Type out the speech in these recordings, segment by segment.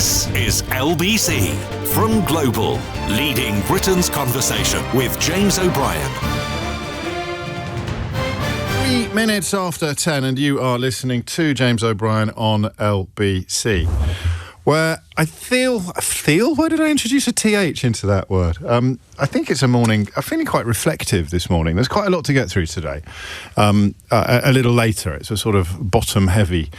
This is LBC from Global, leading Britain's conversation with James O'Brien. 3 minutes after 10, and you are listening to James O'Brien on LBC. Where I feel, why did I introduce a TH into that word? I think it's a morning, I'm feeling quite reflective this morning. There's quite a lot to get through today. A little later, it's a sort of bottom-heavy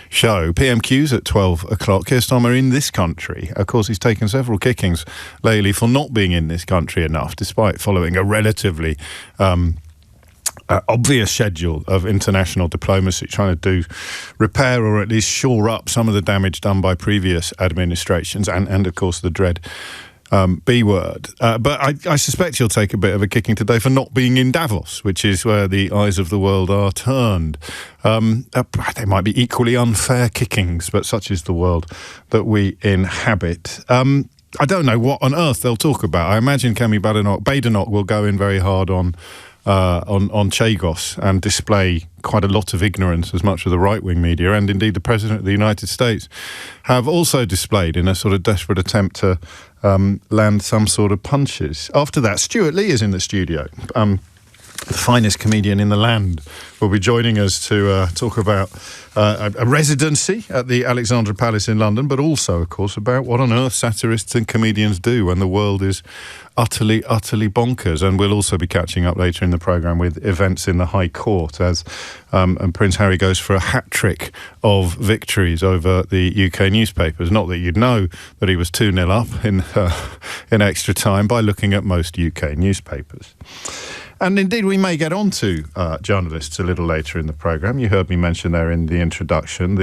show. PMQ's at 12 o'clock. Keir Starmer in this country. Of course, he's taken several kickings lately for not being in this country enough, despite following a relatively obvious schedule of international diplomacy, trying to repair or at least shore up some of the damage done by previous administrations and of course, the dread B word. But I suspect he'll take a bit of a kicking today for not being in Davos, which is where the eyes of the world are turned. They might be equally unfair kickings, but such is the world that we inhabit. I don't know what on earth they'll talk about. I imagine Kemi Badenoch will go in very hard on Chagos and display quite a lot of ignorance, as much of the right-wing media and indeed the President of the United States have also displayed in a sort of desperate attempt to land some sort of punches. After that, Stewart Lee is in the studio. The finest comedian in the land will be joining us to talk about a residency at the Alexandra Palace in London, but also, of course, about what on earth satirists and comedians do when the world is utterly bonkers. And we'll also be catching up later in the programme with events in the High Court as and Prince Harry goes for a hat-trick of victories over the UK newspapers. Not that you'd know that he was 2-0 up in extra time by looking at most UK newspapers. And indeed, we may get on to journalists a little later in the programme. You heard me mention there in the introduction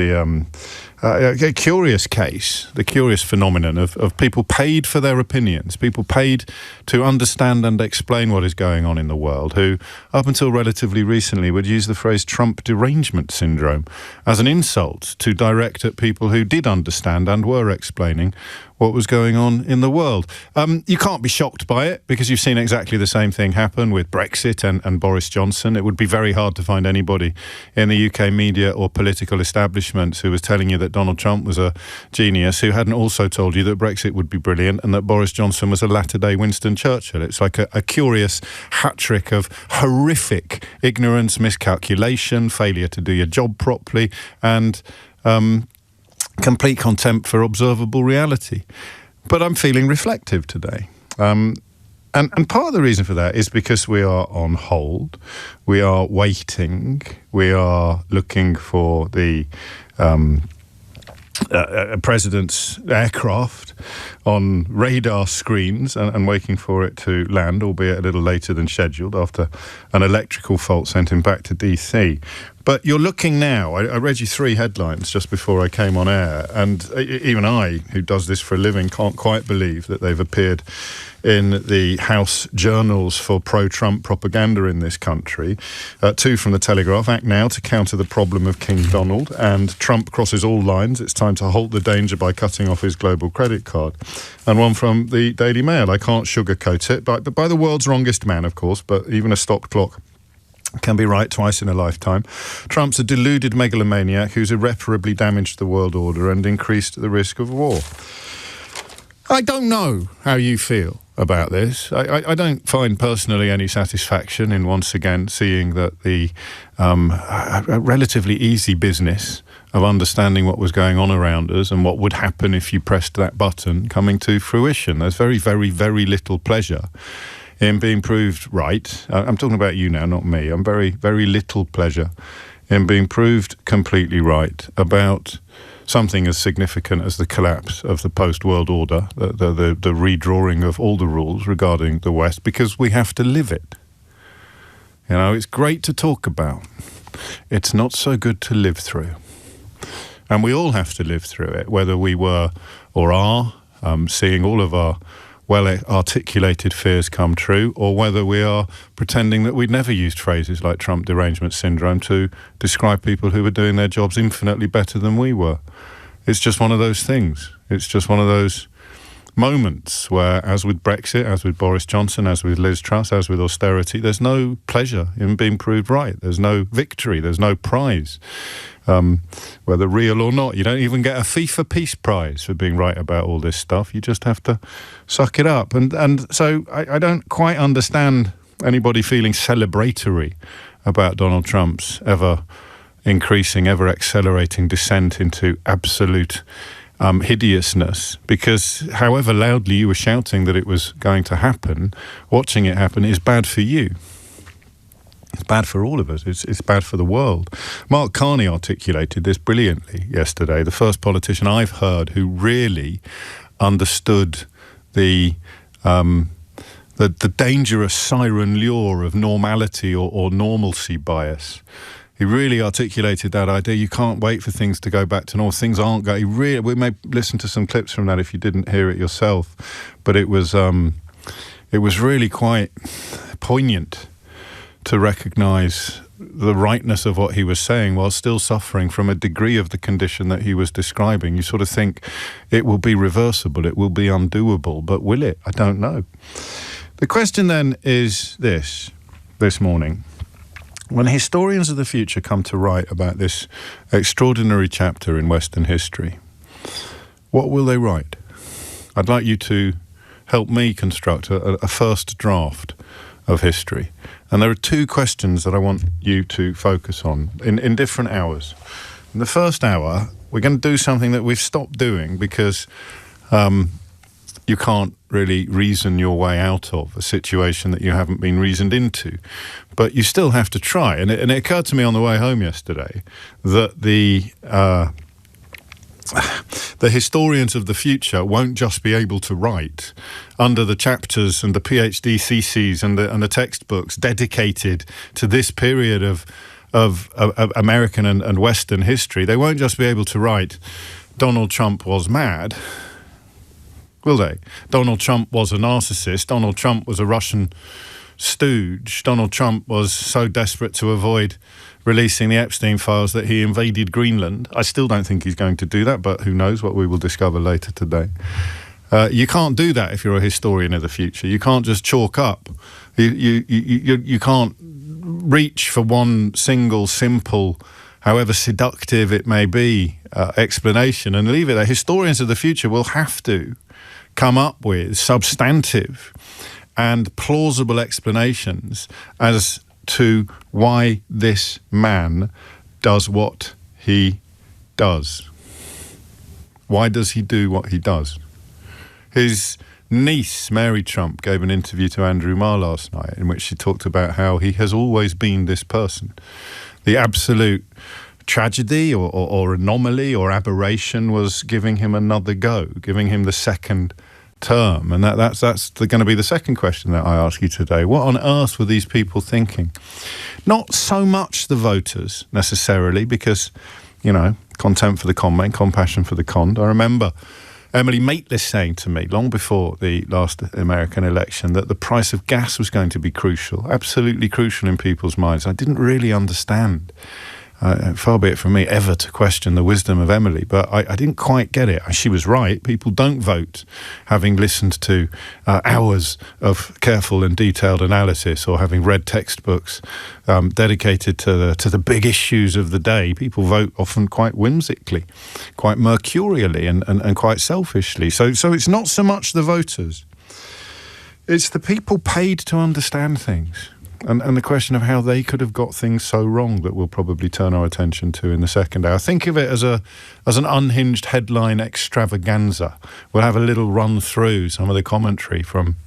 a curious case, the curious phenomenon of people paid for their opinions, people paid to understand and explain what is going on in the world, who, up until relatively recently, would use the phrase Trump derangement syndrome as an insult to direct at people who did understand and were explaining what was going on in the world. You can't be shocked by it because you've seen exactly the same thing happen with Brexit and Boris Johnson. It would be very hard to find anybody in the UK media or political establishment who was telling you that Donald Trump was a genius who hadn't also told you that Brexit would be brilliant and that Boris Johnson was a latter-day Winston Churchill. It's like a curious hat-trick of horrific ignorance, miscalculation, failure to do your job properly, and complete contempt for observable reality. But I'm feeling reflective today. And part of the reason for that is because we are on hold, we are waiting, we are looking for the president's aircraft on radar screens and waiting for it to land, albeit a little later than scheduled after an electrical fault sent him back to DC. But you're looking now, I read you 3 headlines just before I came on air, and even I, who does this for a living, can't quite believe that they've appeared in the House journals for pro-Trump propaganda in this country. 2 from the Telegraph: act now to counter the problem of King Donald, and Trump crosses all lines, it's time to halt the danger by cutting off his global credit card. And 1 from the Daily Mail: I can't sugarcoat it, but by the world's wrongest man, of course, but even a stopped clock can be right twice in a lifetime. Trump's a deluded megalomaniac who's irreparably damaged the world order and increased the risk of war. I don't know how you feel about this. I don't find personally any satisfaction in once again seeing that the a relatively easy business of understanding what was going on around us and what would happen if you pressed that button coming to fruition. There's very, very, very little pleasure in being proved right. I'm talking about you now, not me. I'm very, very little pleasure in being proved completely right about something as significant as the collapse of the post-world order, the redrawing of all the rules regarding the West, because we have to live it. You know, it's great to talk about. It's not so good to live through. And we all have to live through it, whether we were or are seeing all of our well-articulated fears come true, or whether we are pretending that we'd never used phrases like Trump derangement syndrome to describe people who were doing their jobs infinitely better than we were. It's just one of those things. It's just one of those moments where, as with Brexit, as with Boris Johnson, as with Liz Truss, as with austerity, there's no pleasure in being proved right. There's no victory. There's no prize. whether real or not. You don't even get a FIFA Peace Prize for being right about all this stuff. You just have to suck it up. And so I don't quite understand anybody feeling celebratory about Donald Trump's ever increasing, ever accelerating descent into absolute hideousness, because however loudly you were shouting that it was going to happen, watching it happen is bad for you. It's bad for all of us. It's bad for the world. Mark Carney articulated this brilliantly yesterday, the first politician I've heard who really understood the dangerous siren lure of normality or normalcy bias. He really articulated that idea. You can't wait for things to go back to normal. Things aren't going. We may listen to some clips from that if you didn't hear it yourself, but it was really quite poignant to recognise the rightness of what he was saying while still suffering from a degree of the condition that he was describing. You sort of think it will be reversible, it will be undoable, but will it? I don't know. The question then is this morning. When historians of the future come to write about this extraordinary chapter in Western history, what will they write? I'd like you to help me construct a first draft of history. And there are two questions that I want you to focus on in different hours. In the first hour, we're going to do something that we've stopped doing because you can't really reason your way out of a situation that you haven't been reasoned into. But you still have to try. And it occurred to me on the way home yesterday that the historians of the future won't just be able to write under the chapters and the PhD theses and the textbooks dedicated to this period of American and Western history. They won't just be able to write Donald Trump was mad, will they? Donald Trump was a narcissist. Donald Trump was a Russian stooge. Donald Trump was so desperate to avoid releasing the Epstein files that he invaded Greenland. I still don't think he's going to do that, but who knows what we will discover later today. You can't do that if you're a historian of the future. You can't just chalk up. You can't reach for one single, simple, however seductive it may be, explanation and leave it there. Historians of the future will have to come up with substantive and plausible explanations as to why this man does what he does. Why does he do what he does? His niece, Mary Trump, gave an interview to Andrew Marr last night in which she talked about how he has always been this person. The absolute tragedy or anomaly or aberration was giving him another go, giving him the second term. And that's going to be the second question that I ask you today. What on earth were these people thinking? Not so much the voters necessarily, because, contempt for the con, compassion for the conned. I remember Emily Maitlis saying to me long before the last American election that the price of gas was going to be crucial, absolutely crucial in people's minds. I didn't really understand. Far be it from me ever to question the wisdom of Emily, but I didn't quite get it. She was right. People don't vote having listened to hours of careful and detailed analysis or having read textbooks dedicated to the big issues of the day. People vote often quite whimsically, quite mercurially and quite selfishly. So it's not so much the voters. It's the people paid to understand things. And the question of how they could have got things so wrong that we'll probably turn our attention to in the second hour. Think of it as an unhinged headline extravaganza. We'll have a little run through some of the commentary from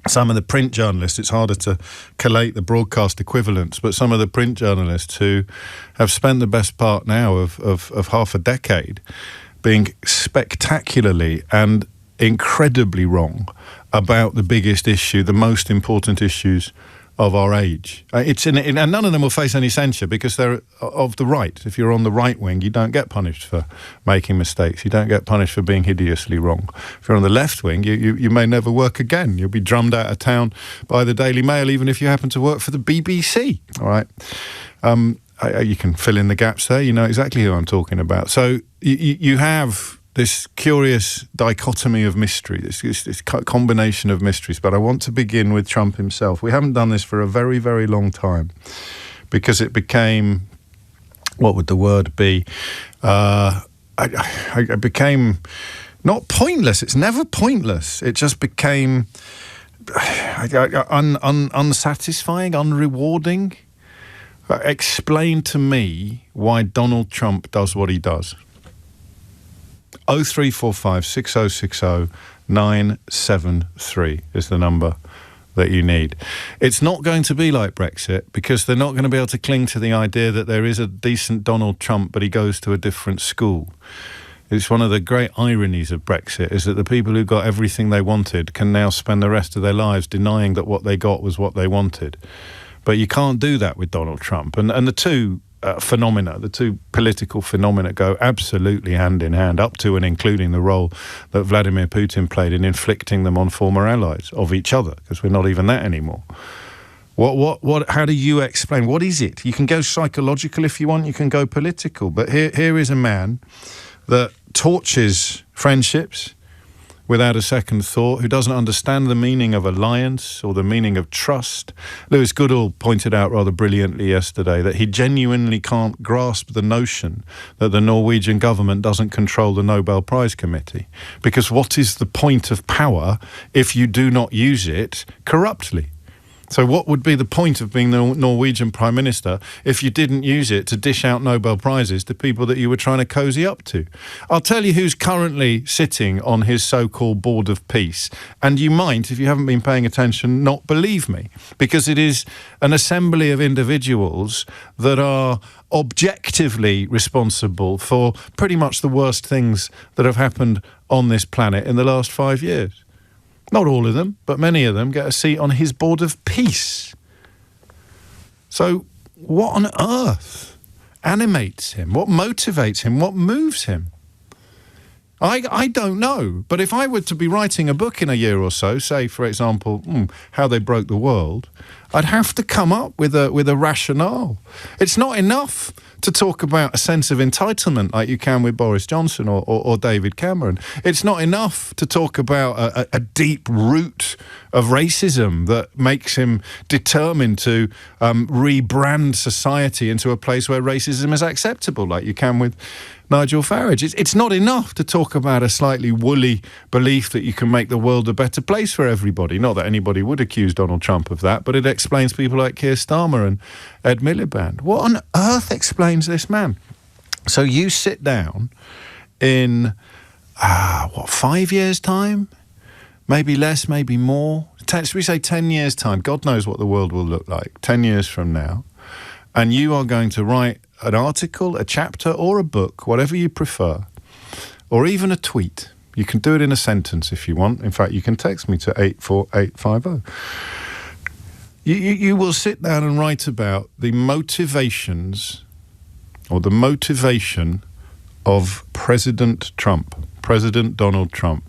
some of the print journalists. It's harder to collate the broadcast equivalents, but some of the print journalists who have spent the best part now of half a decade being spectacularly and incredibly wrong about the biggest issue, the most important issues of our age. And none of them will face any censure because they're of the right. If you're on the right wing, you don't get punished for making mistakes. You don't get punished for being hideously wrong. If you're on the left wing, you may never work again. You'll be drummed out of town by the Daily Mail, even if you happen to work for the BBC. All right. You can fill in the gaps there. You know exactly who I'm talking about. So you have this curious dichotomy of mystery, this combination of mysteries. But I want to begin with Trump himself. We haven't done this for a very, very long time because it became what would the word be? It became not pointless. It's never pointless. It just became unsatisfying, unrewarding. Explain to me why Donald Trump does what he does. 0345 6060 973 is the number that you need. It's not going to be like Brexit, because they're not going to be able to cling to the idea that there is a decent Donald Trump but he goes to a different school. It's one of the great ironies of Brexit, is that the people who got everything they wanted can now spend the rest of their lives denying that what they got was what they wanted. But you can't do that with Donald Trump. And the two phenomena, the two political phenomena, go absolutely hand in hand, up to and including the role that Vladimir Putin played in inflicting them on former allies of each other, because we're not even that anymore. How do you explain? What is it? You can go psychological if you want, you can go political, but here is a man that torches friendships without a second thought, who doesn't understand the meaning of alliance or the meaning of trust. Lewis Goodall pointed out rather brilliantly yesterday that he genuinely can't grasp the notion that the Norwegian government doesn't control the Nobel Prize Committee. Because what is the point of power if you do not use it corruptly? So what would be the point of being the Norwegian Prime Minister if you didn't use it to dish out Nobel Prizes to people that you were trying to cozy up to? I'll tell you who's currently sitting on his so-called Board of Peace, and you might, if you haven't been paying attention, not believe me, because it is an assembly of individuals that are objectively responsible for pretty much the worst things that have happened on this planet in the last 5 years. Not all of them, but many of them get a seat on his Board of Peace. So what on earth animates him? What motivates him? What moves him? I don't know. But if I were to be writing a book in a year or so, say, for example, How They Broke the World, I'd have to come up with a rationale. It's not enough to talk about a sense of entitlement like you can with Boris Johnson or David Cameron. It's not enough to talk about a deep root of racism that makes him determined to rebrand society into a place where racism is acceptable, like you can with Nigel Farage. It's not enough to talk about a slightly woolly belief that you can make the world a better place for everybody. Not that anybody would accuse Donald Trump of that, but it explains people like Keir Starmer and Ed Miliband. What on earth explains this man? So you sit down in, 5 years' time? Maybe less, maybe more. Should we say 10 years' time? God knows what the world will look like 10 years from now. And you are going to write an article, a chapter, or a book, whatever you prefer, or even a tweet. You can do it in a sentence if you want. In fact, you can text me to 84850. You will sit down and write about the motivations or the motivation of President Trump, President Donald Trump.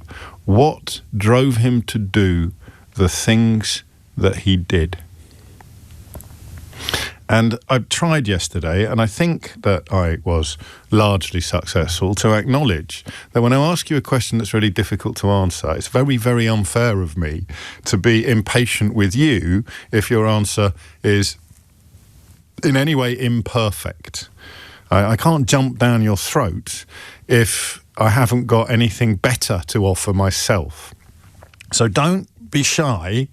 What drove him to do the things that he did? And I tried yesterday, and I think that I was largely successful, to acknowledge that when I ask you a question that's really difficult to answer, it's very, very unfair of me to be impatient with you if your answer is in any way imperfect. I can't jump down your throat if I haven't got anything better to offer myself. So don't be shy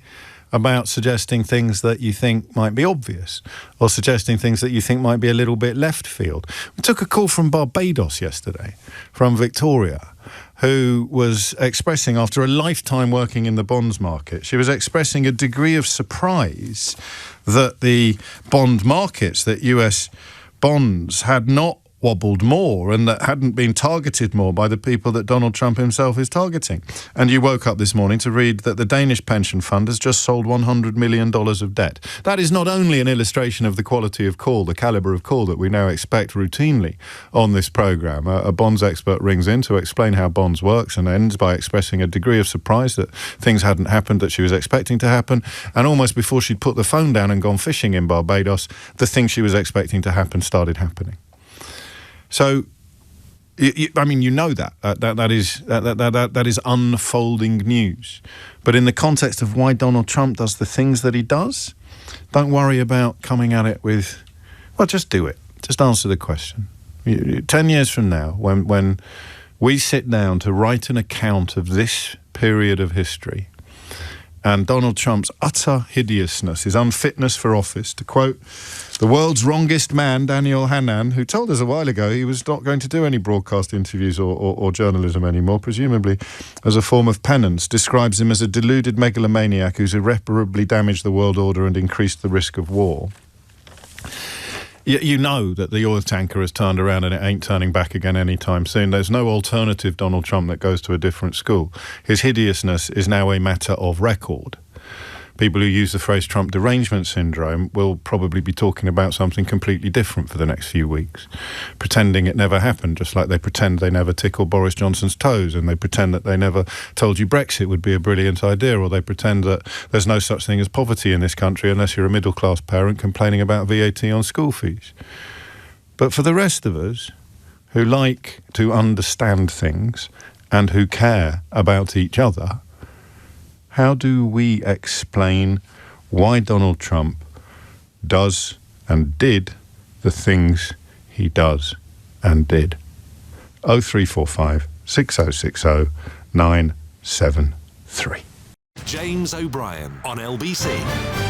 about suggesting things that you think might be obvious, or suggesting things that you think might be a little bit left field. We took a call from Barbados yesterday, from Victoria, who was expressing, after a lifetime working in the bonds market, she was expressing a degree of surprise that the bond markets, that US bonds had not wobbled more and that hadn't been targeted more by the people that Donald Trump himself is targeting. And you woke up this morning to read that the Danish pension fund has just sold $100 million of debt. That is not only an illustration of the quality of call, the calibre of call that we now expect routinely on this programme. A bonds expert rings in to explain how bonds works and ends by expressing a degree of surprise that things hadn't happened that she was expecting to happen. And almost before she'd put the phone down and gone fishing in Barbados, the thing she was expecting to happen started happening. So, I mean, you know that is unfolding news. But in the context of why Donald Trump does the things that he does, don't worry about coming at it with, well, just do it. Just answer the question. 10 years from now, when we sit down to write an account of this period of history and Donald Trump's utter hideousness, his unfitness for office, to quote the world's wrongest man, Daniel Hannan, who told us a while ago he was not going to do any broadcast interviews or journalism anymore, presumably as a form of penance, describes him as a deluded megalomaniac who's irreparably damaged the world order and increased the risk of war. You know that the oil tanker has turned around and it ain't turning back again anytime soon. There's no alternative Donald Trump that goes to a different school. His hideousness is now a matter of record. People who use the phrase Trump derangement syndrome will probably be talking about something completely different for the next few weeks, pretending it never happened, just like they pretend they never tickled Boris Johnson's toes, and they pretend that they never told you Brexit would be a brilliant idea, or they pretend that there's no such thing as poverty in this country unless you're a middle-class parent complaining about VAT on school fees. But for the rest of us, who like to understand things and who care about each other, how do we explain why Donald Trump does and did the things he does and did? 0345 6060 973. James O'Brien on LBC.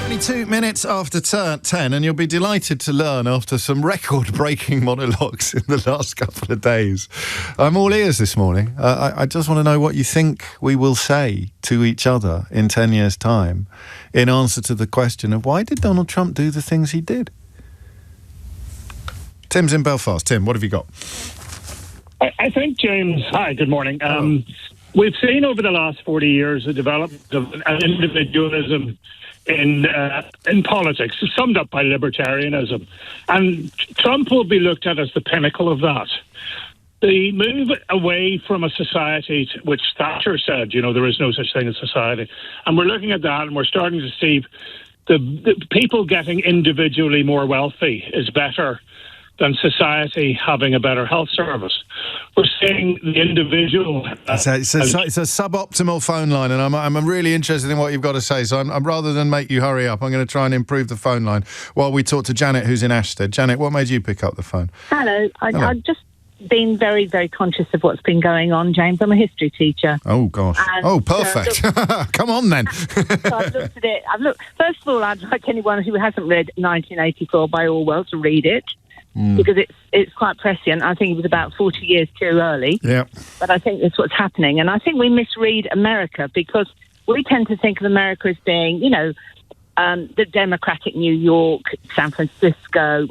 22 minutes after 10, and you'll be delighted to learn after some record-breaking monologues in the last couple of days. I'm all ears this morning. I just want to know what you think we will say to each other in 10 years' time in answer to the question of why did Donald Trump do the things he did? Tim's in Belfast. Tim, what have you got? I think, James... Hi, good morning. We've seen over the last 40 years the development of an individualism in politics, summed up by libertarianism. And Trump will be looked at as the pinnacle of that. The move away from a society, which Thatcher said, there is no such thing as society. And we're looking at that and we're starting to see the people getting individually more wealthy is better than society having a better health service. We're seeing the individual... It's a suboptimal phone line, and I'm really interested in what you've got to say, so I'm rather than make you hurry up, I'm going to try and improve the phone line while we talk to Janet, who's in Ashstead. Janet, what made you pick up the phone? Hello. I've just been very, very conscious of what's been going on, James. I'm a history teacher. Oh, gosh. And, perfect. Come on, then. So I've looked at it. First of all, I'd like anyone who hasn't read 1984 by Orwell to read it. Because it's quite prescient. I think it was about 40 years too early. Yeah. But I think that's what's happening. And I think we misread America because we tend to think of America as being, the democratic New York, San Francisco.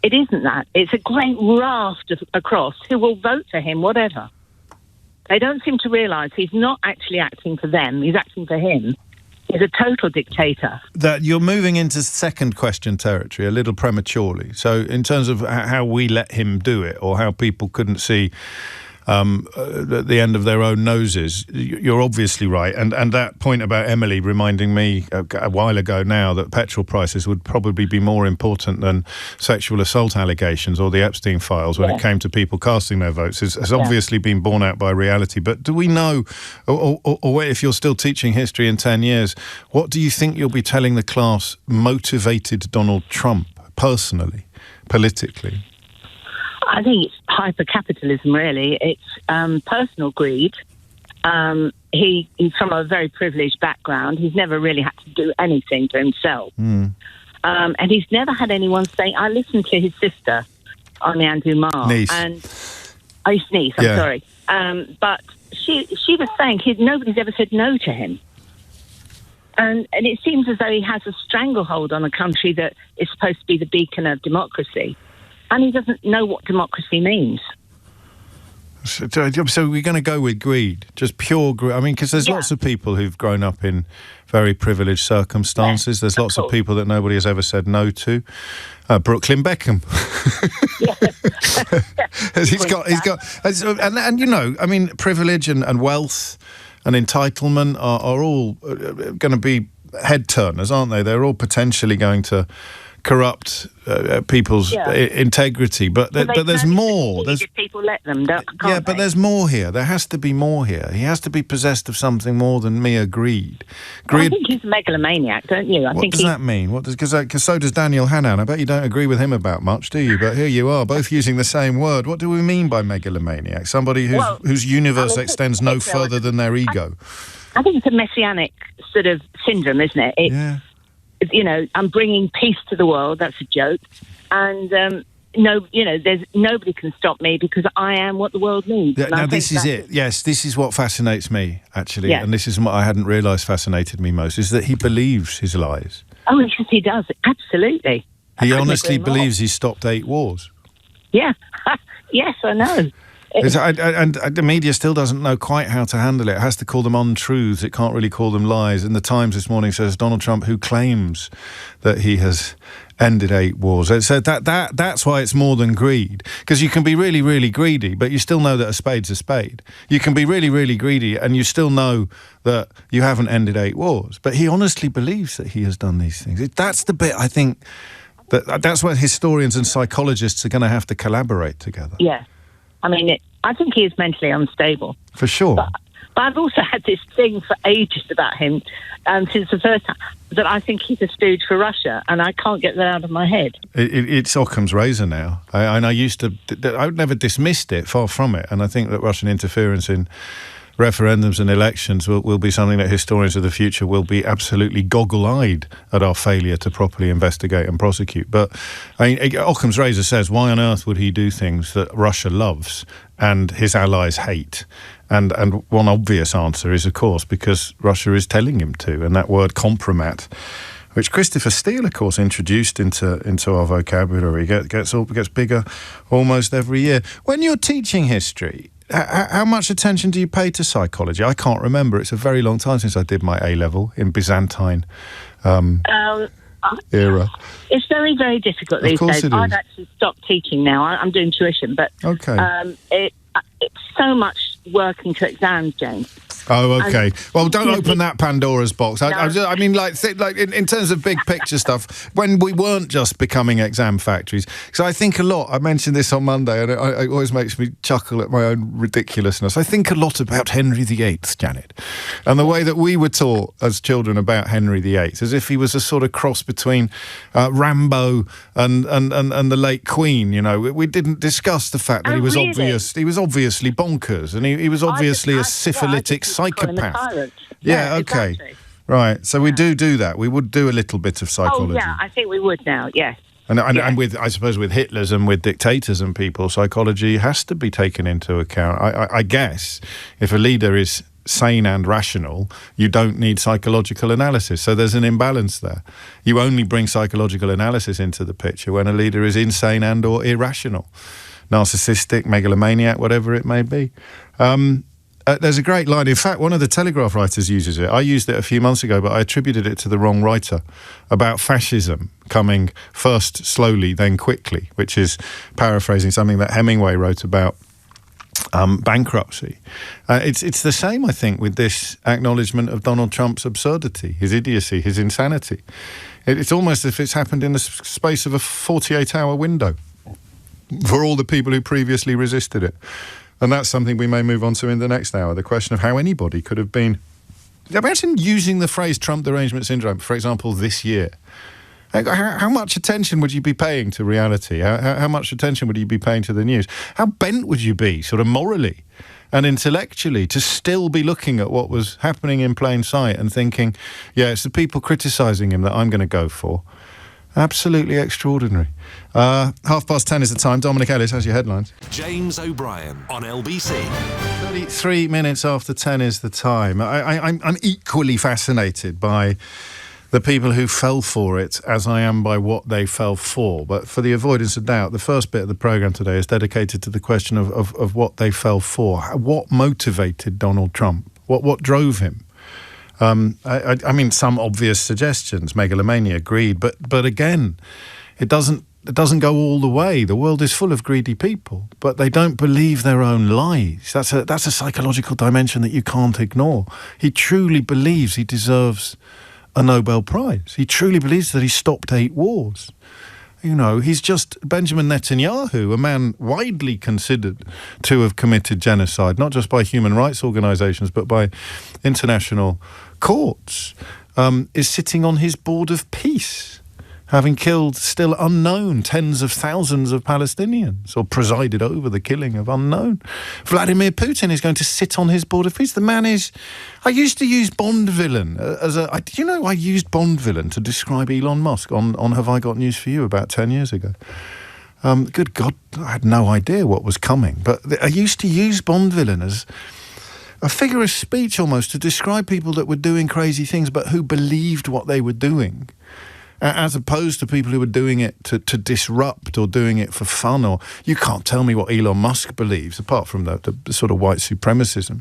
It isn't that. It's a great raft across who will vote for him, whatever. They don't seem to realise he's not actually acting for them. He's acting for him. He's a total dictator. That you're moving into second question territory a little prematurely. So in terms of how we let him do it or how people couldn't see at the end of their own noses, you're obviously right. And that point about Emily reminding me a while ago now that petrol prices would probably be more important than sexual assault allegations or the Epstein files when it came to people casting their votes has obviously been borne out by reality. But do we know, or if you're still teaching history in 10 years, what do you think you'll be telling the class motivated Donald Trump personally, politically? I think it's hyper-capitalism, really. It's personal greed. He's from a very privileged background. He's never really had to do anything for himself. And he's never had anyone say, I listened to his sister on the Andrew Marr. Niece. His niece, I'm sorry. But she was saying nobody's ever said no to him. And it seems as though he has a stranglehold on a country that is supposed to be the beacon of democracy. And he doesn't know what democracy means. So we're going to go with greed, just pure greed. I mean, because there's lots of people who've grown up in very privileged circumstances. There's lots of people that nobody has ever said no to. Brooklyn Beckham. I mean, privilege and wealth and entitlement are all going to be head turners, aren't they? They're all potentially going to corrupt people's integrity. But there's more. If people let them, but there's more here. There has to be more here. He has to be possessed of something more than mere greed. I think he's a megalomaniac, don't you? What does that mean? Because so does Daniel Hannan. I bet you don't agree with him about much, do you? But here you are, both using the same word. What do we mean by megalomaniac? Somebody whose universe extends no further than their ego. I think it's a messianic sort of syndrome, isn't it? I'm bringing peace to the world. That's a joke. And, there's nobody can stop me because I am what the world needs. Now, this is it. Yes, this is what fascinates me, actually. Yeah. And this is what I hadn't realised fascinated me most, is that he believes his lies. Oh, yes, he does. Absolutely. He honestly believes he's stopped 8 wars. Yeah. Yes, I know. And the media still doesn't know quite how to handle it. It has to call them untruths. It can't really call them lies. And the Times this morning says Donald Trump, who claims that he has ended 8 wars. So that's why it's more than greed. Because you can be really, really greedy, but you still know that a spade's a spade. You can be really, really greedy, and you still know that you haven't ended 8 wars. But he honestly believes that he has done these things. That's the bit, I think, that's where historians and psychologists are going to have to collaborate together. Yeah. I mean, I think he is mentally unstable. For sure. But I've also had this thing for ages about him, since the first time, that I think he's a stooge for Russia, and I can't get that out of my head. It's Occam's razor now. I never dismissed it, far from it, and I think that Russian interference in referendums and elections will be something that historians of the future will be absolutely goggle-eyed at our failure to properly investigate and prosecute. But I mean, Occam's razor says, why on earth would he do things that Russia loves and his allies hate? And one obvious answer is, of course, because Russia is telling him to, and that word compromat, which Christopher Steele, of course, introduced into our vocabulary, gets bigger almost every year. When you're teaching history, how much attention do you pay to psychology? I can't remember. It's a very long time since I did my A-level in Byzantine era. It's very, very difficult these days. I've actually stopped teaching now. I'm doing tuition, but it's so much working to exams, James. Oh, okay. Well, don't open that Pandora's box. I mean, in terms of big picture stuff, when we weren't just becoming exam factories. So I think a lot. I mentioned this on Monday, and it always makes me chuckle at my own ridiculousness. I think a lot about Henry VIII, Janet, and the way that we were taught as children about Henry VIII, as if he was a sort of cross between Rambo and the late Queen. You know, we didn't discuss the fact that he was obviously bonkers, and he was obviously a syphilitic psychopath. Yeah, okay. Exactly. Right. So we do that. We would do a little bit of psychology. Oh, yeah, I think we would now, yes. And with, I suppose, with Hitlers and with dictators and people, psychology has to be taken into account. I guess if a leader is sane and rational, you don't need psychological analysis. So there's an imbalance there. You only bring psychological analysis into the picture when a leader is insane and or irrational, narcissistic, megalomaniac, whatever it may be. There's a great line. In fact, one of the Telegraph writers uses it. I used it a few months ago, but I attributed it to the wrong writer, about fascism coming first slowly, then quickly, which is paraphrasing something that Hemingway wrote about bankruptcy. It's the same, I think, with this acknowledgement of Donald Trump's absurdity, his idiocy, his insanity. It's almost as if it's happened in the space of a 48-hour window for all the people who previously resisted it. And that's something we may move on to in the next hour, the question of how anybody could have been... Imagine using the phrase Trump derangement syndrome, for example, this year. How much attention would you be paying to reality? How much attention would you be paying to the news? How bent would you be, sort of morally and intellectually, to still be looking at what was happening in plain sight and thinking, yeah, it's the people criticising him that I'm going to go for? Absolutely extraordinary. 10:30 is the time. Dominic Ellis has your headlines. James O'Brien on LBC. 33 minutes after 10 is the time. I'm equally fascinated by the people who fell for it as I am by what they fell for. But for the avoidance of doubt, the first bit of the programme today is dedicated to the question of what they fell for. What motivated Donald Trump? What drove him? I mean, some obvious suggestions, megalomania, greed, but again, it doesn't go all the way. The world is full of greedy people, but they don't believe their own lies. That's a psychological dimension that you can't ignore. He truly believes he deserves a Nobel Prize. He truly believes that he stopped 8 wars. You know, he's just Benjamin Netanyahu, a man widely considered to have committed genocide, not just by human rights organisations, but by international courts, is sitting on his board of peace, having killed still unknown tens of thousands of Palestinians, or presided over the killing of unknown. Vladimir Putin is going to sit on his board of peace. The man is... I used to use Bond villain I used Bond villain to describe Elon Musk on Have I Got News For You about 10 years ago. Good God, I had no idea what was coming. But I used to use Bond villain as a figure of speech almost to describe people that were doing crazy things but who believed what they were doing, as opposed to people who were doing it to disrupt or doing it for fun. Or you can't tell me what Elon Musk believes, apart from the sort of white supremacism.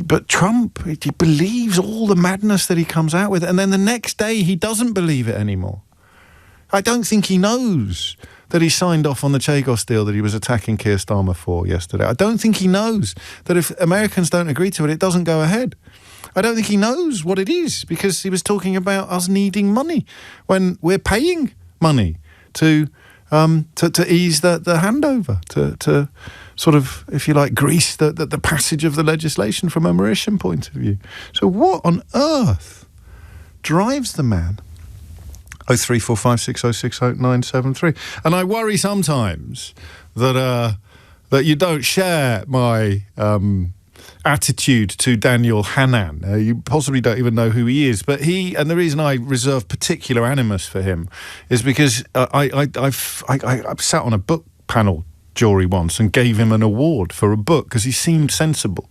But Trump, he believes all the madness that he comes out with, and then the next day he doesn't believe it anymore. I don't think he knows that he signed off on the Chagos deal that he was attacking Keir Starmer for yesterday. I don't think he knows that if Americans don't agree to it, it doesn't go ahead. I don't think he knows what it is, because he was talking about us needing money when we're paying money to ease the handover, to sort of, if you like, grease the passage of the legislation from a Mauritian point of view. So what on earth drives the man? 03456060973. And I worry sometimes that you don't share my attitude to Daniel Hannan. You possibly don't even know who he is, but and the reason I reserve particular animus for him is because I sat on a book panel jury once and gave him an award for a book because he seemed sensible.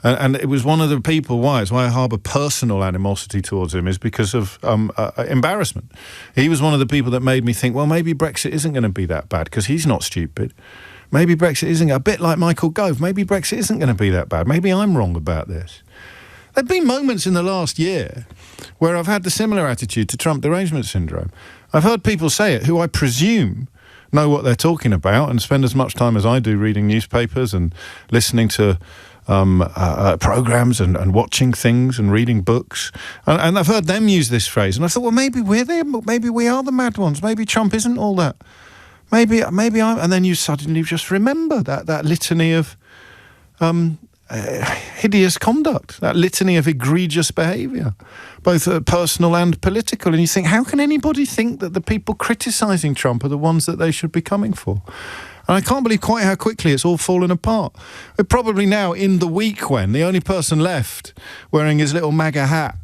And it was one of the people why I harbour personal animosity towards him is because of embarrassment. He was one of the people that made me think, well, maybe Brexit isn't going to be that bad because he's not stupid. Maybe Brexit isn't, a bit like Michael Gove, maybe Brexit isn't going to be that bad. Maybe I'm wrong about this. There have been moments in the last year where I've had the similar attitude to Trump derangement syndrome. I've heard people say it who I presume know what they're talking about and spend as much time as I do reading newspapers and listening to programmes and watching things and reading books. And I've heard them use this phrase. And I thought, well, maybe we're there. Maybe we are the mad ones. Maybe Trump isn't all that. Maybe I'm... And then you suddenly just remember that litany of hideous conduct, that litany of egregious behaviour, both personal and political. And you think, how can anybody think that the people criticising Trump are the ones that they should be coming for? And I can't believe quite how quickly it's all fallen apart. We're probably now in the week when the only person left wearing his little MAGA hat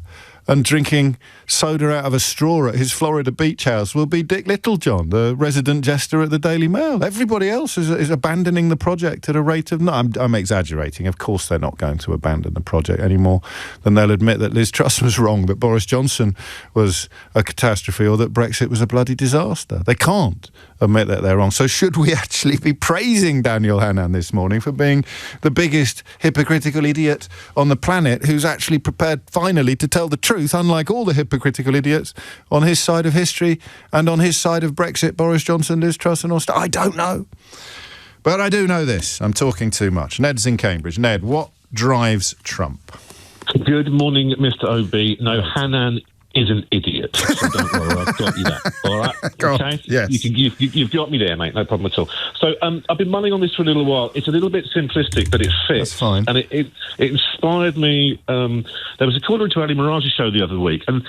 and drinking soda out of a straw at his Florida beach house will be Dick Littlejohn, the resident jester at the Daily Mail. Everybody else is abandoning the project at a rate of... No, I'm exaggerating. Of course they're not going to abandon the project any more than they'll admit that Liz Truss was wrong, that Boris Johnson was a catastrophe, or that Brexit was a bloody disaster. They can't admit that they're wrong. So should we actually be praising Daniel Hannan this morning for being the biggest hypocritical idiot on the planet who's actually prepared finally to tell the truth, unlike all the hypocritical idiots on his side of history and on his side of Brexit, Boris Johnson, Liz Truss and all stuff? I don't know. But I do know this. I'm talking too much. Ned's in Cambridge. Ned, what drives Trump? Good morning, Mr. OB. No, Hannan is an idiot. So don't worry, I've got you that. All right? Okay? Yes. You've got me there, mate. No problem at all. So I've been mulling on this for a little while. It's a little bit simplistic, but it fits. That's fine. And it inspired me. There was a caller to Ali Mirage's show the other week, and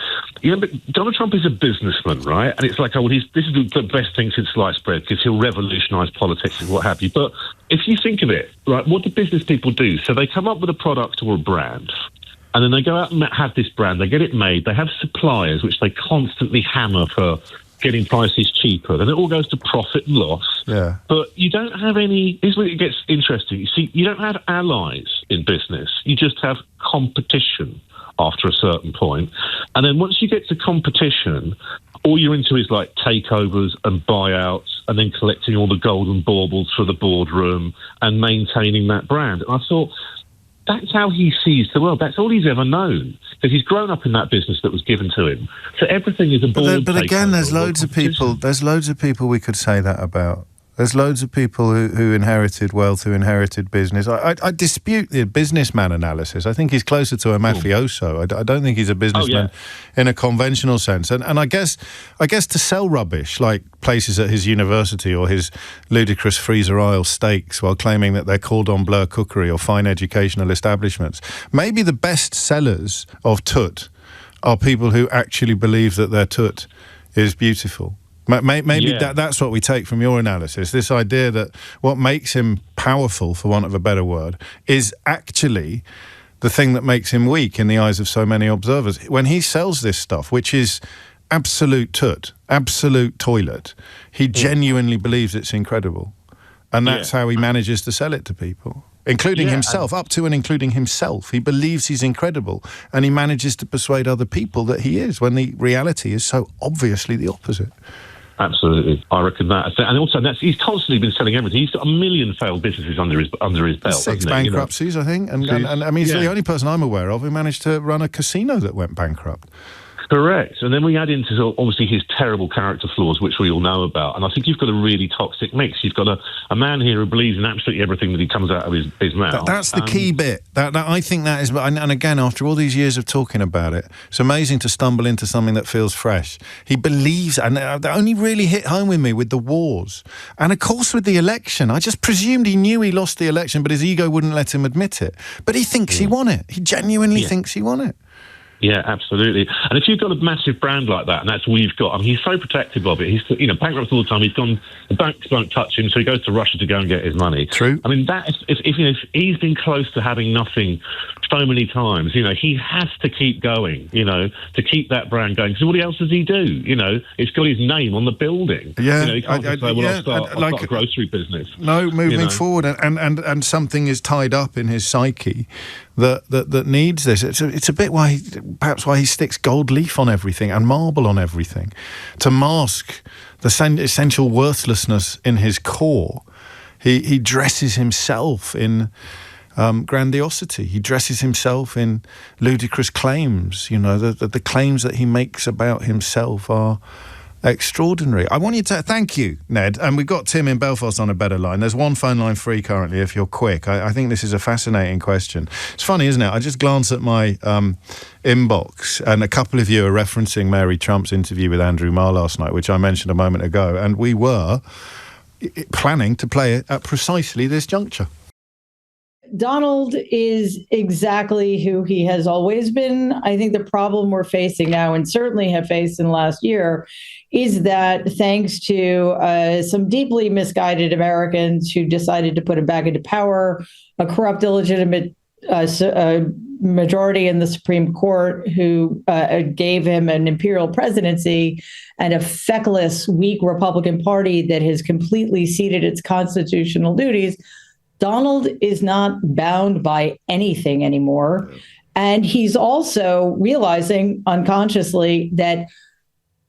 Donald Trump is a businessman, right? And it's like, oh, well, this is the best thing since sliced bread because he'll revolutionise politics and what have you. But if you think of it, right, what do business people do? So they come up with a product or a brand, and then they go out and have this brand, they get it made, they have suppliers which they constantly hammer for getting prices cheaper, then it all goes to profit and loss. Yeah. But you don't have any... Here's where it gets interesting. You see, you don't have allies in business. You just have competition after a certain point. And then once you get to competition, all you're into is like takeovers and buyouts and then collecting all the golden baubles for the boardroom and maintaining that brand. And I thought... That's how he sees the world. That's all he's ever known. Because he's grown up in that business that was given to him. So everything is a board. But again, there's loads of people we could say that about There's loads of people who inherited wealth, who inherited business. I dispute the businessman analysis. I think he's closer to a mafioso. I don't think he's a businessman in a conventional sense. And I guess to sell rubbish, like places at his university or his ludicrous freezer aisle steaks while claiming that they're cordon bleu cookery or fine educational establishments, maybe the best sellers of tut are people who actually believe that their tut is beautiful. Maybe that's what we take from your analysis, this idea that what makes him powerful, for want of a better word, is actually the thing that makes him weak in the eyes of so many observers. When he sells this stuff, which is absolute tut, absolute toilet, he genuinely believes it's incredible. And that's how he manages to sell it to people, including himself, up to and including himself. He believes he's incredible, and he manages to persuade other people that he is, when the reality is so obviously the opposite. Absolutely, I reckon that, and also he's constantly been selling everything. He's got 1 million failed businesses under his belt. 6 bankruptcies, I think, and I mean, he's the only person I'm aware of who managed to run a casino that went bankrupt. Correct. And then we add into, obviously, his terrible character flaws, which we all know about. And I think you've got a really toxic mix. You've got a man here who believes in absolutely everything that he comes out of his mouth. That's the key bit. That I think that is, and again, after all these years of talking about it, it's amazing to stumble into something that feels fresh. He believes, and that only really hit home with me with the wars. And of course with the election. I just presumed he knew he lost the election, but his ego wouldn't let him admit it. But he thinks he won it. He genuinely thinks he won it. Yeah, absolutely. And if you've got a massive brand like that, and that's all you've got, I mean, he's so protective of it. He's, bankrupt all the time. He's gone, the banks won't touch him, so he goes to Russia to go and get his money. True. I mean, that if he's been close to having nothing so many times, he has to keep going, to keep that brand going. So what else does he do? It's got his name on the building. Yeah. He can't just say, well, I'll start a grocery business. No, moving forward, and something is tied up in his psyche that needs this. It's a bit perhaps why he sticks gold leaf on everything and marble on everything, to mask the essential worthlessness in his core. He dresses himself in grandiosity. He dresses himself in ludicrous claims. The claims that he makes about himself are extraordinary. I want you to thank you, Ned, and we've got Tim in Belfast on a better line. There's one phone line free currently if you're quick. I think this is a fascinating question. It's funny, isn't it? I just glanced at my inbox, and a couple of you are referencing Mary Trump's interview with Andrew Marr last night, which I mentioned a moment ago, and we were planning to play it at precisely this juncture. Donald is exactly who he has always been. I think the problem we're facing now, and certainly have faced in the last year, is that thanks to some deeply misguided Americans who decided to put him back into power, a corrupt, illegitimate majority in the Supreme Court who gave him an imperial presidency, and a feckless, weak Republican Party that has completely ceded its constitutional duties, Donald is not bound by anything anymore. And he's also realizing unconsciously that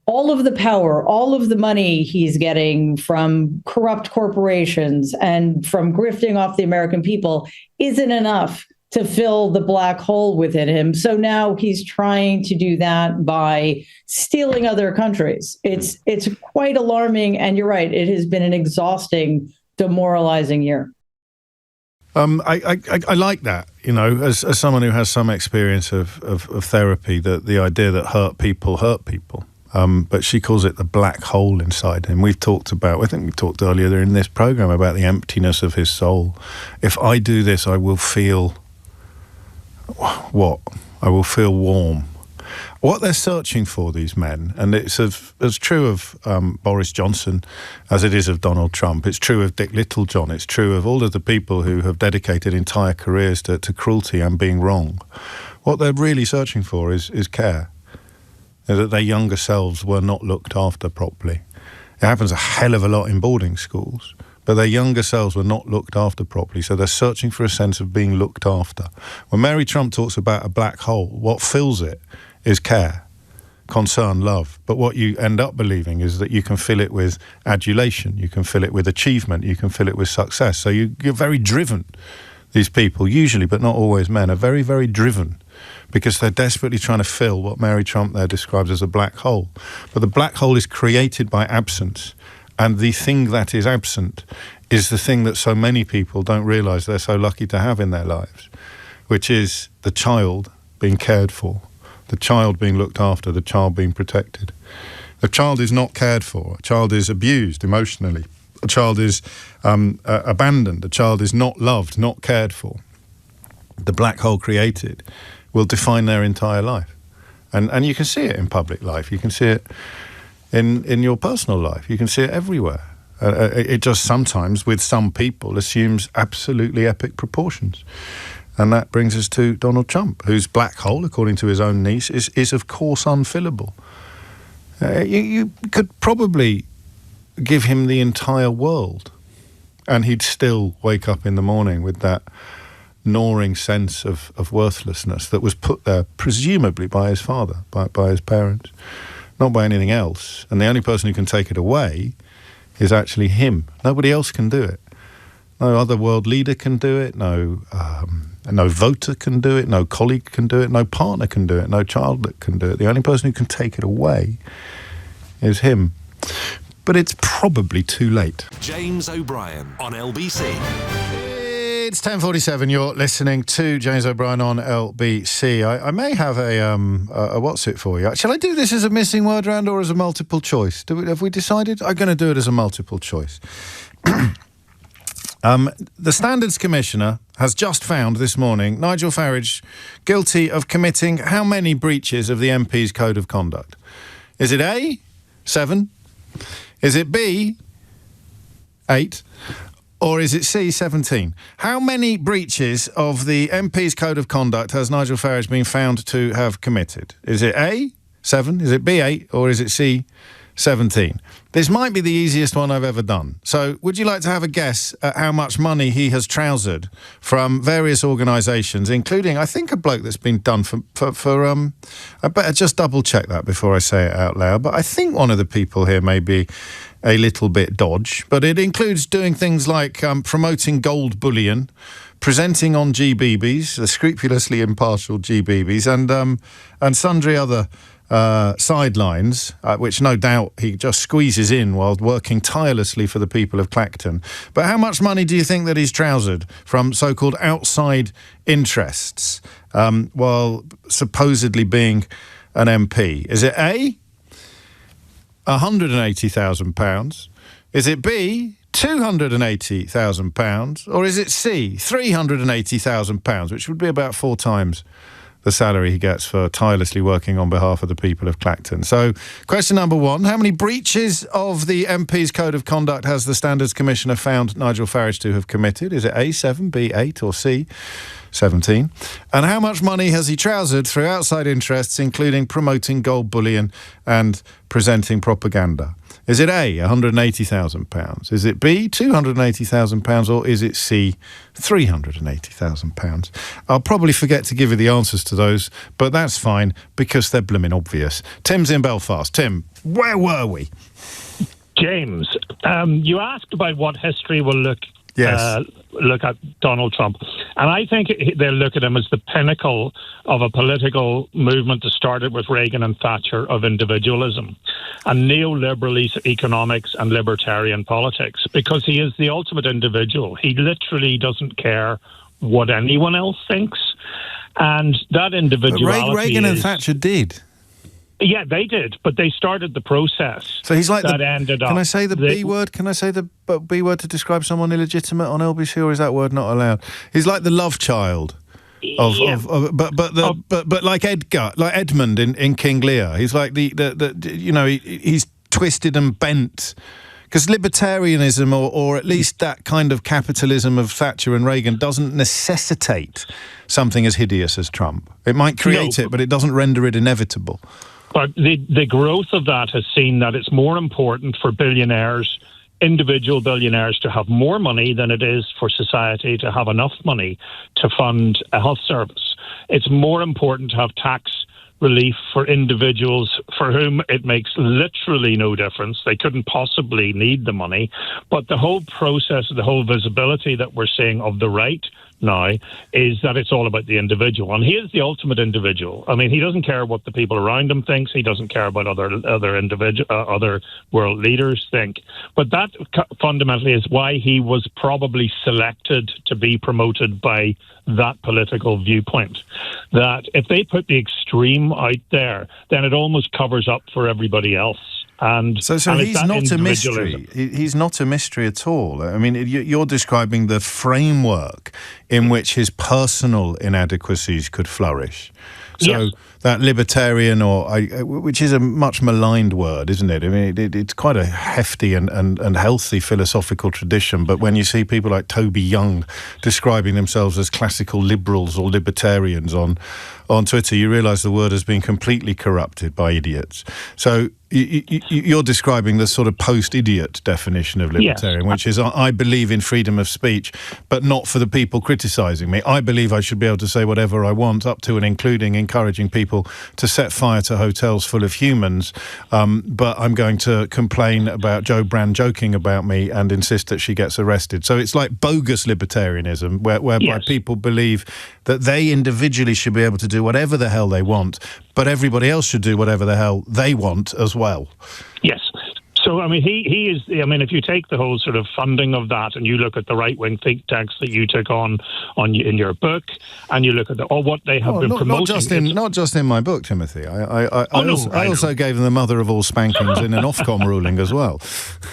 all of the power, all of the money he's getting from corrupt corporations and from grifting off the American people isn't enough to fill the black hole within him. So now he's trying to do that by stealing other countries. It's quite alarming. And you're right, it has been an exhausting, demoralizing year. I like that, as someone who has some experience of therapy, that the idea that hurt people. But she calls it the black hole inside him. I think we talked earlier in this program about the emptiness of his soul. If I do this, I will feel what? I will feel warm. What they're searching for, these men, and it's as true of Boris Johnson as it is of Donald Trump. It's true of Dick Littlejohn. It's true of all of the people who have dedicated entire careers to cruelty and being wrong. What they're really searching for is care. That their younger selves were not looked after properly. It happens a hell of a lot in boarding schools, but their younger selves were not looked after properly, so they're searching for a sense of being looked after. When Mary Trump talks about a black hole, what fills it is care, concern, love. But what you end up believing is that you can fill it with adulation, you can fill it with achievement, you can fill it with success. So you're very driven. These people, usually, but not always men, are very, very driven because they're desperately trying to fill what Mary Trump there describes as a black hole. But the black hole is created by absence, And the thing that is absent is the thing that so many people don't realise they're so lucky to have in their lives, which is the child being cared for, the child being looked after, the child being protected. The child is not cared for. A child is abused emotionally. A child is abandoned. A child is not loved, not cared for. The black hole created will define their entire life. And you can see it in public life. You can see it in your personal life. You can see it everywhere. It just sometimes, with some people, assumes absolutely epic proportions. And that brings us to Donald Trump, whose black hole, according to his own niece, is of course unfillable. You could probably give him the entire world, and he'd still wake up in the morning with that gnawing sense of worthlessness that was put there presumably by his father, by his parents, not by anything else. And the only person who can take it away is actually him. Nobody else can do it. No other world leader can do it. No voter can do it. No colleague can do it. No partner can do it. No child that can do it. The only person who can take it away is him. But it's probably too late. James O'Brien on LBC. It's 10:47. You're listening to James O'Brien on LBC. I may have a what's it for you. Shall I do this as a missing word round or as a multiple choice? Have we decided? I'm going to do it as a multiple choice. The Standards Commissioner has just found this morning Nigel Farage guilty of committing how many breaches of the MP's Code of Conduct? Is it A, 7? Is it B, 8? Or is it C, 17? How many breaches of the MP's Code of Conduct has Nigel Farage been found to have committed? Is it A, 7? Is it B, 8? Or is it C, 17? This might be the easiest one I've ever done. So would you like to have a guess at how much money he has trousered from various organisations, including, I think, a bloke that's been done for I better just double check that before I say it out loud, but I think one of the people here may be a little bit dodge, but it includes doing things like promoting gold bullion, presenting on GBBs, the scrupulously impartial GBBs, and sundry other sidelines, which no doubt he just squeezes in while working tirelessly for the people of Clacton. But how much money do you think that he's trousered from so-called outside interests while supposedly being an MP? Is it A, £180,000? Is it B, £280,000? Or is it C, £380,000, which would be about 4 times the salary he gets for tirelessly working on behalf of the people of Clacton? So, question number 1, how many breaches of the MP's Code of Conduct has the Standards Commissioner found Nigel Farage to have committed? Is it A, 7, B, 8, or C, 17? And how much money has he trousered through outside interests, including promoting gold bullion and presenting propaganda? Is it A, £180,000? Is it B, £280,000? Or is it C, £380,000? I'll probably forget to give you the answers to those, but that's fine because they're blooming obvious. Tim's in Belfast. Tim, where were we? James, you asked about what history will look at Donald Trump. And I think they'll look at him as the pinnacle of a political movement that started with Reagan and Thatcher of individualism and neoliberal economics and libertarian politics, because he is the ultimate individual. He literally doesn't care what anyone else thinks. And that individuality... But Reagan and Thatcher did. Yeah, they did, but they started the process. So he's like that ended up. Can I say the B word? Can I say the B word to describe someone illegitimate on LBC, or is that word not allowed? He's like the love child but like Edmund in King Lear. He's like he's twisted and bent. Because libertarianism, or at least that kind of capitalism of Thatcher and Reagan, doesn't necessitate something as hideous as Trump. It might create it, but it doesn't render it inevitable. But the growth of that has seen that it's more important for billionaires, individual billionaires, to have more money than it is for society to have enough money to fund a health service. It's more important to have tax relief for individuals for whom it makes literally no difference. They couldn't possibly need the money. But the whole process, the whole visibility that we're seeing of the right now is that it's all about the individual, and he is the ultimate individual. I mean, he doesn't care what the people around him thinks. He doesn't care about other world leaders think. But that fundamentally is why he was probably selected to be promoted by that political viewpoint. That if they put the extreme out there, then it almost covers up for everybody else. And so he's not a mystery. He's not a mystery at all. I mean, you're describing the framework in which his personal inadequacies could flourish. So yes. That libertarian, which is a much maligned word, isn't it? I mean, it's quite a hefty and healthy philosophical tradition. But when you see people like Toby Young describing themselves as classical liberals or libertarians on Twitter, you realise the word has been completely corrupted by idiots. So you're describing the sort of post-idiot definition of libertarian, yes. Which is I believe in freedom of speech, but not for the people criticising me. I believe I should be able to say whatever I want, up to and including encouraging people to set fire to hotels full of humans, but I'm going to complain about Jo Brand joking about me and insist that she gets arrested. So it's like bogus libertarianism, whereby yes. people believe that they individually should be able to do whatever the hell they want, but everybody else should do whatever the hell they want as well. Yes. So, I mean, he is, I mean, if you take the whole sort of funding of that and you look at the right-wing think tanks that you took on in your book, and you look at what they have been promoting. Not just in my book, Timothy. I also gave them the mother of all spankings in an Ofcom ruling as well.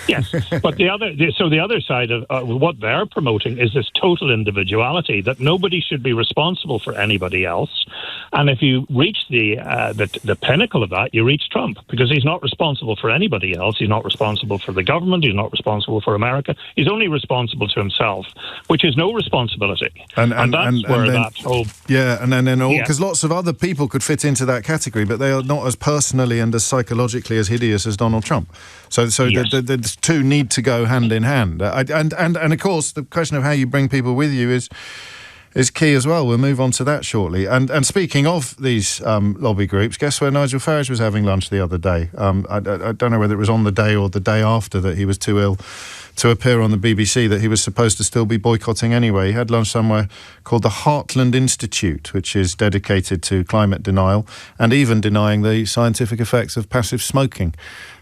Yes, but the other side of what they're promoting is this total individuality, that nobody should be responsible for anybody else. And if you reach the pinnacle of that, you reach Trump, because he's not responsible for anybody else. He's not responsible for the government. He's not responsible for America. He's only responsible to himself, which is no responsibility. And that's where that whole... Yeah, and then because lots of other people could fit into that category, but they are not as personally and as psychologically as hideous as Donald Trump. So yes. the two need to go hand in hand. And of course, the question of how you bring people with you is key as well. We'll move on to that shortly. And speaking of these lobby groups, guess where Nigel Farage was having lunch the other day? I don't know whether it was on the day or the day after that he was too ill to appear on the BBC, that he was supposed to still be boycotting anyway. He had lunch somewhere called the Heartland Institute, which is dedicated to climate denial and even denying the scientific effects of passive smoking.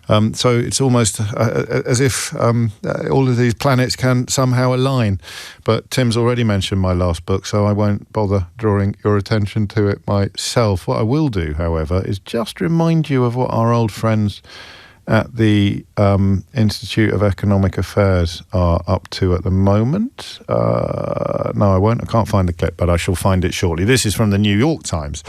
So it's almost as if all of these planets can somehow align. But Tim's already mentioned my last book, so I won't bother drawing your attention to it myself. What I will do, however, is just remind you of what our old friends at the Institute of Economic Affairs are up to at the moment. No, I won't. I can't find the clip, but I shall find it shortly. This is from the New York Times,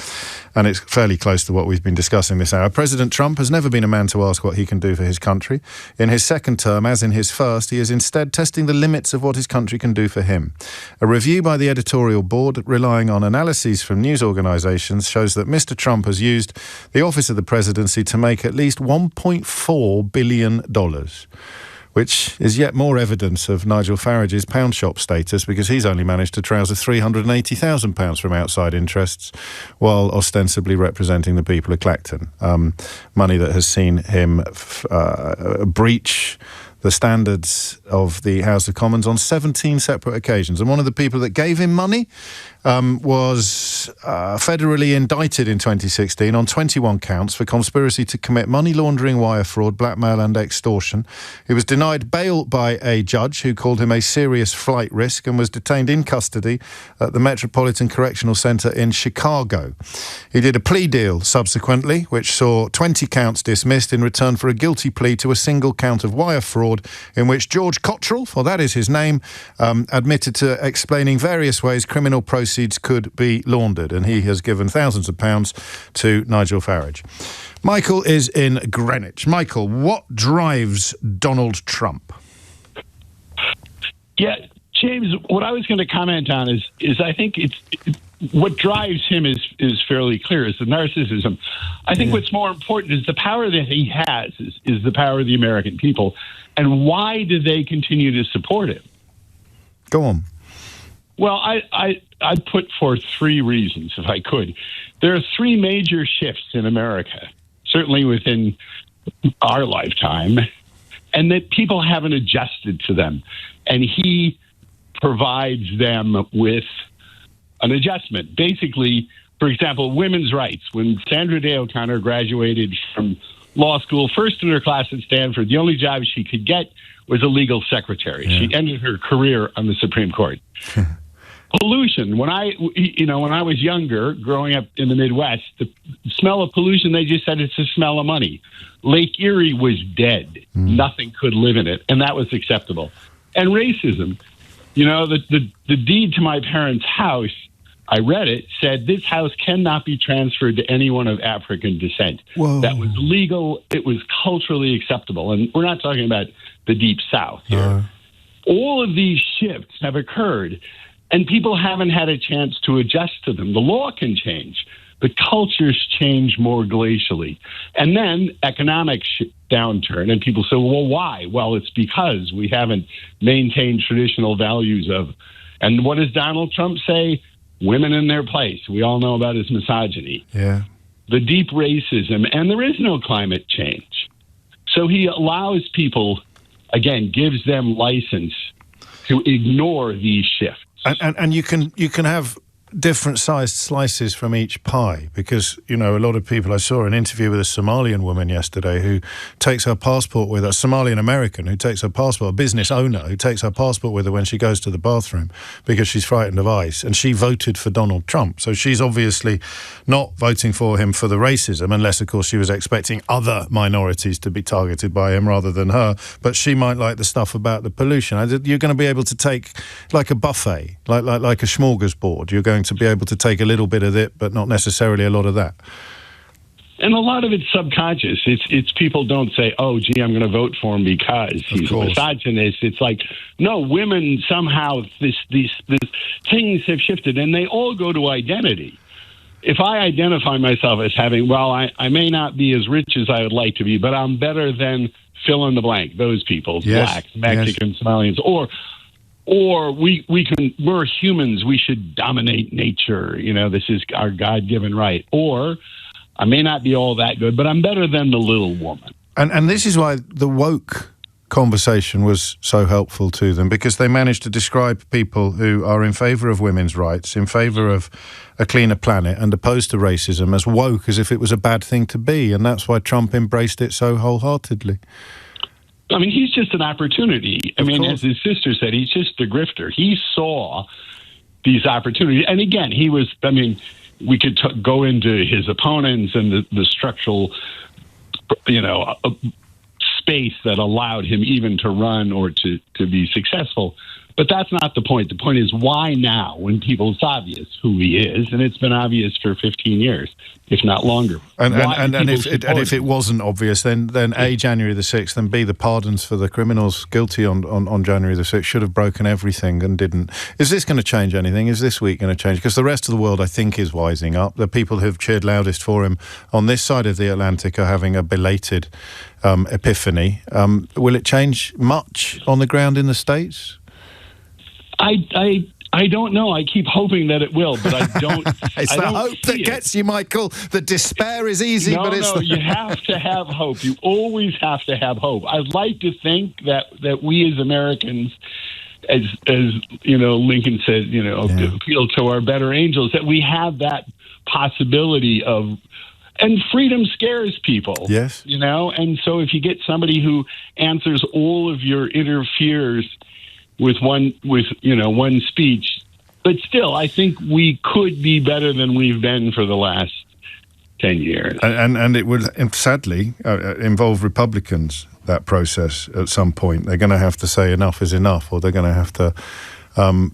and it's fairly close to what we've been discussing this hour. President Trump has never been a man to ask what he can do for his country. In his second term, as in his first, he is instead testing the limits of what his country can do for him. A review by the editorial board, relying on analyses from news organisations, shows that Mr. Trump has used the office of the presidency to make at least $1.4 billion, which is yet more evidence of Nigel Farage's pound shop status, because he's only managed to trouser £380,000 from outside interests while ostensibly representing the people of Clacton. Money that has seen him breach the standards of the House of Commons on 17 separate occasions. And one of the people that gave him money was federally indicted in 2016 on 21 counts for conspiracy to commit money laundering, wire fraud, blackmail and extortion. He was denied bail by a judge who called him a serious flight risk and was detained in custody at the Metropolitan Correctional Center in Chicago. He did a plea deal subsequently, which saw 20 counts dismissed in return for a guilty plea to a single count of wire fraud, in which George Cottrell, for that is his name, admitted to explaining various ways criminal proceeds could be laundered, and he has given thousands of pounds to Nigel Farage. Michael is in Greenwich. Michael, what drives Donald Trump? Yeah, James, what I was going to comment on is I think what drives him is fairly clear, is the narcissism. I think what's more important is the power that he has is the power of the American people. And why do they continue to support him? Go on. Well, I'd put forth three reasons, if I could. There are three major shifts in America, certainly within our lifetime, and that people haven't adjusted to them. And he provides them with an adjustment. Basically, for example, women's rights. When Sandra Day O'Connor graduated from law school, first in her class at Stanford, the only job she could get was a legal secretary. Yeah. She ended her career on the Supreme Court. Pollution. When I was younger, growing up in the Midwest, the smell of pollution, they just said it's the smell of money. Lake Erie was dead. Nothing could live in it, and that was acceptable. And racism. The deed to my parents' house, I read it, said this house cannot be transferred to anyone of African descent. Whoa. That was legal. It was culturally acceptable. And we're not talking about the Deep South here. All of these shifts have occurred, and people haven't had a chance to adjust to them. The law can change. The cultures change more glacially. And then economic downturn, and people say, well, why? Well, it's because we haven't maintained traditional values of, and what does Donald Trump say? Women in their place. We all know about his misogyny. Yeah. The deep racism, and there is no climate change. So he allows people, again, gives them license to ignore these shifts. And you can have different sized slices from each pie, because a lot of people, I saw an interview with a Somalian woman yesterday who takes her passport with her, Somalian American who takes her passport, a business owner who takes her passport with her when she goes to the bathroom because she's frightened of ICE, and she voted for Donald Trump. So she's obviously not voting for him for the racism, unless of course she was expecting other minorities to be targeted by him rather than her, but she might like the stuff about the pollution. You're going to be able to take like a buffet, like a smorgasbord. You're going to be able to take a little bit of it, but not necessarily a lot of that. And a lot of it's subconscious. It's people don't say, oh, gee, I'm going to vote for him because he's a misogynist. It's like, no, women somehow, these things have shifted, and they all go to identity. If I identify myself as having, I may not be as rich as I would like to be, but I'm better than fill in the blank, those people, blacks, Mexicans, Somalians, or we're humans, we should dominate nature. This is our God-given right. Or I may not be all that good, but I'm better than the little woman. And this is why the woke conversation was so helpful to them, because they managed to describe people who are in favour of women's rights, in favour of a cleaner planet and opposed to racism as woke, as if it was a bad thing to be. And that's why Trump embraced it so wholeheartedly. I mean, he's just an opportunity. As his sister said, he's just a grifter. He saw these opportunities. And again, we could go into his opponents and the structural, space that allowed him even to run or to be successful. But that's not the point. The point is, why now, when it's obvious who he is, and it's been obvious for 15 years, if not longer. And if it wasn't obvious, then A, January the 6th, and B, the pardons for the criminals guilty on January the 6th should have broken everything and didn't. Is this going to change anything? Is this week going to change? Because the rest of the world, I think, is wising up. The people who've cheered loudest for him on this side of the Atlantic are having a belated epiphany. Will it change much on the ground in the States? I don't know. I keep hoping that it will, but I don't. It's the hope that gets you, Michael. The despair is easy, you have to have hope. You always have to have hope. I'd like to think that we as Americans, as Lincoln said, appeal to our better angels, that we have that possibility of. And freedom scares people. Yes. And so if you get somebody who answers all of your inner fears with one speech, but still, I think we could be better than we've been for the last 10 years. And it would, sadly, involve Republicans, that process, at some point. They're going to have to say enough is enough, or they're going to have to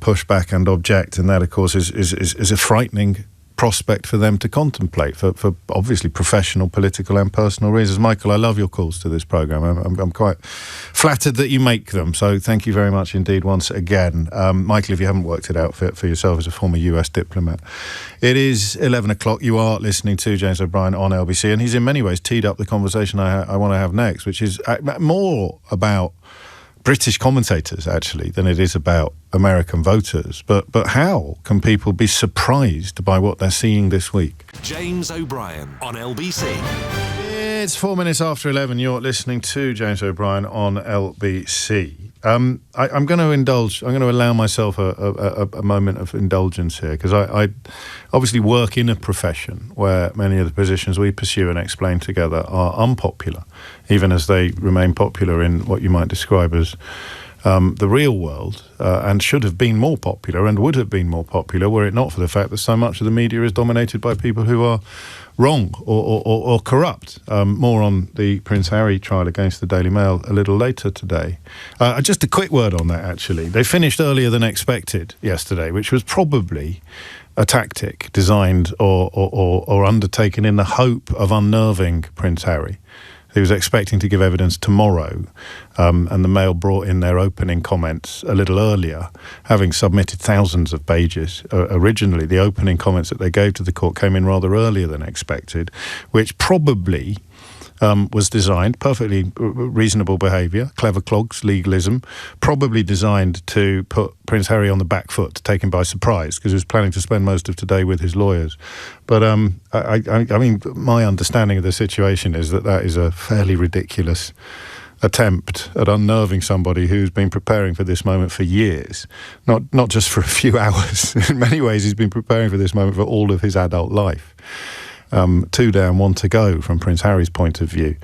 push back and object, and that, of course, is a frightening prospect for them to contemplate for obviously professional, political and personal reasons. Michael, I love your calls to this programme. I'm quite flattered that you make them, so thank you very much indeed once again. Michael, if you haven't worked it out for yourself as a former US diplomat, it is 11 o'clock. You are listening to James O'Brien on LBC, and he's in many ways teed up the conversation I want to have next, which is more about British commentators, actually, than it is about American voters. But how can people be surprised by what they're seeing this week? James O'Brien on LBC. It's 4 minutes after 11. You're listening to James O'Brien on LBC. I'm going to indulge. I'm going to allow myself a moment of indulgence here, because I obviously work in a profession where many of the positions we pursue and explain together are unpopular, even as they remain popular in what you might describe as the real world, and should have been more popular and would have been more popular were it not for the fact that so much of the media is dominated by people who are wrong or corrupt. More on the Prince Harry trial against the Daily Mail a little later today. Just a quick word on that, actually. They finished earlier than expected yesterday, which was probably a tactic designed or undertaken in the hope of unnerving Prince Harry. He was expecting to give evidence tomorrow, and the Mail brought in their opening comments a little earlier, having submitted thousands of pages. Originally, the opening comments that they gave to the court came in rather earlier than expected, which probably was designed, perfectly reasonable behaviour, clever clogs, legalism, probably designed to put Prince Harry on the back foot, to take him by surprise, because he was planning to spend most of today with his lawyers. But I mean, my understanding of the situation is that is a fairly ridiculous attempt at unnerving somebody who's been preparing for this moment for years, not just for a few hours. In many ways, he's been preparing for this moment for all of his adult life. 2 down, 1 to go from Prince Harry's point of view.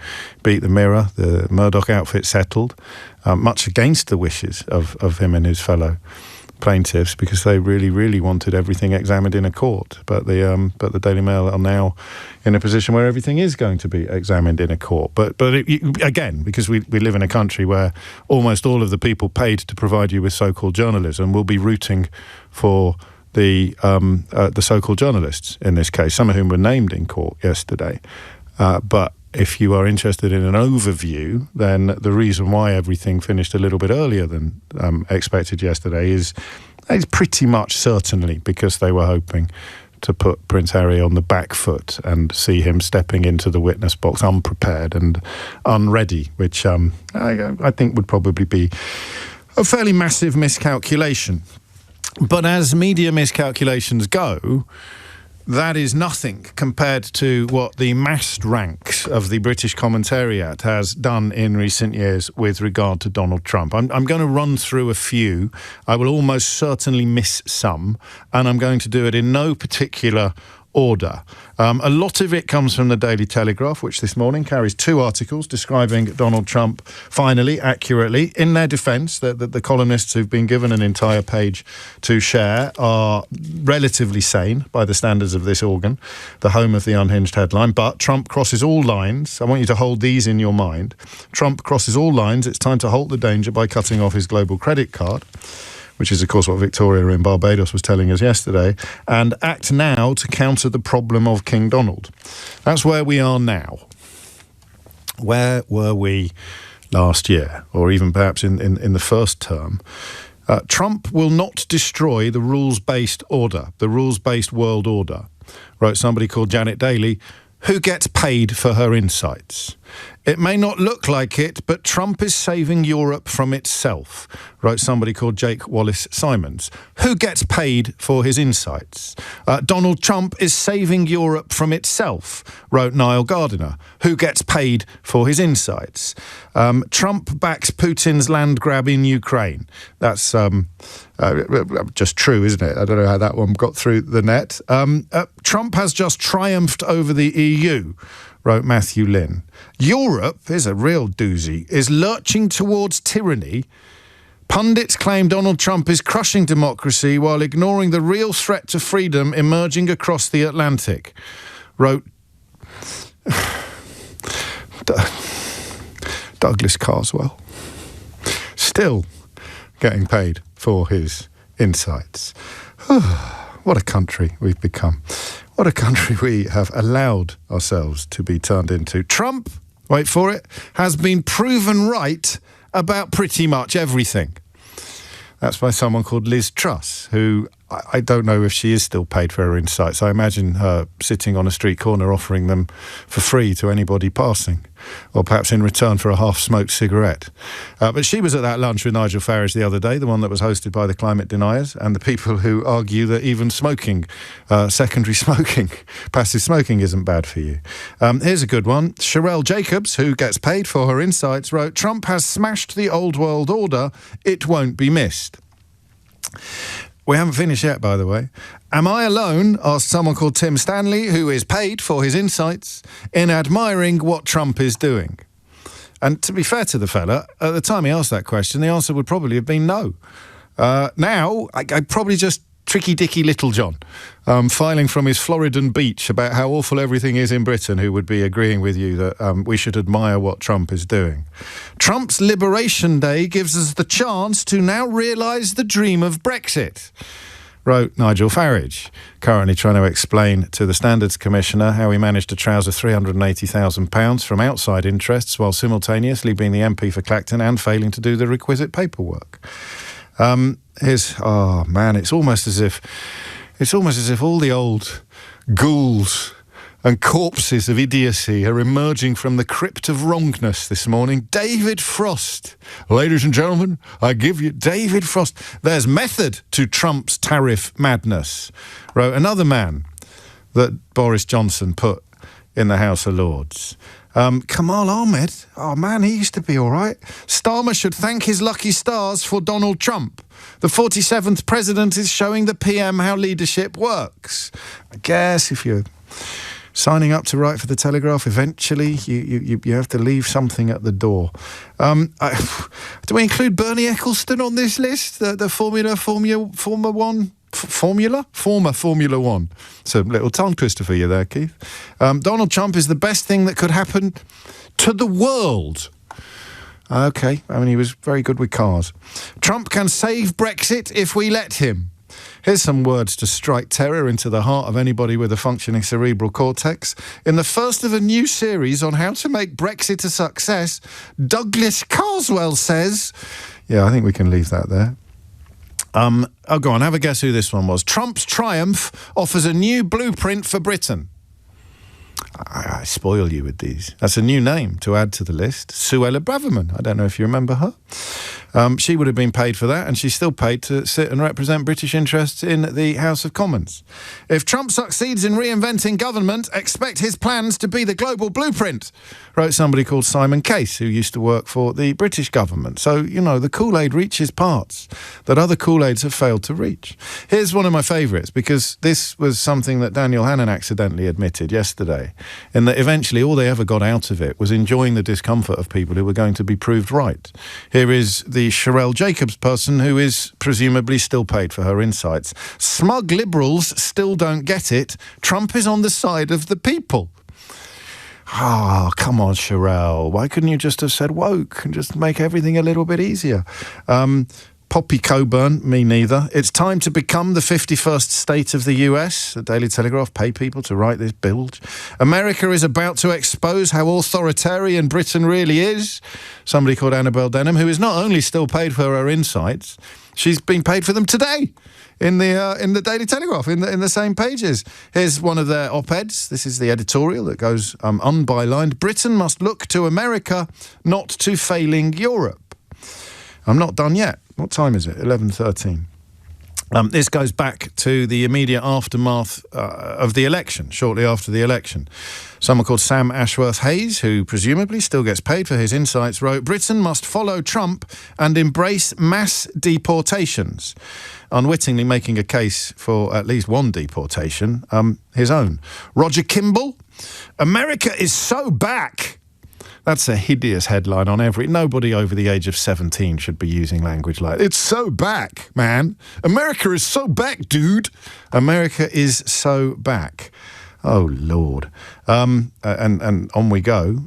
Beat the Mirror, the Murdoch outfit settled, much against the wishes of him and his fellow plaintiffs, because they really, really wanted everything examined in a court. But the Daily Mail are now in a position where everything is going to be examined in a court. But again, because we live in a country where almost all of the people paid to provide you with so-called journalism will be rooting for the so-called journalists in this case, some of whom were named in court yesterday. But if you are interested in an overview, then the reason why everything finished a little bit earlier than expected yesterday is pretty much certainly because they were hoping to put Prince Harry on the back foot and see him stepping into the witness box unprepared and unready, which I think would probably be a fairly massive miscalculation. But as media miscalculations go, that is nothing compared to what the massed ranks of the British commentariat has done in recent years with regard to Donald Trump. I'm going to run through a few. I will almost certainly miss some, and I'm going to do it in no particular order. A lot of it comes from the Daily Telegraph, which this morning carries 2 articles describing Donald Trump finally, accurately. In their defence, the columnists who've been given an entire page to share are relatively sane by the standards of this organ, the home of the unhinged headline. But Trump crosses all lines. I want you to hold these in your mind. Trump crosses all lines. It's time to halt the danger by cutting off his global credit card, which is, of course, what Victoria in Barbados was telling us yesterday, and act now to counter the problem of King Donald. That's where we are now. Where were we last year, or even perhaps in the first term? Trump will not destroy the rules-based order, the rules-based world order, wrote somebody called Janet Daly, who gets paid for her insights. It may not look like it, but Trump is saving Europe from itself, wrote somebody called Jake Wallace-Simons, who gets paid for his insights. Donald Trump is saving Europe from itself, wrote Niall Gardiner, who gets paid for his insights. Trump backs Putin's land grab in Ukraine. That's just true, isn't it? I don't know how that one got through the net. Trump has just triumphed over the EU, wrote Matthew Lynn. Europe, is a real doozy, is lurching towards tyranny. Pundits claim Donald Trump is crushing democracy while ignoring the real threat to freedom emerging across the Atlantic, wrote Douglas Carswell. Still getting paid for his insights. What a country we've become. What a country we have allowed ourselves to be turned into. Trump, wait for it, has been proven right about pretty much everything. That's by someone called Liz Truss, who I don't know if she is still paid for her insights. I imagine her sitting on a street corner offering them for free to anybody passing, or perhaps in return for a half-smoked cigarette. But she was at that lunch with Nigel Farage the other day, the one that was hosted by the climate deniers and the people who argue that even smoking, secondary smoking, passive smoking isn't bad for you. Here's a good one. Sherelle Jacobs, who gets paid for her insights, wrote, "Trump has smashed the old world order. It won't be missed." We haven't finished yet, by the way. Am I alone, asked someone called Tim Stanley, who is paid for his insights, in admiring what Trump is doing? And to be fair to the fella, at the time he asked that question, the answer would probably have been no. Now, I probably just Tricky Dicky Little John, filing from his Floridan beach about how awful everything is in Britain, who would be agreeing with you that we should admire what Trump is doing. Trump's Liberation Day gives us the chance to now realise the dream of Brexit, wrote Nigel Farage, currently trying to explain to the Standards Commissioner how he managed to trouser £380,000 from outside interests while simultaneously being the MP for Clacton and failing to do the requisite paperwork. It's almost as if all the old ghouls and corpses of idiocy are emerging from the crypt of wrongness this morning. David Frost, ladies and gentlemen, I give you David Frost. There's method to Trump's tariff madness, wrote another man that Boris Johnson put in the House of Lords. Kamal Ahmed, oh man, he used to be all right. Starmer should thank his lucky stars for Donald Trump. The 47th president is showing the PM how leadership works. I guess if you're signing up to write for the Telegraph, eventually you have to leave something at the door. Do we include Bernie Ecclestone on this list? The former Formula One. So little tongue twister for you there, Keith. Donald Trump is the best thing that could happen to the world. Okay, I mean, he was very good with cars. Trump can save Brexit if we let him. Here's some words to strike terror into the heart of anybody with a functioning cerebral cortex. In the first of a new series on how to make Brexit a success, Douglas Carswell says... Yeah, I think we can leave that there. Go on, have a guess who this one was. Trump's triumph offers a new blueprint for Britain. I spoil you with these. That's a new name to add to the list. Suella Braverman. I don't know if you remember her. She would have been paid for that, and she's still paid to sit and represent British interests in the House of Commons. If Trump succeeds in reinventing government, expect his plans to be the global blueprint, wrote somebody called Simon Case, who used to work for the British government. So, you know, the Kool-Aid reaches parts that other Kool-Aids have failed to reach. Here's one of my favourites, because this was something that Daniel Hannan accidentally admitted yesterday, in that eventually all they ever got out of it was enjoying the discomfort of people who were going to be proved right. Here is the Sherelle Jacobs person who is presumably still paid for her insights. Smug liberals still don't get it. Trump is on the side of the people. Ah, come on, Sherelle. Why couldn't you just have said woke and just make everything a little bit easier? Poppy Coburn, me neither. It's time to become the 51st state of the US. The Daily Telegraph pay people to write this bilge. America is about to expose how authoritarian Britain really is. Somebody called Annabelle Denham, who is not only still paid for her insights, she's been paid for them today in the Daily Telegraph, in the same pages. Here's one of their op-eds. This is the editorial that goes unbylined. Britain must look to America, not to failing Europe. I'm not done yet. What time is it? 11:13. This goes back to the immediate aftermath of the election, shortly after the election. Someone called Sam Ashworth-Hayes, who presumably still gets paid for his insights, wrote, Britain must follow Trump and embrace mass deportations, unwittingly making a case for at least one deportation, his own. Roger Kimball, America is so back. That's a hideous headline on every... Nobody over the age of 17 should be using language like, it's so back, man. America is so back, dude. America is so back. Oh, Lord. And on we go.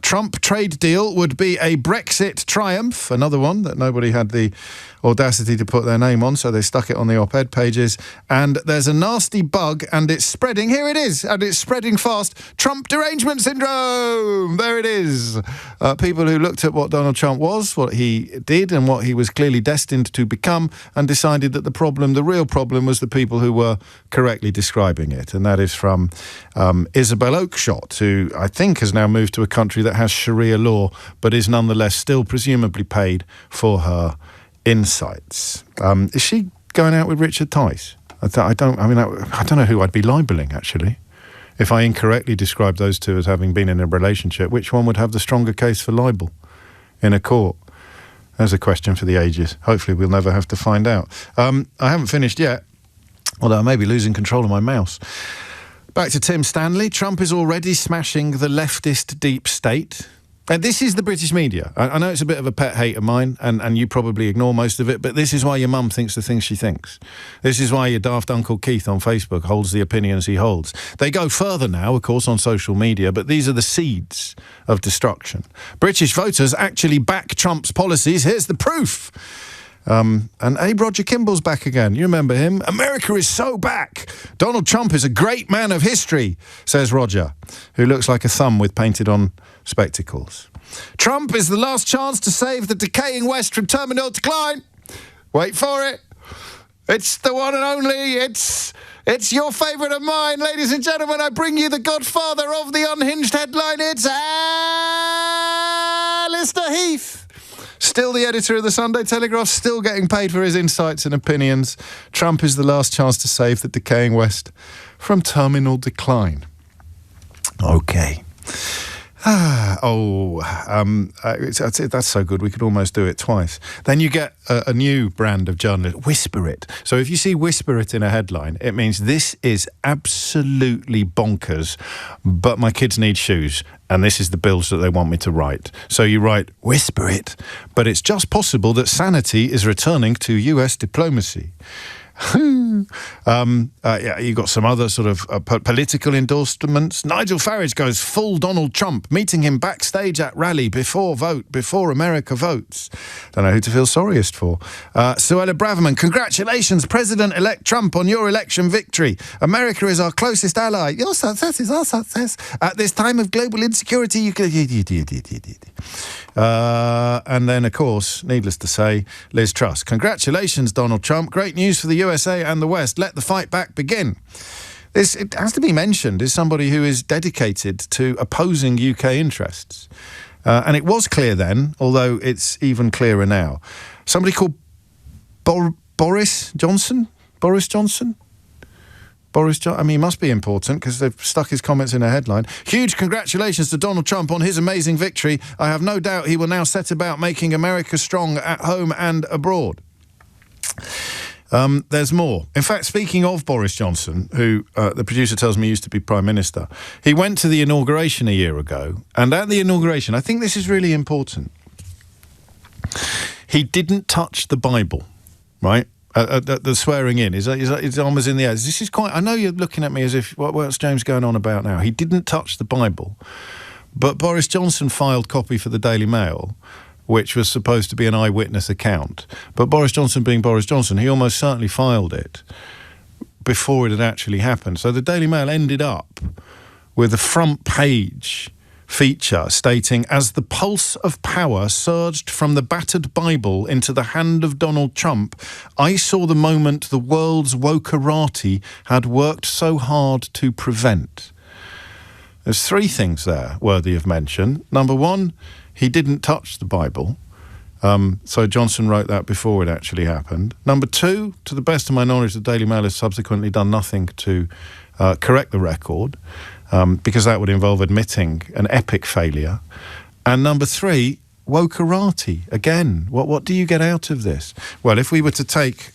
Trump trade deal would be a Brexit triumph. Another one that nobody had the audacity to put their name on, so they stuck it on the op-ed pages. And there's a nasty bug, and it's spreading. Here it is, and it's spreading fast. Trump derangement syndrome. There it is. People who looked at what Donald Trump was, what he did, and what he was clearly destined to become, and decided that the real problem was the people who were correctly describing it. And that is from Isabel Oakeshott, who I think has now moved to a country that has Sharia law, but is nonetheless still presumably paid for her insights. Is she going out with Richard Tice? I don't know who I'd be libeling, actually. If I incorrectly described those two as having been in a relationship, which one would have the stronger case for libel in a court? There's a question for the ages. Hopefully we'll never have to find out. I haven't finished yet, although I may be losing control of my mouse. Back to Tim Stanley. Trump is already smashing the leftist deep state. And this is the British media. I know it's a bit of a pet hate of mine, and you probably ignore most of it, but this is why your mum thinks the things she thinks. This is why your daft Uncle Keith on Facebook holds the opinions he holds. They go further now, of course, on social media, but these are the seeds of destruction. British voters actually back Trump's policies. Here's the proof. And Abe Roger Kimball's back again. You remember him? America is so back. Donald Trump is a great man of history, says Roger, who looks like a thumb with painted-on spectacles. Trump is the last chance to save the decaying West from terminal decline. Wait for it. It's the one and only. It's your favourite of mine. Ladies and gentlemen, I bring you the godfather of the unhinged headline. It's Alistair Heath. Still the editor of the Sunday Telegraph, still getting paid for his insights and opinions. Trump is the last chance to save the decaying West from terminal decline. Okay. That's so good, we could almost do it twice. Then you get a new brand of journalism, Whisper It. So if you see Whisper It in a headline, it means this is absolutely bonkers, but my kids need shoes, and this is the bills that they want me to write. So you write, Whisper It, but it's just possible that sanity is returning to US diplomacy. You got some other sort of political endorsements. Nigel Farage goes full Donald Trump, meeting him backstage at rally before America votes. Don't know who to feel sorriest for. Suella Braverman, congratulations, President-elect Trump, on your election victory. America is our closest ally. Your success is our success. At this time of global insecurity, you could... and then, of course, needless to say, Liz Truss. Congratulations, Donald Trump. Great news for the USA and the West. Let the fight back begin. This, it has to be mentioned, is somebody who is dedicated to opposing UK interests. And it was clear then, although it's even clearer now. Somebody called Boris Johnson? I mean, he must be important because they've stuck his comments in a headline. Huge congratulations to Donald Trump on his amazing victory. I have no doubt he will now set about making America strong at home and abroad. There's more. In fact, speaking of Boris Johnson, who the producer tells me used to be Prime Minister, he went to the inauguration a year ago, and at the inauguration, I think this is really important, he didn't touch the Bible, right? The swearing in, his arm was in the air. This is quite... I know you're looking at me as if, what's James going on about now? He didn't touch the Bible, but Boris Johnson filed copy for the Daily Mail, which was supposed to be an eyewitness account. But Boris Johnson being Boris Johnson, he almost certainly filed it before it had actually happened. So the Daily Mail ended up with a front page feature stating, as the pulse of power surged from the battered Bible into the hand of Donald Trump, I saw the moment the world's wokerati had worked so hard to prevent. There's three things there worthy of mention. Number one, he didn't touch the Bible. So Johnson wrote that before it actually happened. Number two, to the best of my knowledge, the Daily Mail has subsequently done nothing to correct the record, because that would involve admitting an epic failure. And number three, wokerati. Again, what do you get out of this? Well, if we were to take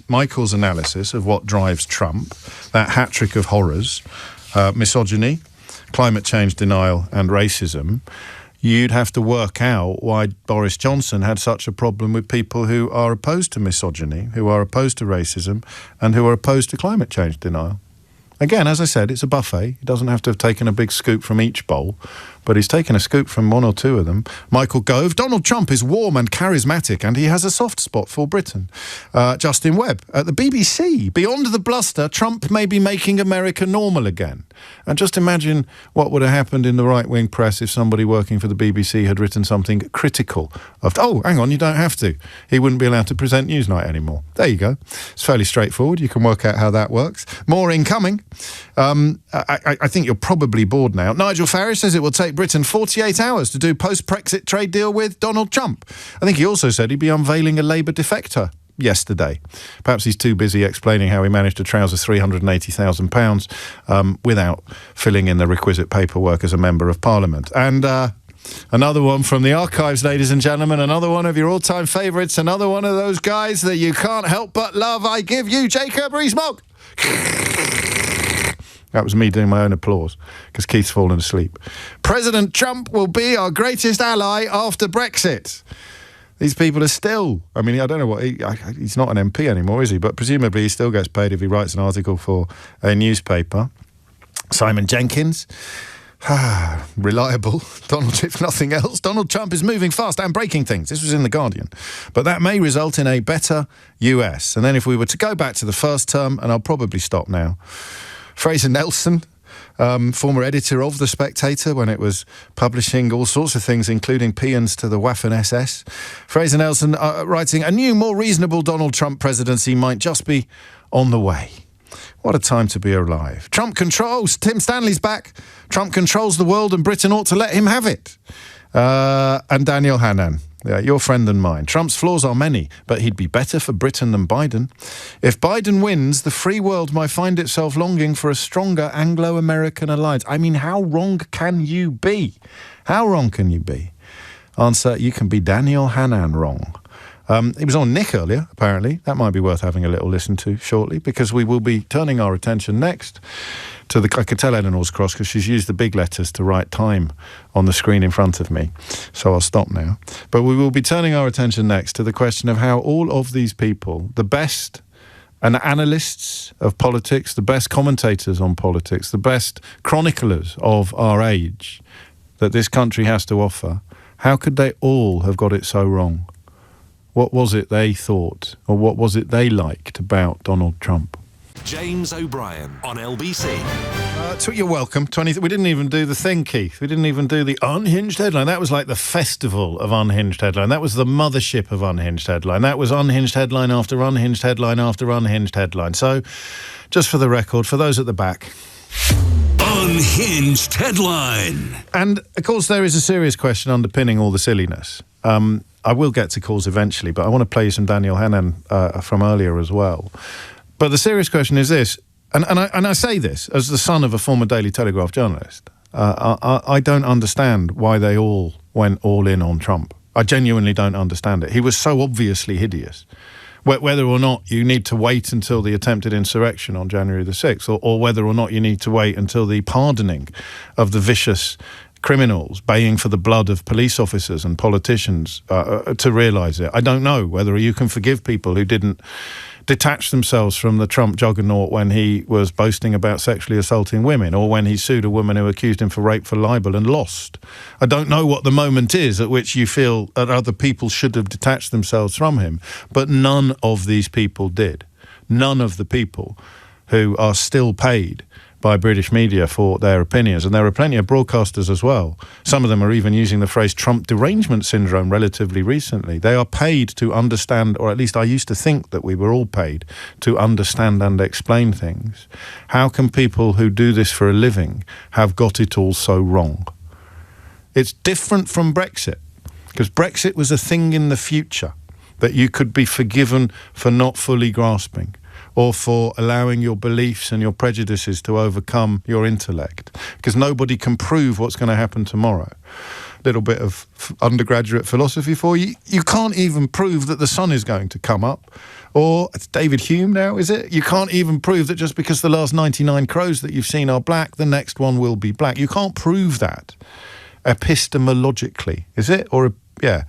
Michael's analysis of what drives Trump, that hat-trick of horrors, misogyny, climate change denial and racism, you'd have to work out why Boris Johnson had such a problem with people who are opposed to misogyny, who are opposed to racism, and who are opposed to climate change denial. Again, as I said, it's a buffet. He doesn't have to have taken a big scoop from each bowl, but he's taken a scoop from one or two of them. Michael Gove, Donald Trump is warm and charismatic, and he has a soft spot for Britain. Justin Webb, at the BBC, beyond the bluster, Trump may be making America normal again. And just imagine what would have happened in the right-wing press if somebody working for the BBC had written something critical of, oh, hang on, you don't have to. He wouldn't be allowed to present Newsnight anymore. There you go. It's fairly straightforward. You can work out how that works. More incoming. I think you're probably bored now. Nigel Farage says it will take Britain 48 hours to do post-Brexit trade deal with Donald Trump. I think he also said he'd be unveiling a Labour defector yesterday. Perhaps he's too busy explaining how he managed to trouser £380,000 without filling in the requisite paperwork as a Member of Parliament. And another one from the archives, ladies and gentlemen, another one of your all-time favourites, another one of those guys that you can't help but love. I give you Jacob Rees-Mogg. That was me doing my own applause, because Keith's fallen asleep. President Trump will be our greatest ally after Brexit. These people are still... I mean, I don't know what... he's not an MP anymore, is he? But presumably he still gets paid if he writes an article for a newspaper. Simon Jenkins... reliable. Donald, if nothing else, Donald Trump is moving fast and breaking things. This was in The Guardian. But that may result in a better US. And then if we were to go back to the first term, and I'll probably stop now... Fraser Nelson, former editor of The Spectator when it was publishing all sorts of things, including paeans to the Waffen-SS. Fraser Nelson writing, a new, more reasonable Donald Trump presidency might just be on the way. What a time to be alive. Trump controls, Tim Stanley's back. Trump controls the world and Britain ought to let him have it. And Daniel Hannan. Yeah, your friend and mine. Trump's flaws are many, but he'd be better for Britain than Biden. If Biden wins, the free world might find itself longing for a stronger Anglo-American alliance. I mean, how wrong can you be? How wrong can you be? Answer, you can be Daniel Hannan wrong. He was on Nick earlier, apparently. That might be worth having a little listen to shortly, because we will be turning our attention next to the... I could tell Eleanor's cross because she's used the big letters to write time on the screen in front of me. So I'll stop now. But we will be turning our attention next to the question of how all of these people, the best and analysts of politics, the best commentators on politics, the best chroniclers of our age that this country has to offer, how could they all have got it so wrong? What was it they thought, or what was it they liked about Donald Trump? James O'Brien on LBC. You're welcome. We didn't even do the thing, Keith. We didn't even do the unhinged headline. That was like the festival of unhinged headline. That was the mothership of unhinged headline. That was unhinged headline after unhinged headline after unhinged headline. So, just for the record, for those at the back... Unhinged headline. And, of course, there is a serious question underpinning all the silliness. I will get to calls eventually, but I want to play you some Daniel Hannan from earlier as well. But the serious question is this, and I say this as the son of a former Daily Telegraph journalist. I don't understand why they all went all in on Trump. I genuinely don't understand it. He was so obviously hideous. Whether or not you need to wait until the attempted insurrection on January the 6th, or whether or not you need to wait until the pardoning of the vicious criminals baying for the blood of police officers and politicians to realise it. I don't know whether you can forgive people who didn't detach themselves from the Trump juggernaut when he was boasting about sexually assaulting women, or when he sued a woman who accused him for rape for libel and lost. I don't know what the moment is at which you feel that other people should have detached themselves from him, but none of these people did. None of the people who are still paid by British media for their opinions, and there are plenty of broadcasters as well. Some of them are even using the phrase Trump derangement syndrome relatively recently. They are paid to understand, or at least I used to think that we were all paid to understand and explain things. How can people who do this for a living have got it all so wrong? It's different from Brexit, because Brexit was a thing in the future that you could be forgiven for not fully grasping, or for allowing your beliefs and your prejudices to overcome your intellect, because nobody can prove what's going to happen tomorrow. Little bit of undergraduate philosophy for you. You can't even prove that the sun is going to come up. Or, it's David Hume now, is it? You can't even prove that just because the last 99 crows that you've seen are black, the next one will be black. You can't prove that epistemologically, is it? Or, yeah.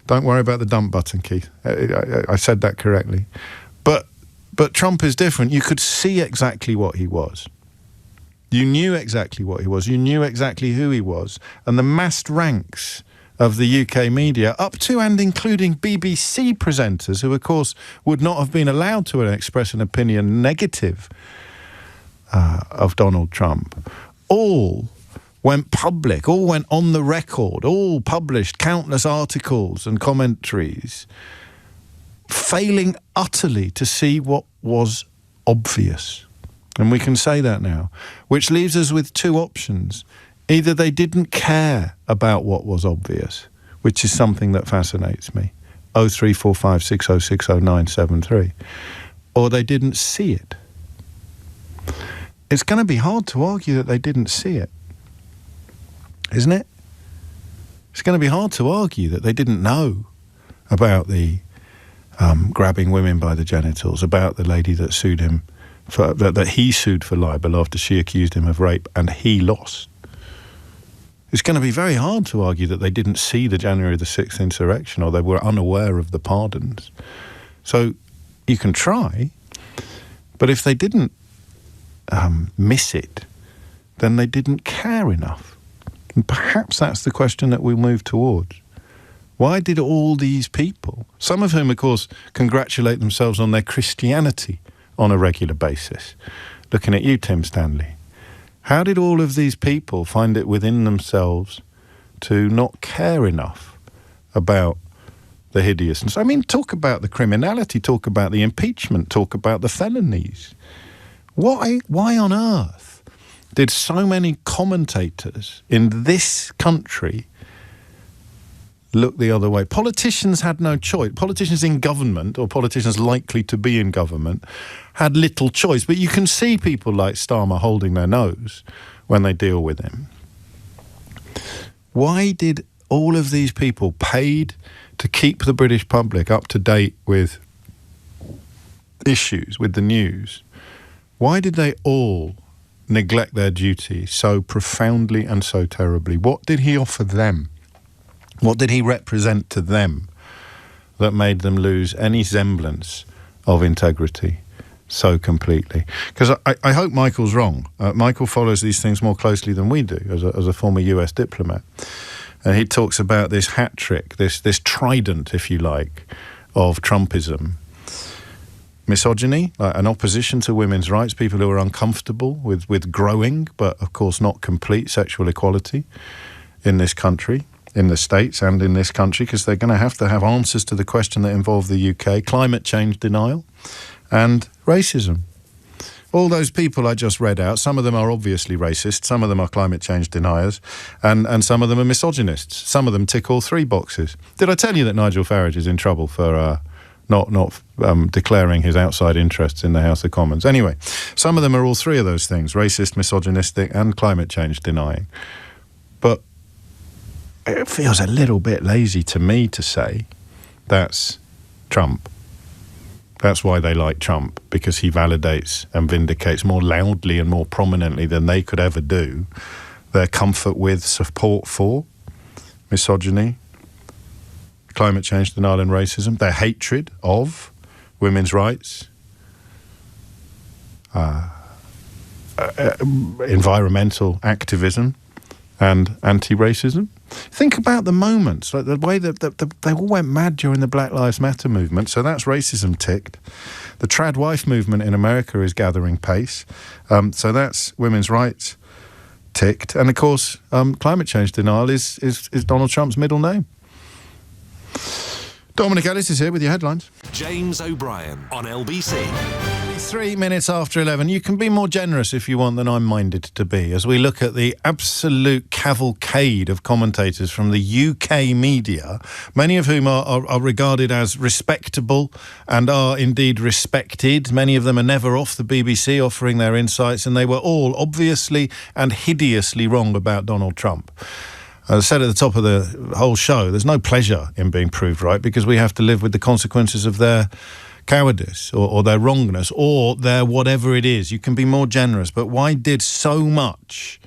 Don't worry about the dump button, Keith. I said that correctly. But But Trump is different. You could see exactly what he was. You knew exactly what he was. You knew exactly who he was. And the massed ranks of the UK media, up to and including BBC presenters, who, of course, would not have been allowed to express an opinion negative of Donald Trump, all went public, all went on the record, all published countless articles and commentaries, failing utterly to see what was obvious. And we can say that now, which leaves us with two options. Either they didn't care about what was obvious, which is something that fascinates me, 03456060973, or they didn't see it. It's going to be hard to argue that they didn't see it, isn't it? It's going to be hard to argue that they didn't know about the grabbing women by the genitals, about the lady that sued him, that he sued for libel after she accused him of rape and he lost. It's going to be very hard to argue that they didn't see the January the 6th insurrection or they were unaware of the pardons. So you can try, but if they didn't miss it, then they didn't care enough. And perhaps that's the question that we'll move towards. Why did all these people, some of whom, of course, congratulate themselves on their Christianity on a regular basis, looking at you, Tim Stanley, how did all of these people find it within themselves to not care enough about the hideousness? I mean, talk about the criminality, talk about the impeachment, talk about the felonies. Why on earth did so many commentators in this country look the other way? Politicians had no choice. Politicians in government, or politicians likely to be in government, had little choice. But you can see people like Starmer holding their nose when they deal with him. Why did all of these people paid to keep the British public up to date with issues, with the news, why did they all neglect their duty so profoundly and so terribly? What did he offer them? What did he represent to them that made them lose any semblance of integrity so completely? Because I hope Michael's wrong. Michael follows these things more closely than we do as a former US diplomat. And he talks about this hat trick, this trident, if you like, of Trumpism. Misogyny, like an opposition to women's rights, people who are uncomfortable with growing, but of course not complete sexual equality in this country, in the States and in this country, because they're going to have answers to the question that involve the UK, climate change denial and racism. All those people I just read out, some of them are obviously racist, some of them are climate change deniers, and some of them are misogynists. Some of them tick all three boxes. Did I tell you that Nigel Farage is in trouble for not declaring his outside interests in the House of Commons? Anyway, some of them are all three of those things, racist, misogynistic and climate change denying. But it feels a little bit lazy to me to say that's Trump. That's why they like Trump, because he validates and vindicates more loudly and more prominently than they could ever do their comfort with, support for misogyny, climate change denial and racism, their hatred of women's rights, environmental activism and anti-racism. Think about the moments, like the way that they all went mad during the Black Lives Matter movement, so that's racism ticked. The trad wife movement in America is gathering pace, so that's women's rights ticked. And of course, climate change denial is Donald Trump's middle name. Dominic Ellis is here with your headlines. James O'Brien on LBC. 3 minutes after 11. You can be more generous if you want than I'm minded to be, as we look at the absolute cavalcade of commentators from the UK media, many of whom are regarded as respectable and are indeed respected. Many of them are never off the BBC offering their insights, and they were all obviously and hideously wrong about Donald Trump. As I said at the top of the whole show, there's no pleasure in being proved right, because we have to live with the consequences of their cowardice or their wrongness or their whatever it is. You can be more generous. But why did so much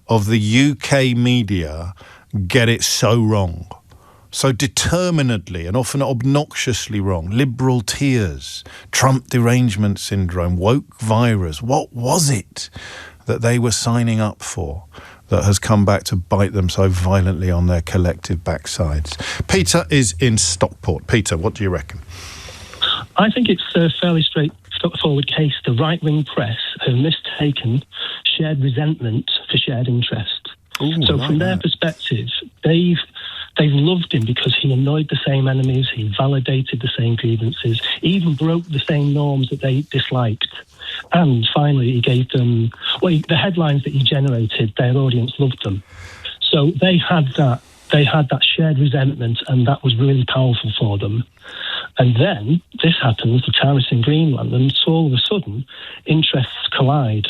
of the UK media get it so wrong? so determinedly and often obnoxiously wrong. Liberal tears, Trump derangement syndrome, woke virus. What was it that they were signing up for that has come back to bite them so violently on their collective backsides? Peter is in Stockport. Peter, what do you reckon? I think it's a fairly straightforward case. The right-wing press have mistaken shared resentment for shared interest. Ooh, so from their perspective, they've loved him because he annoyed the same enemies, he validated the same grievances, even broke the same norms that they disliked. And finally, he gave them, the headlines that he generated, their audience loved them. So they had that shared resentment, and that was really powerful for them. And then this happens, the tariffs in Greenland, and so all of a sudden, interests collide.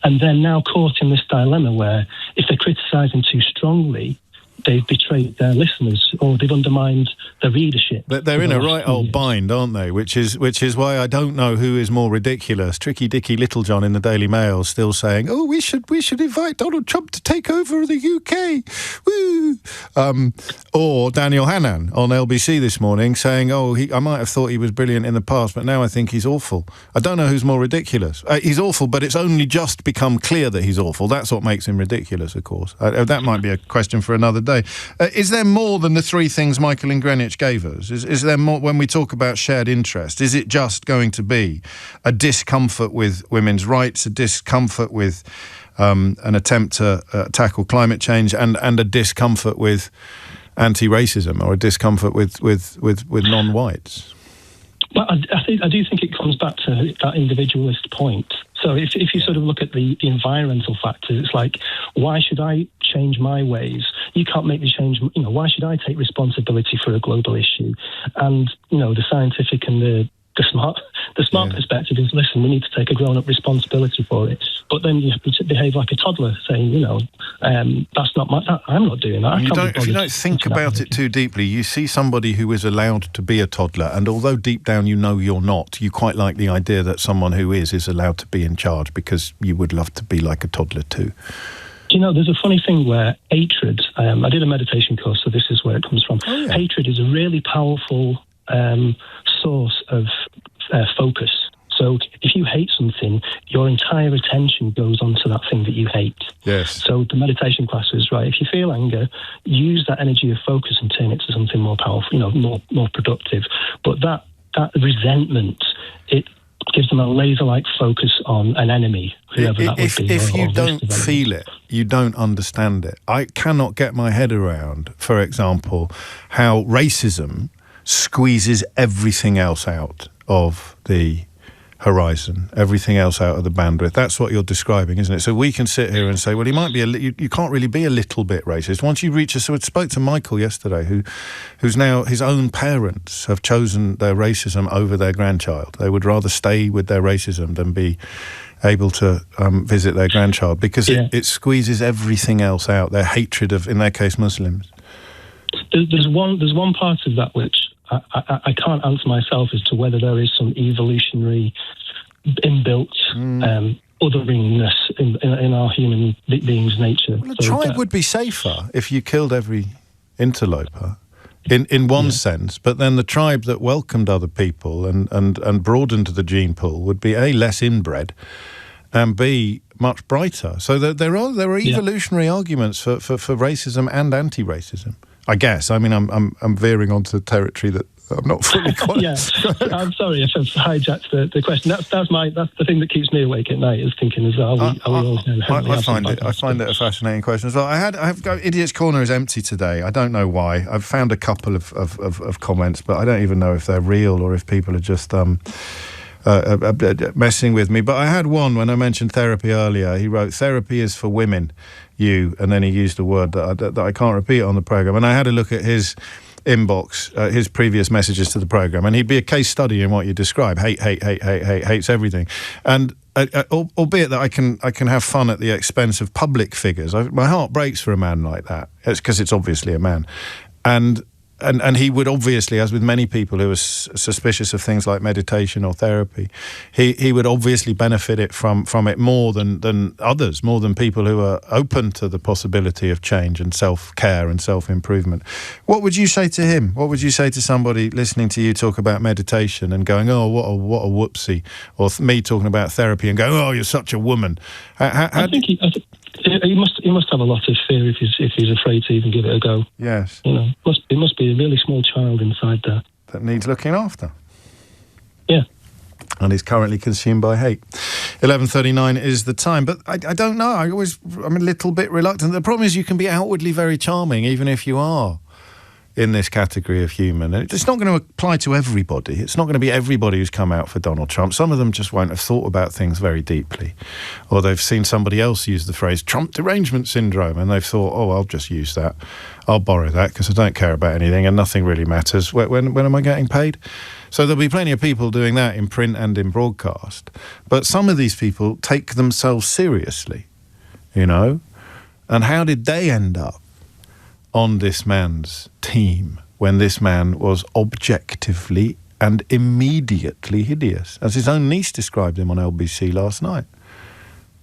And they're now caught in this dilemma where if they criticise him too strongly, they've betrayed their listeners or they've undermined the readership. They're in a right old bind, aren't they? Which is why I don't know who is more ridiculous. Tricky Dicky Littlejohn in the Daily Mail still saying, "Oh, we should invite Donald Trump to take over the UK." Woo! Or Daniel Hannan on LBC this morning saying, "Oh, I might have thought he was brilliant in the past, but now I think he's awful." I don't know who's more ridiculous. He's awful, but it's only just become clear that he's awful. That's what makes him ridiculous, of course. That might be a question for another day. Is there more than the three things Michael in Greenwich gave us? Is there more when we talk about shared interest? Is it just going to be a discomfort with women's rights, a discomfort with an attempt to tackle climate change, and a discomfort with anti-racism, or a discomfort with non-whites? Well, I do think it comes back to that individualist point. So if you sort of look at the environmental factors, it's like, why should I change my ways? You can't make me change, why should I take responsibility for a global issue? And, the scientific and the smart perspective is, listen, we need to take a grown-up responsibility for it. But then you have to behave like a toddler, saying, that's not I'm not doing that. If you don't think about it too deeply, you see somebody who is allowed to be a toddler, and although deep down you know you're not, you quite like the idea that someone who is allowed to be in charge, because you would love to be like a toddler too. There's a funny thing where hatred, I did a meditation course, so this is where it comes from. Oh, yeah. Hatred is a really powerful source of focus. So if you hate something, your entire attention goes onto that thing that you hate. Yes. So the meditation class is right. If you feel anger, use that energy of focus and turn it to something more powerful, more productive. But that resentment, it gives them a laser-like focus on an enemy, whoever that would be. If you don't feel it, you don't understand it. I cannot get my head around, for example, how racism squeezes everything else out of the horizon, everything else out of the bandwidth. That's what you're describing, isn't it? So we can sit here and say, well, he might be you can't really be a little bit racist. Once you reach so I spoke to Michael yesterday, who's now, his own parents have chosen their racism over their grandchild. They would rather stay with their racism than be able to visit their grandchild, because it squeezes everything else out, their hatred of, in their case, Muslims. There's one part of that which I can't answer myself as to whether there is some evolutionary inbuilt otheringness in our human beings' nature. Well, the tribe would be safer if you killed every interloper, in one sense, but then the tribe that welcomed other people and broadened the gene pool would be A, less inbred, and B, much brighter. So there are evolutionary arguments for racism and anti-racism, I guess. I mean, I'm veering onto territory that I'm not fully quite. I'm sorry if I've hijacked the question. That's the thing that keeps me awake at night, is thinking, I find it a fascinating question as well. I've got Idiot's Corner is empty today. I don't know why. I've found a couple of comments, but I don't even know if they're real or if people are just messing with me. But I had one when I mentioned therapy earlier. He wrote, "Therapy is for women, and then he used a word that I can't repeat on the programme. And I had a look at his inbox, his previous messages to the programme, and he'd be a case study in what you describe. Hates everything. And albeit that I can have fun at the expense of public figures. My heart breaks for a man like that. It's because it's obviously a man. And and he would obviously, as with many people who are suspicious of things like meditation or therapy, he would obviously benefit from it more than others, more than people who are open to the possibility of change and self-care and self-improvement. What would you say to him? What would you say to somebody listening to you talk about meditation and going, oh, what a whoopsie, or me talking about therapy and going, oh, you're such a woman? I think he must have a lot of fear if he's afraid to even give it a go. Yes. You know, it must be a really small child inside there that needs looking after. Yeah. And is currently consumed by hate. 11:39 is the time, but I don't know. I'm a little bit reluctant. The problem is you can be outwardly very charming, even if you are in this category of human. And it's not going to apply to everybody. It's not going to be everybody who's come out for Donald Trump. Some of them just won't have thought about things very deeply. Or they've seen somebody else use the phrase Trump derangement syndrome, and they've thought, oh, I'll just use that. I'll borrow that because I don't care about anything and nothing really matters. When am I getting paid? So there'll be plenty of people doing that in print and in broadcast. But some of these people take themselves seriously, you know? And how did they end up on this man's team when this man was objectively and immediately hideous, as his own niece described him on LBC last night?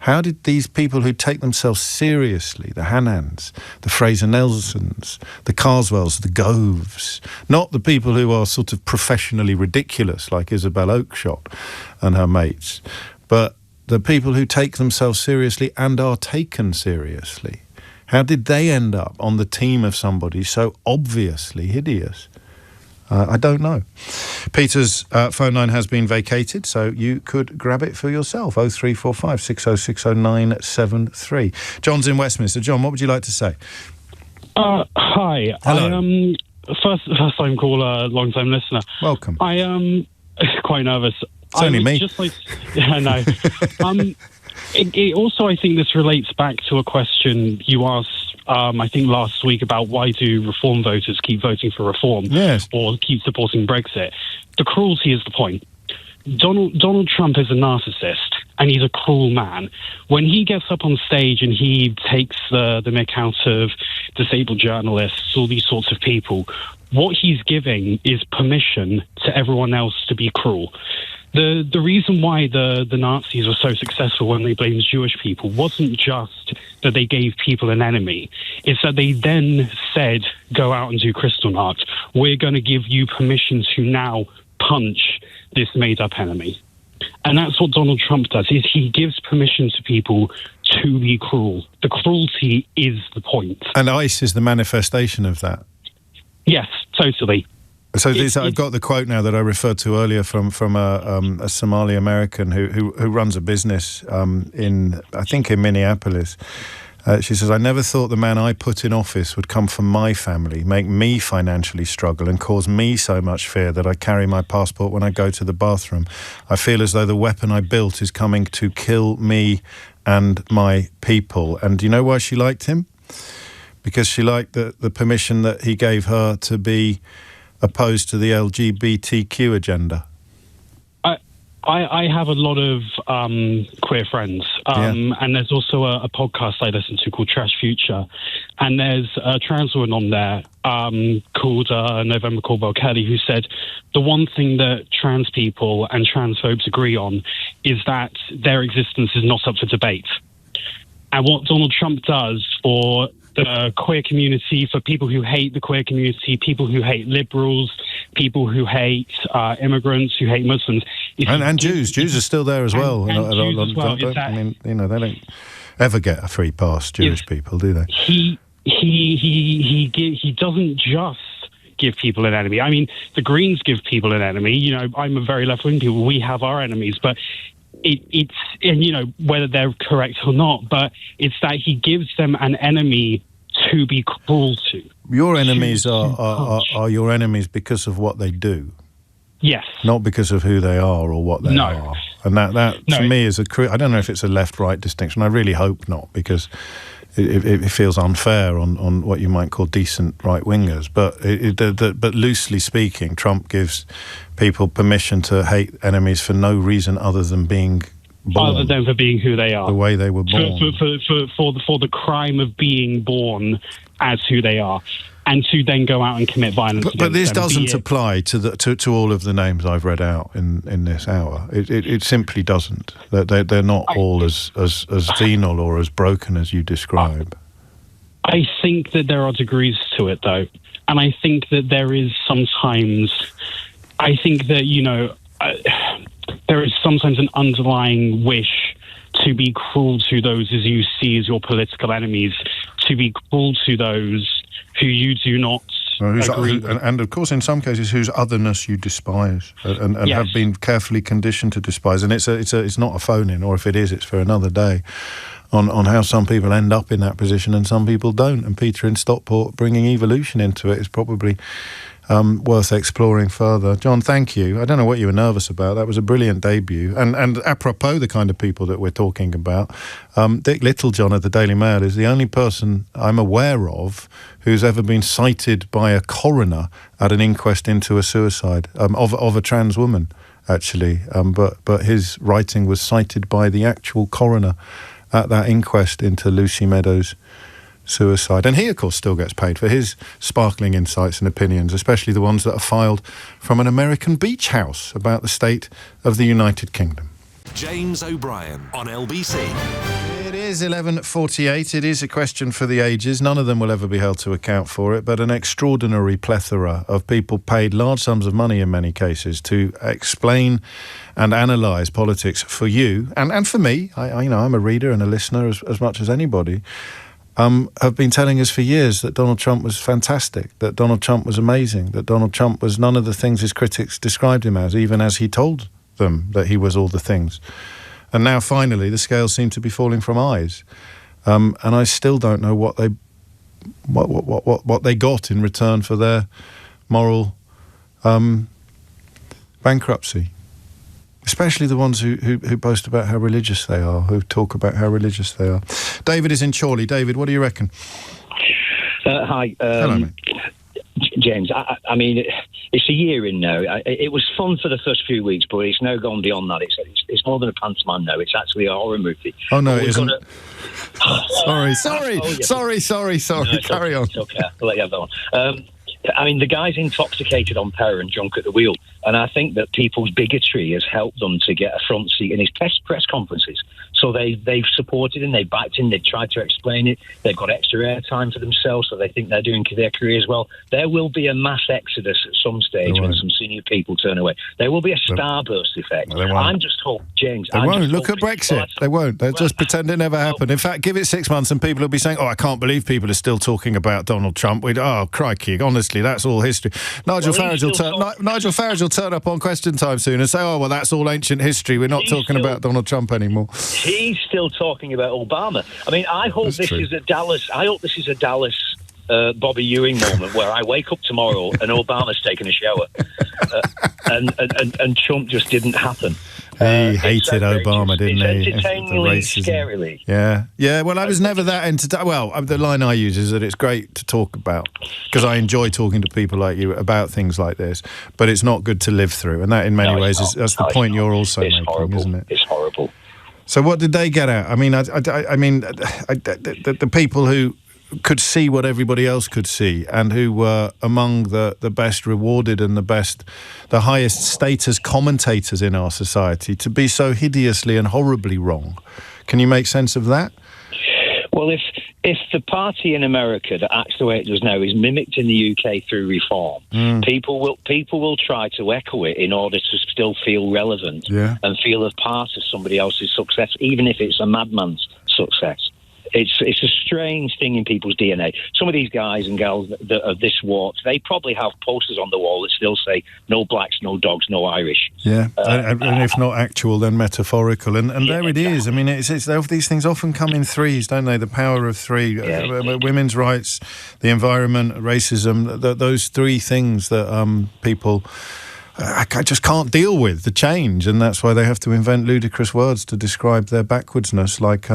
How did these people who take themselves seriously, the Hannans, the Fraser-Nelsons, the Carswells, the Goves, not the people who are sort of professionally ridiculous like Isabel Oakeshott and her mates, but the people who take themselves seriously and are taken seriously, how did they end up on the team of somebody so obviously hideous? I don't know. Peter's phone line has been vacated, so you could grab it for yourself. 0345 6060 973. John's in Westminster. John, what would you like to say? Hi. Hello. First time caller, long time listener. Welcome. I am quite nervous. It's only me. Just like, yeah, no. It also, I think this relates back to a question you asked, I think last week, about why do reform voters keep voting for reform, yes, or keep supporting Brexit. The cruelty is the point. Donald Trump is a narcissist, and he's a cruel man. When he gets up on stage and he takes the mick out of disabled journalists, all these sorts of people, what he's giving is permission to everyone else to be cruel. The reason why the Nazis were so successful when they blamed Jewish people wasn't just that they gave people an enemy. It's that they then said, go out and do Kristallnacht. We're going to give you permission to now punch this made-up enemy. And that's what Donald Trump does, is he gives permission to people to be cruel. The cruelty is the point. And ICE is the manifestation of that. Yes, totally. So I've got the quote now that I referred to earlier from a Somali American who runs a business in Minneapolis. She says, I never thought the man I put in office would come from my family, make me financially struggle and cause me so much fear that I carry my passport when I go to the bathroom. I feel as though the weapon I built is coming to kill me and my people. And do you know why she liked him? Because she liked the permission that he gave her to be opposed to the LGBTQ agenda. I have a lot of queer friends, and there's also a podcast I listen to called Trash Future, and there's a trans woman on there called November Caldwell Kelly, who said the one thing that trans people and transphobes agree on is that their existence is not up for debate. And what Donald Trump does for the queer community, for people who hate the queer community, people who hate liberals, people who hate immigrants, who hate Muslims. And Jews. Jews are still there as well. And Jews as well. I mean, you know, they don't ever get a free pass, Jewish people, do they? He doesn't just give people an enemy. I mean, the Greens give people an enemy. You know, I'm a very left-wing people. We have our enemies, but it's, and you know, whether they're correct or not, but it's that he gives them an enemy to be cruel to. Your enemies are your enemies because of what they do. Yes. Not because of who they are or what they are. And that to me is I don't know if it's a left-right distinction. I really hope not, because it feels unfair on what you might call decent right-wingers. But loosely speaking, Trump gives people permission to hate enemies for no reason other than being born. Other than for being who they are. The way they were born. For the crime of being born as who they are. and to then go out and commit violence. But this doesn't apply to all of the names I've read out in this hour. It simply doesn't. They're not all as venal or as broken as you describe. I think that there are degrees to it, though. And I think that there is sometimes... I think that, there is sometimes an underlying wish to be cruel to those as you see as your political enemies, to be cruel to those who you do not agree with. And of course, in some cases, whose otherness you despise and Yes. have been carefully conditioned to despise. And it's not a phone-in, or if it is, it's for another day, on how some people end up in that position and some people don't. And Peter in Stockport bringing evolution into it is probably worth exploring further. John, thank you. I don't know what you were nervous about. That was a brilliant debut. And apropos the kind of people that we're talking about, Dick Littlejohn at the Daily Mail is the only person I'm aware of who's ever been cited by a coroner at an inquest into a suicide of a trans woman, actually. But his writing was cited by the actual coroner at that inquest into Lucy Meadows' suicide. And he, of course, still gets paid for his sparkling insights and opinions, especially the ones that are filed from an American beach house about the state of the United Kingdom. James O'Brien on LBC. It is 11:48. It is a question for the ages. None of them will ever be held to account for it, but an extraordinary plethora of people paid large sums of money in many cases to explain and analyse politics for you and for me. I'm a reader and a listener as much as anybody. Have been telling us for years that Donald Trump was fantastic, that Donald Trump was amazing, that Donald Trump was none of the things his critics described him as, even as he told them that he was all the things. And now, finally, the scales seem to be falling from eyes. And I still don't know what they got in return for their moral bankruptcy. Especially the ones who boast about how religious they are, who talk about how religious they are. David is in Chorley. David, what do you reckon? Hi. Hello, mate. James, I mean, it's a year in now. It was fun for the first few weeks, but it's now gone beyond that. It's more than a pantomime now. It's actually a horror movie. Oh, no, it isn't. Sorry. No, Carry on. It's okay. I'll let you have that one. I mean, the guy's intoxicated on power and drunk at the wheel. And I think that people's bigotry has helped them to get a front seat in his press conferences. So they've supported him, they've backed him, they've tried to explain it. They've got extra airtime for themselves, so they think they're doing their careers well. There will be a mass exodus at some stage when some senior people turn away. There will be a starburst effect. I'm just hoping, James. They won't. Look at Brexit. They won't. They'll just pretend it never happened. In fact, give it 6 months and people will be saying, I can't believe people are still talking about Donald Trump. Crikey, honestly, that's all history. Nigel Farage will turn up on Question Time soon and say, that's all ancient history. We're not talking about Donald Trump anymore. He's still talking about Obama. I mean, I hope this is a Dallas Bobby Ewing moment where I wake up tomorrow and Obama's taking a shower, and Trump just didn't happen. He hated Obama, didn't he? Entertainingly, scarily. Yeah. Well, I was never that entertaining. Well, the line I use is that it's great to talk about because I enjoy talking to people like you about things like this. But it's not good to live through, and that in many ways that's the point you're also making, isn't it? It's horrible. So what did they get at? I mean, the people who could see what everybody else could see and who were among the best rewarded and the highest status commentators in our society to be so hideously and horribly wrong. Can you make sense of that? Well, if the party in America that acts the way it does now is mimicked in the UK through reform, people will try to echo it in order to still feel relevant and feel a part of somebody else's success, even if it's a madman's success. It's a strange thing in people's DNA. Some of these guys and gals that are this warped, they probably have posters on the wall that still say, no blacks, no dogs, no Irish. Yeah, and if not actual, then metaphorical. And there it is. I mean, these things often come in threes, don't they? The power of three, women's rights, the environment, racism, those three things that people... I just can't deal with, the change. And that's why they have to invent ludicrous words to describe their backwardsness, like...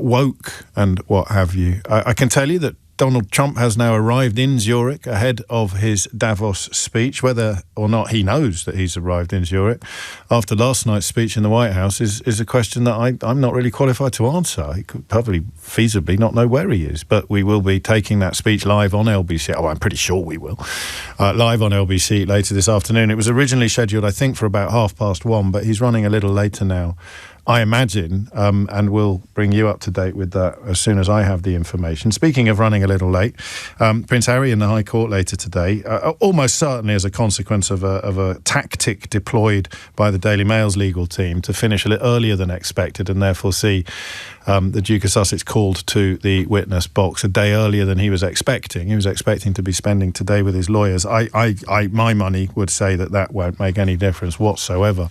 woke and what have you. I can tell you that Donald Trump has now arrived in Zurich ahead of his Davos speech. Whether or not he knows that he's arrived in Zurich after last night's speech in the White House is a question that I'm not really qualified to answer. He could probably feasibly not know where he is, but we will be taking that speech live on LBC. Oh, I'm pretty sure we will. Live on LBC later this afternoon. It was originally scheduled, I think, for about 1:30, but he's running a little later now, I imagine, and we'll bring you up to date with that as soon as I have the information. Speaking of running a little late, Prince Harry in the High Court later today, almost certainly as a consequence of a tactic deployed by the Daily Mail's legal team to finish a little earlier than expected and therefore see the Duke of Sussex called to the witness box a day earlier than he was expecting. He was expecting to be spending today with his lawyers. My money would say that won't make any difference whatsoever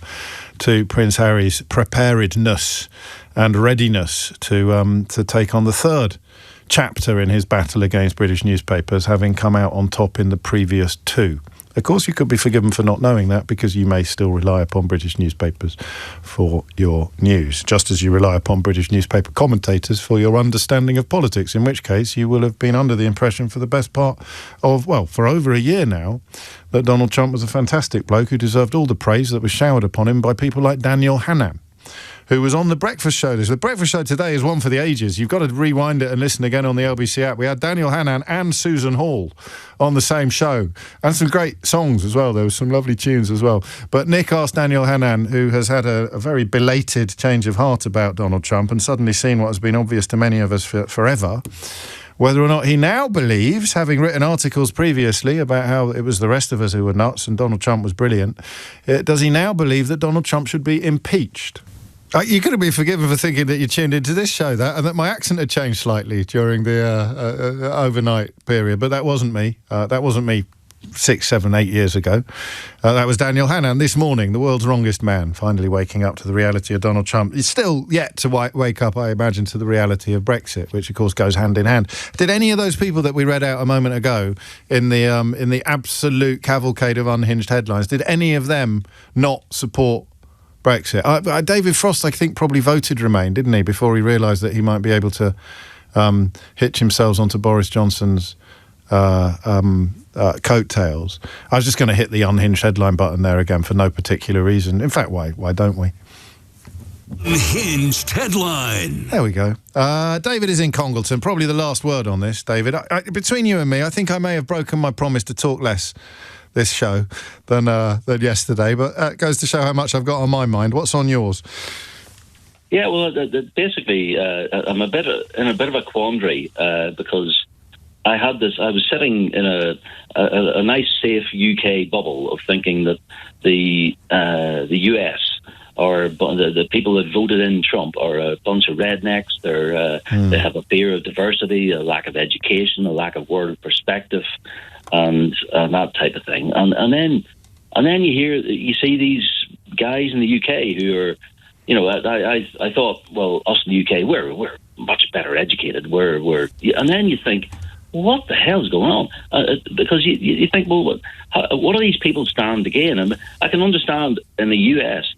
to Prince Harry's preparedness and readiness to take on the third chapter in his battle against British newspapers, having come out on top in the previous two. Of course, you could be forgiven for not knowing that because you may still rely upon British newspapers for your news, just as you rely upon British newspaper commentators for your understanding of politics, in which case you will have been under the impression for the best part of, well, for over a year now, that Donald Trump was a fantastic bloke who deserved all the praise that was showered upon him by people like Daniel Hannan, who was on The Breakfast Show. The Breakfast Show today is one for the ages. You've got to rewind it and listen again on the LBC app. We had Daniel Hannan and Susan Hall on the same show, and some great songs as well. There were some lovely tunes as well. But Nick asked Daniel Hannan, who has had a very belated change of heart about Donald Trump and suddenly seen what has been obvious to many of us forever, whether or not he now believes, having written articles previously about how it was the rest of us who were nuts and Donald Trump was brilliant, does he now believe that Donald Trump should be impeached? You're going to be forgiven for thinking that you tuned into this show, and that my accent had changed slightly during the overnight period, but that wasn't me. That wasn't me 6, 7, 8 years ago. That was Daniel Hannan this morning, the world's wrongest man, finally waking up to the reality of Donald Trump. He's still yet to wake up, I imagine, to the reality of Brexit, which, of course, goes hand in hand. Did any of those people that we read out a moment ago in the absolute cavalcade of unhinged headlines, did any of them not support Brexit? David Frost, I think, probably voted Remain, didn't he, before he realised that he might be able to hitch himself onto Boris Johnson's coattails. I was just going to hit the unhinged headline button there again for no particular reason. In fact, why don't we? Unhinged headline. There we go. David is in Congleton. Probably the last word on this, David. Between you and me, I think I may have broken my promise to talk less this show than yesterday, but it goes to show how much I've got on my mind. What's on yours? Yeah, well, basically, I'm in a bit of a quandary because I was sitting in a nice, safe UK bubble of thinking that the US or the people that voted in Trump are a bunch of rednecks. They have a fear of diversity, a lack of education, a lack of world perspective, and that type of thing. And then you see these guys in the UK who are, I thought, well, us in the UK, we're much better educated. And then you think, what the hell's going on? Because you think, well, what do these people stand to gain? And I can understand in the US,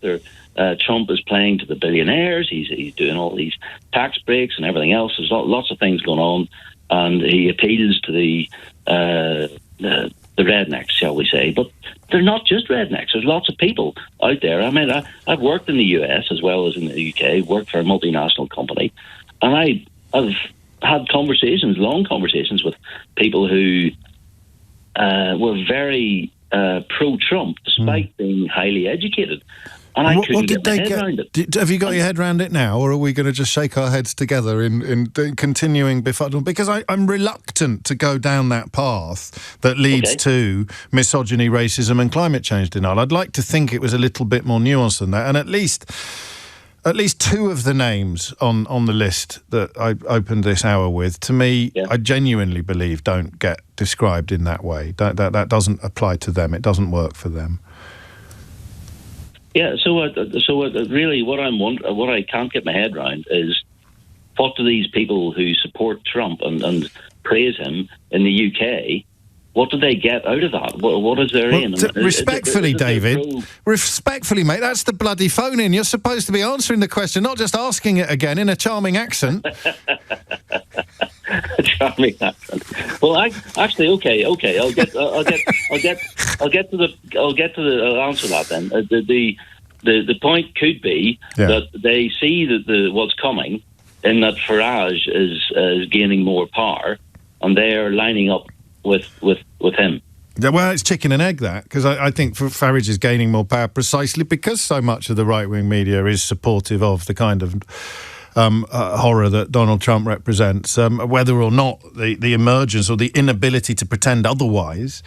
Trump is playing to the billionaires. He's doing all these tax breaks and everything else. There's lots of things going on, and he appeals to the rednecks, shall we say. But they're not just rednecks. There's lots of people out there. I mean, I've worked in the US as well as in the UK, worked for a multinational company, and I've had long conversations with people who were very pro-Trump, despite being highly educated. And I couldn't get my head around it. Have you got your head around it now, or are we going to just shake our heads together in continuing befuddlement? Because I'm reluctant to go down that path that leads to misogyny, racism and climate change denial. I'd like to think it was a little bit more nuanced than that, and at least two of the names on the list that I opened this hour with, to me, I genuinely believe don't get described in that way. That doesn't apply to them. It doesn't work for them. Yeah, so really what I can't get my head around is, what do these people who support Trump and praise him in the UK, what do they get out of that? What is their aim? Respectfully, David, respectfully, mate, that's the bloody phone-in. You're supposed to be answering the question, not just asking it again in a charming accent. charming accent. Well, actually, okay. I'll answer that then. The point could be that they see that what's coming, in that Farage is gaining more power, and they are lining up with him. Yeah, well, it's chicken and egg, that, because I think Farage is gaining more power precisely because so much of the right-wing media is supportive of the kind of horror that Donald Trump represents. Whether or not the emergence or the inability to pretend otherwise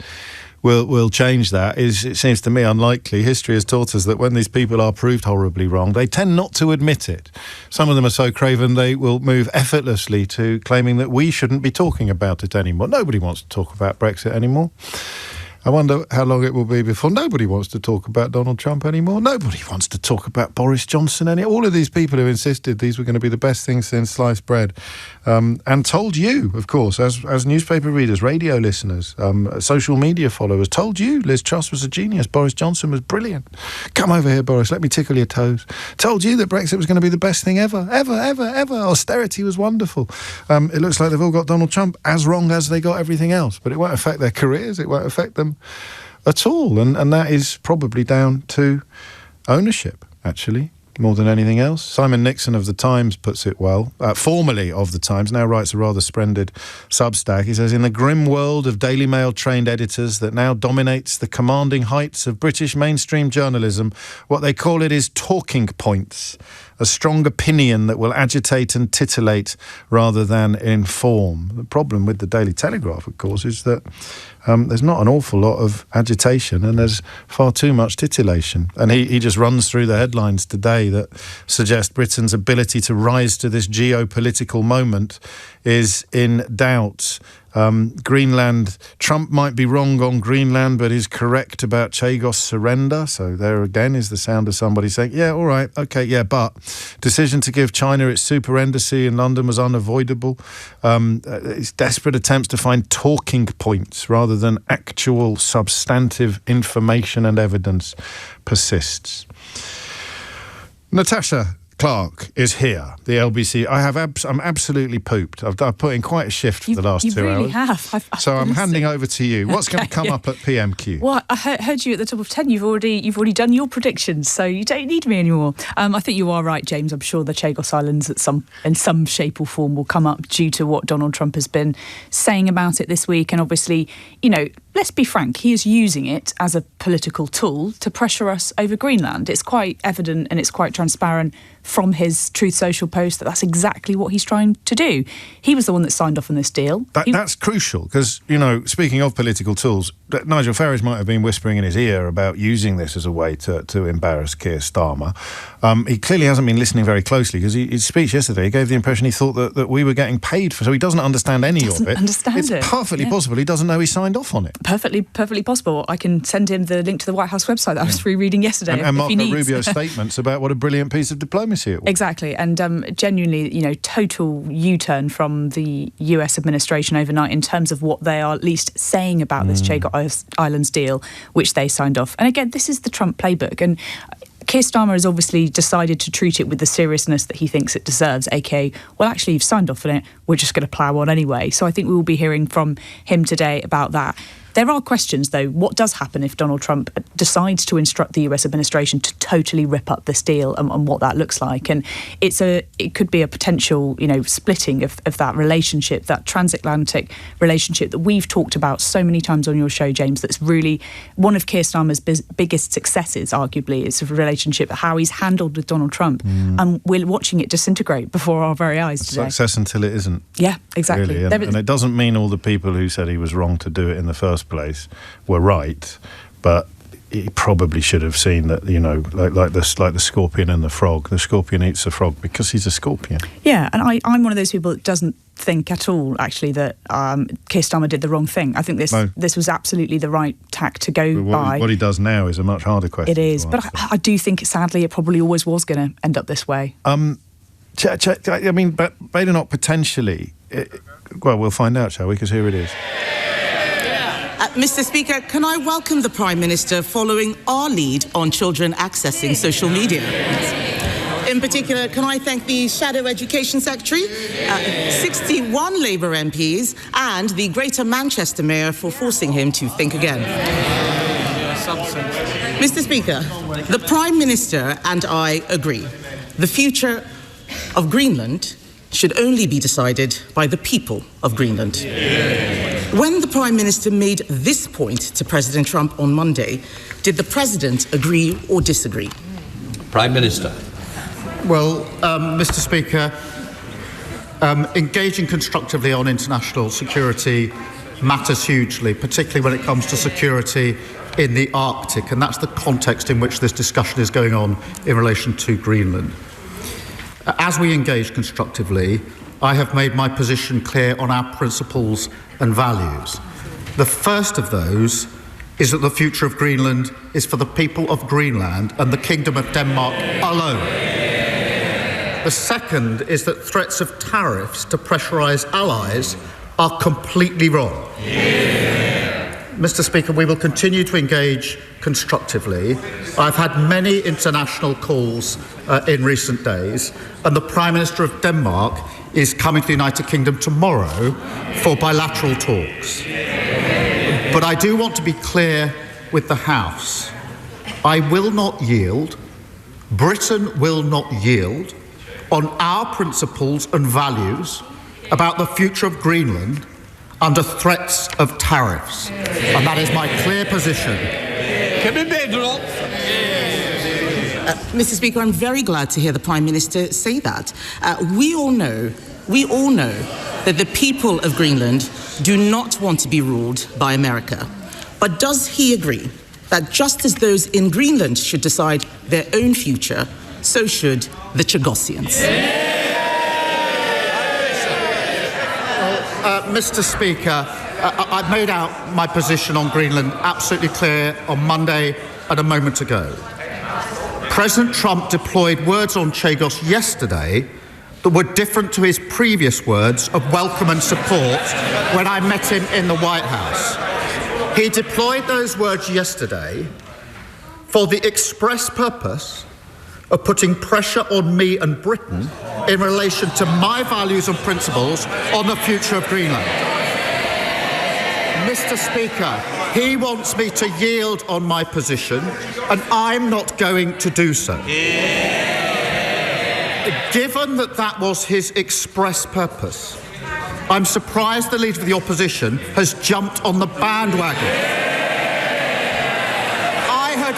will change that it seems to me unlikely. History has taught us that when these people are proved horribly wrong, they tend not to admit it. Some of them are so craven they will move effortlessly to claiming that we shouldn't be talking about it anymore. Nobody wants to talk about Brexit anymore. I wonder how long it will be before nobody wants to talk about Donald Trump anymore. Nobody wants to talk about Boris Johnson anymore. All of these people who insisted these were going to be the best things since sliced bread, and told you, of course, as newspaper readers, radio listeners, social media followers, told you Liz Truss was a genius, Boris Johnson was brilliant. Come over here, Boris, let me tickle your toes. Told you that Brexit was going to be the best thing ever. Austerity was wonderful. It looks like they've all got Donald Trump as wrong as they got everything else, but it won't affect their careers, it won't affect them at all, and that is probably down to ownership, actually, more than anything else. Simon Nixon of The Times puts it well, formerly of The Times, now writes a rather splendid Substack. He says, in the grim world of Daily Mail trained editors that now dominates the commanding heights of British mainstream journalism, what they call it is talking points, a strong opinion that will agitate and titillate rather than inform. The problem with the Daily Telegraph, of course, is that there's not an awful lot of agitation and there's far too much titillation. And he just runs through the headlines today that suggest Britain's ability to rise to this geopolitical moment is in doubt. Greenland, Trump might be wrong on Greenland, but is correct about Chagos surrender. So there again is the sound of somebody saying, yeah, all right, okay, yeah, but decision to give China its super embassy in London was unavoidable. It's desperate attempts to find talking points rather than actual substantive information and evidence persists. Natasha Clark is here, the LBC. I'm absolutely pooped. I've put in quite a shift for the last 2 hours. You really have. So I'm handing over to you. What's going to come up at PMQ? Well, I heard you at the top of 10. You've already done your predictions, so you don't need me anymore. I think you are right, James. I'm sure the Chagos Islands in some shape or form will come up due to what Donald Trump has been saying about it this week. And obviously, let's be frank, he is using it as a political tool to pressure us over Greenland. It's quite evident and it's quite transparent from his Truth Social post that that's exactly what he's trying to do. He was the one that signed off on this deal. That's crucial because, speaking of political tools, Nigel Farage might have been whispering in his ear about using this as a way to embarrass Keir Starmer. He clearly hasn't been listening very closely because his speech yesterday, he gave the impression he thought that we were getting paid for, so he doesn't understand any of it. It's perfectly possible he doesn't know he signed off on it. Perfectly possible. I can send him the link to the White House website that I was rereading yesterday. And Marco Rubio's statements about what a brilliant piece of diplomacy it was. Exactly. And genuinely, total U-turn from the US administration overnight in terms of what they are at least saying about this Chagos Islands deal, which they signed off. And again, this is the Trump playbook. And Keir Starmer has obviously decided to treat it with the seriousness that he thinks it deserves, aka, well, actually, you've signed off on it, we're just going to plough on anyway. So I think we will be hearing from him today about that. There are questions, though. What does happen if Donald Trump decides to instruct the US administration to totally rip up this deal and what that looks like? And it could be a potential, splitting of that relationship, that transatlantic relationship that we've talked about so many times on your show, James, that's really one of Keir Starmer's biggest successes, arguably, is a relationship, how he's handled with Donald Trump. And we're watching it disintegrate before our very eyes today. Success until it isn't. Yeah, exactly. Really. And it doesn't mean all the people who said he was wrong to do it in the first place were right, but he probably should have seen that, like the scorpion and the frog. The scorpion eats the frog because he's a scorpion. Yeah, and I'm one of those people that doesn't think at all, actually, that Keir Starmer did the wrong thing. I think this was absolutely the right tack to go by. What he does now is a much harder question. It is, but I do think, sadly, it probably always was going to end up this way. I mean, but maybe not potentially. Well, we'll find out, shall we? Because here it is. Mr. Speaker, can I welcome the Prime Minister following our lead on children accessing social media? In particular, can I thank the Shadow Education Secretary, 61 Labour MPs, and the Greater Manchester Mayor for forcing him to think again. Mr. Speaker, the Prime Minister and I agree. The future of Greenland should only be decided by the people of Greenland. When the Prime Minister made this point to President Trump on Monday, did the President agree or disagree? Prime Minister. Well, Mr. Speaker, engaging constructively on international security matters hugely, particularly when it comes to security in the Arctic, and that's the context in which this discussion is going on in relation to Greenland. As we engage constructively, I have made my position clear on our principles and values. The first of those is that the future of Greenland is for the people of Greenland and the Kingdom of Denmark alone. The second is that threats of tariffs to pressurise allies are completely wrong. Mr. Speaker, we will continue to engage constructively. I've had many international calls in recent days, and the Prime Minister of Denmark is coming to the United Kingdom tomorrow for bilateral talks. But I do want to be clear with the House. I will not yield, Britain will not yield on our principles and values about the future of Greenland under threats of tariffs. And that is my clear position. Mr. Speaker, I'm very glad to hear the Prime Minister say that. We all know that the people of Greenland do not want to be ruled by America. But does he agree that just as those in Greenland should decide their own future, so should the Chagossians? Mr. Speaker, I've made out my position on Greenland absolutely clear on Monday and a moment ago. President Trump deployed words on Chagos yesterday that were different to his previous words of welcome and support when I met him in the White House. He deployed those words yesterday for the express purpose of putting pressure on me and Britain in relation to my values and principles on the future of Greenland. Mr. Speaker, he wants me to yield on my position, and I'm not going to do so. Given that that was his express purpose, I'm surprised the Leader of the Opposition has jumped on the bandwagon. I had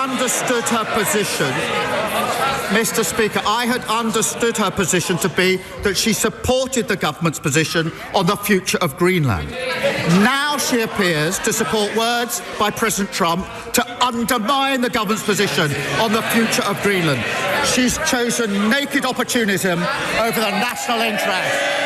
understood her position. Mr. Speaker, I had understood her position to be that she supported the government's position on the future of Greenland. Now she appears to support words by President Trump to undermine the government's position on the future of Greenland. She's chosen naked opportunism over the national interest.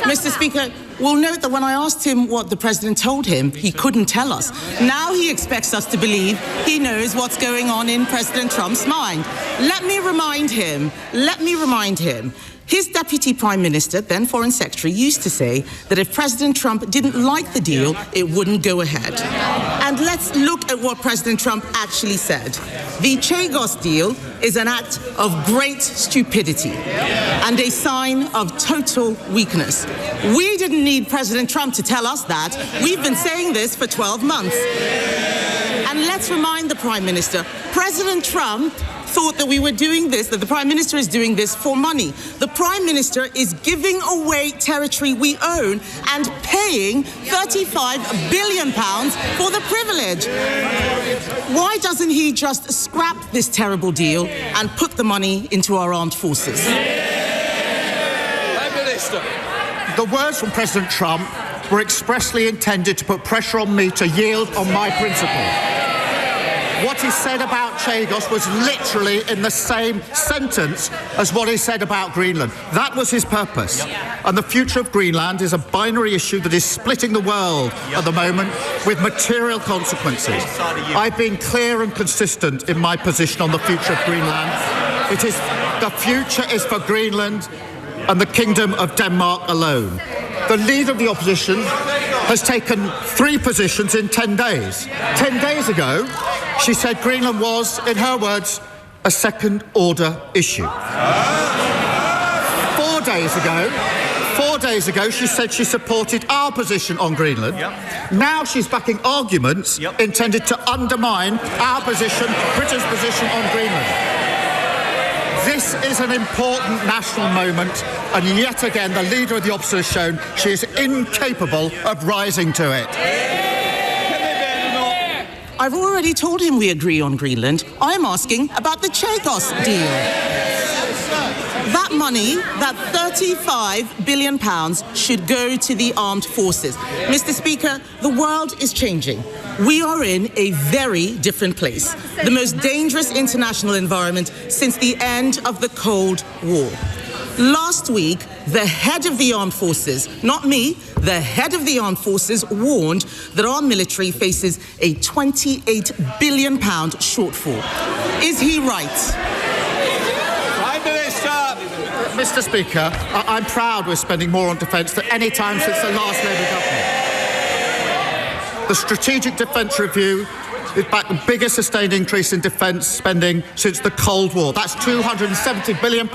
Mr. Speaker, we'll note that when I asked him what the President told him, he couldn't tell us. Now he expects us to believe he knows what's going on in President Trump's mind. Let me remind him. His Deputy Prime Minister, then Foreign Secretary, used to say that if President Trump didn't like the deal, it wouldn't go ahead. And let's look at what President Trump actually said. The Chagos deal is an act of great stupidity and a sign of total weakness. We didn't need President Trump to tell us that. We've been saying this for 12 months. And let's remind the Prime Minister, President Trump thought that we were doing this, that the Prime Minister is doing this for money. The Prime Minister is giving away territory we own and paying £35 billion for the privilege. Why doesn't he just scrap this terrible deal and put the money into our armed forces? Prime Minister. The words from President Trump were expressly intended to put pressure on me to yield on my principle. What he said about Chagos was literally in the same sentence as what he said about Greenland. That was his purpose. And the future of Greenland is a binary issue that is splitting the world at the moment with material consequences. I've been clear and consistent in my position on the future of Greenland. The future is for Greenland and the Kingdom of Denmark alone. The Leader of the Opposition has taken 3 positions in 10 days. 10 days ago, She said Greenland was, in her words, a second-order issue. 4 days ago, she said she supported our position on Greenland. Now she's backing arguments intended to undermine our position, Britain's position on Greenland. This is an important national moment, and yet again, the leader of the opposition has shown she is incapable of rising to it. I've already told him we agree on Greenland. I'm asking about the Chagos deal. That money, that £35 billion, should go to the armed forces. Mr. Speaker, the world is changing. We are in a very different place, the most dangerous international environment since the end of the Cold War. Last week, the head of the armed forces, not me, the head of the armed forces warned that our military faces a £28 billion shortfall. Is he right? Prime Minister! Mr. Speaker, I'm proud we're spending more on defence than any time since the last Labour government. The Strategic Defence Review is back the biggest sustained increase in defence spending since the Cold War. That's £270 billion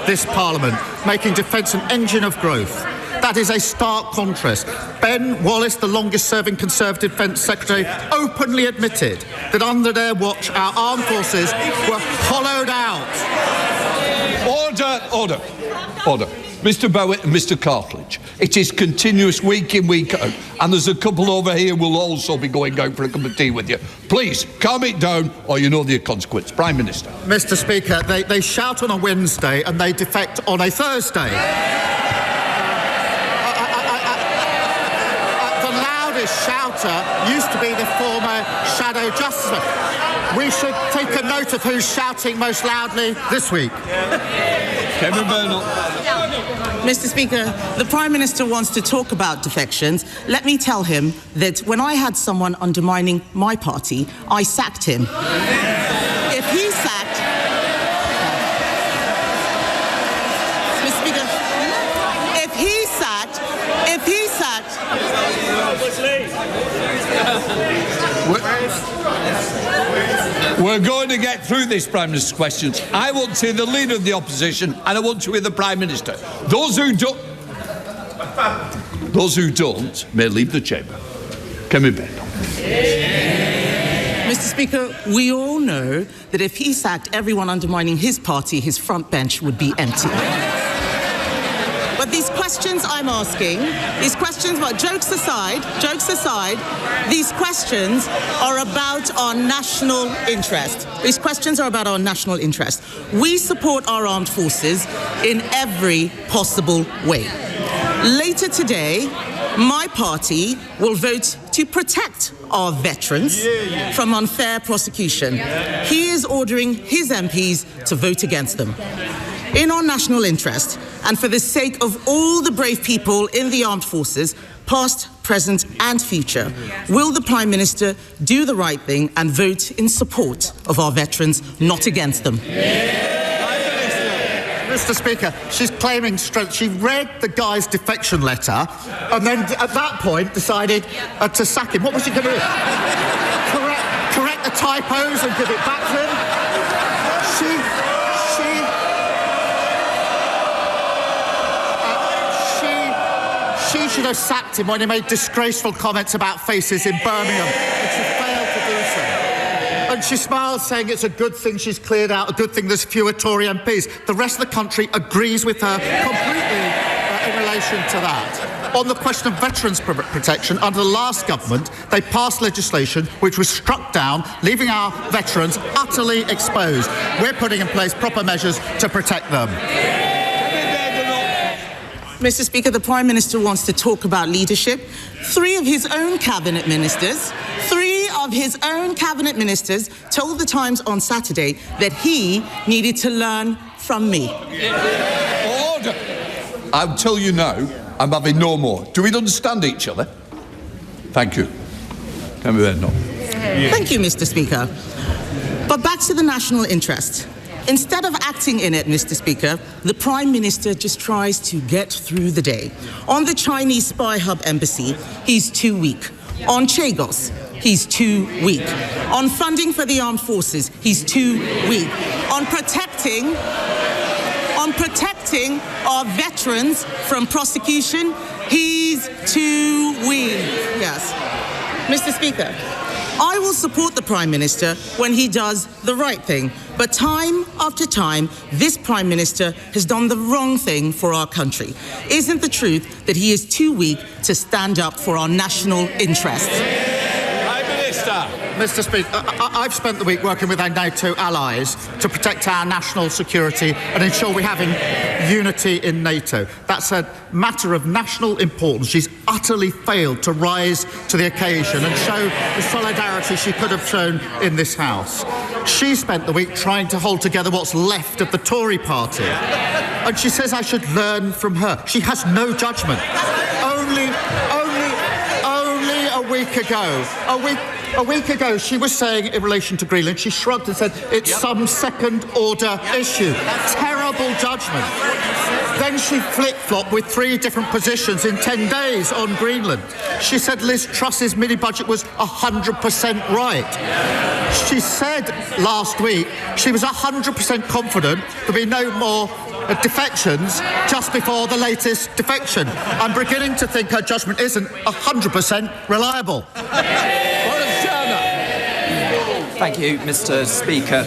this Parliament, making defence an engine of growth. That is a stark contrast. Ben Wallace, the longest-serving Conservative Defence Secretary, openly admitted that under their watch our armed forces were hollowed out. Order. Mr. Bowitt and Mr. Cartledge, it is continuous week in, week out, and there's a couple over here who will also be going out for a cup of tea with you. Please, calm it down, or you know the consequence. Prime Minister. Mr. Speaker, they shout on a Wednesday and they defect on a Thursday. The loudest shouter used to be the former Shadow Justice. We should take a note of who's shouting most loudly this week. Kevin Burnell. Mr. Speaker, the Prime Minister wants to talk about defections. Let me tell him that when I had someone undermining my party, I sacked him. If he sacked... Mr. Speaker, if he sacked... We're going to get through this Prime Minister's questions. I want to hear the Leader of the Opposition and I want to hear the Prime Minister. Those who don't may leave the chamber. Kevin Burnell. Mr. Speaker, we all know that if he sacked everyone undermining his party, his front bench would be empty. But these questions I'm asking, these questions, well, jokes aside, these questions are about our national interest. These questions are about our national interest. We support our armed forces in every possible way. Later today, my party will vote to protect our veterans from unfair prosecution. He is ordering his MPs to vote against them. In our national interest, and for the sake of all the brave people in the armed forces, past, present and future, will the Prime Minister do the right thing and vote in support of our veterans, not against them? Mr. Speaker, she's claiming strength. She read the guy's defection letter and then at that point decided to sack him. What was she going to do? Correct the typos and give it back to him? She should have sacked him when he made disgraceful comments about faces in Birmingham, and she failed to do so. And she smiles, saying it's a good thing she's cleared out, a good thing there's fewer Tory MPs. The rest of the country agrees with her completely in relation to that. On the question of veterans protection, under the last government, they passed legislation which was struck down, leaving our veterans utterly exposed. We're putting in place proper measures to protect them. Mr. Speaker, the Prime Minister wants to talk about leadership. Three of his own cabinet ministers told the Times on Saturday that he needed to learn from me. Order! I'll tell you now, I'm having no more. Do we understand each other? Thank you. Can we then not? Thank you, Mr. Speaker. But back to the national interest. Instead of acting in it, Mr. Speaker, the Prime Minister just tries to get through the day. On the Chinese spy hub embassy, he's too weak. On Chagos, he's too weak. On funding for the armed forces, he's too weak. On protecting our veterans from prosecution, he's too weak. Yes. Mr. Speaker, I will support the Prime Minister when he does the right thing. But time after time, this Prime Minister has done the wrong thing for our country. Isn't the truth that he is too weak to stand up for our national interests? Prime Minister. Mr. Speaker, I've spent the week working with our NATO allies to protect our national security and ensure we have unity in NATO. That's a matter of national importance. She's utterly failed to rise to the occasion and show the solidarity she could have shown in this House. She spent the week trying to hold together what's left of the Tory party. And she says I should learn from her. She has no judgment. Only a week ago, she was saying in relation to Greenland, she shrugged and said it's some second-order issue. Terrible judgment. Then she flip-flopped with 3 different positions in 10 days on Greenland. She said Liz Truss's mini-budget was 100% right. She said last week she was 100% confident there'll be no more defections just before the latest defection. I'm beginning to think her judgment isn't 100% reliable. Thank you, Mr. Speaker.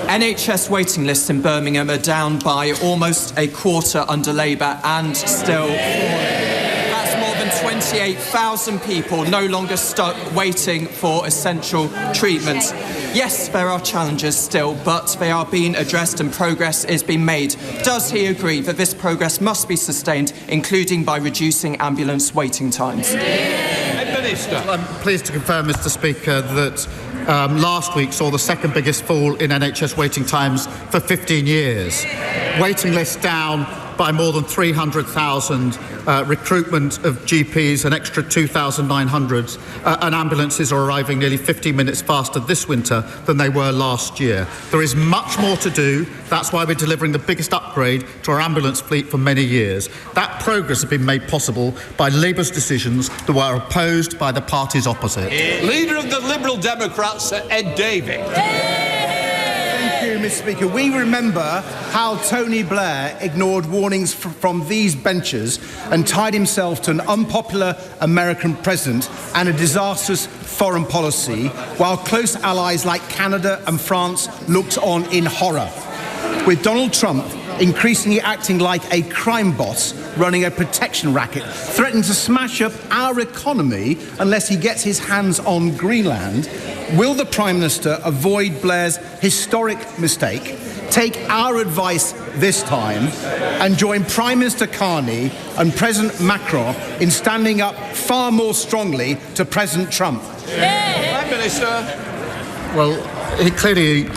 NHS waiting lists in Birmingham are down by almost a quarter under Labour and still that's more than 28,000 people no longer stuck waiting for essential treatment. Yes, there are challenges still, but they are being addressed and progress is being made. Does he agree that this progress must be sustained, including by reducing ambulance waiting times? I'm pleased to confirm, Mr. Speaker, that last week saw the second biggest fall in NHS waiting times for 15 years. Waiting lists down by more than 300,000, recruitment of GPs an extra 2,900, and ambulances are arriving nearly 15 minutes faster this winter than they were last year. There is much more to do. That's why we're delivering the biggest upgrade to our ambulance fleet for many years. That progress has been made possible by Labour's decisions that were opposed by the parties opposite. Leader of the Liberal Democrats, Ed Davey. Thank you, Mr. Speaker. We remember how Tony Blair ignored warnings from these benches and tied himself to an unpopular American president and a disastrous foreign policy, while close allies like Canada and France looked on in horror. With Donald Trump increasingly acting like a crime boss running a protection racket, threatening to smash up our economy unless he gets his hands on Greenland, will the Prime Minister avoid Blair's historic mistake, take our advice this time, and join Prime Minister Carney and President Macron in standing up far more strongly to President Trump? Prime Minister. Well, he clearly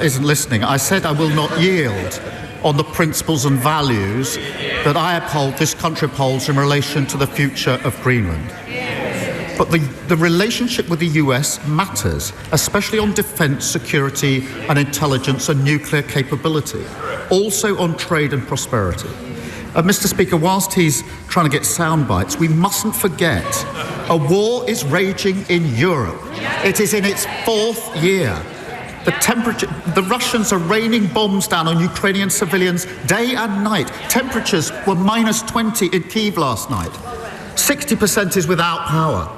isn't listening. I said I will not yield on the principles and values that I uphold, this country upholds in relation to the future of Greenland. But the relationship with the US matters, especially on defence, security and intelligence and nuclear capability, also on trade and prosperity. Mr. Speaker, whilst he's trying to get sound bites, we mustn't forget a war is raging in Europe. It is in its 4th year. The Russians are raining bombs down on Ukrainian civilians day and night. Temperatures were minus 20 in Kyiv last night. 60% is without power.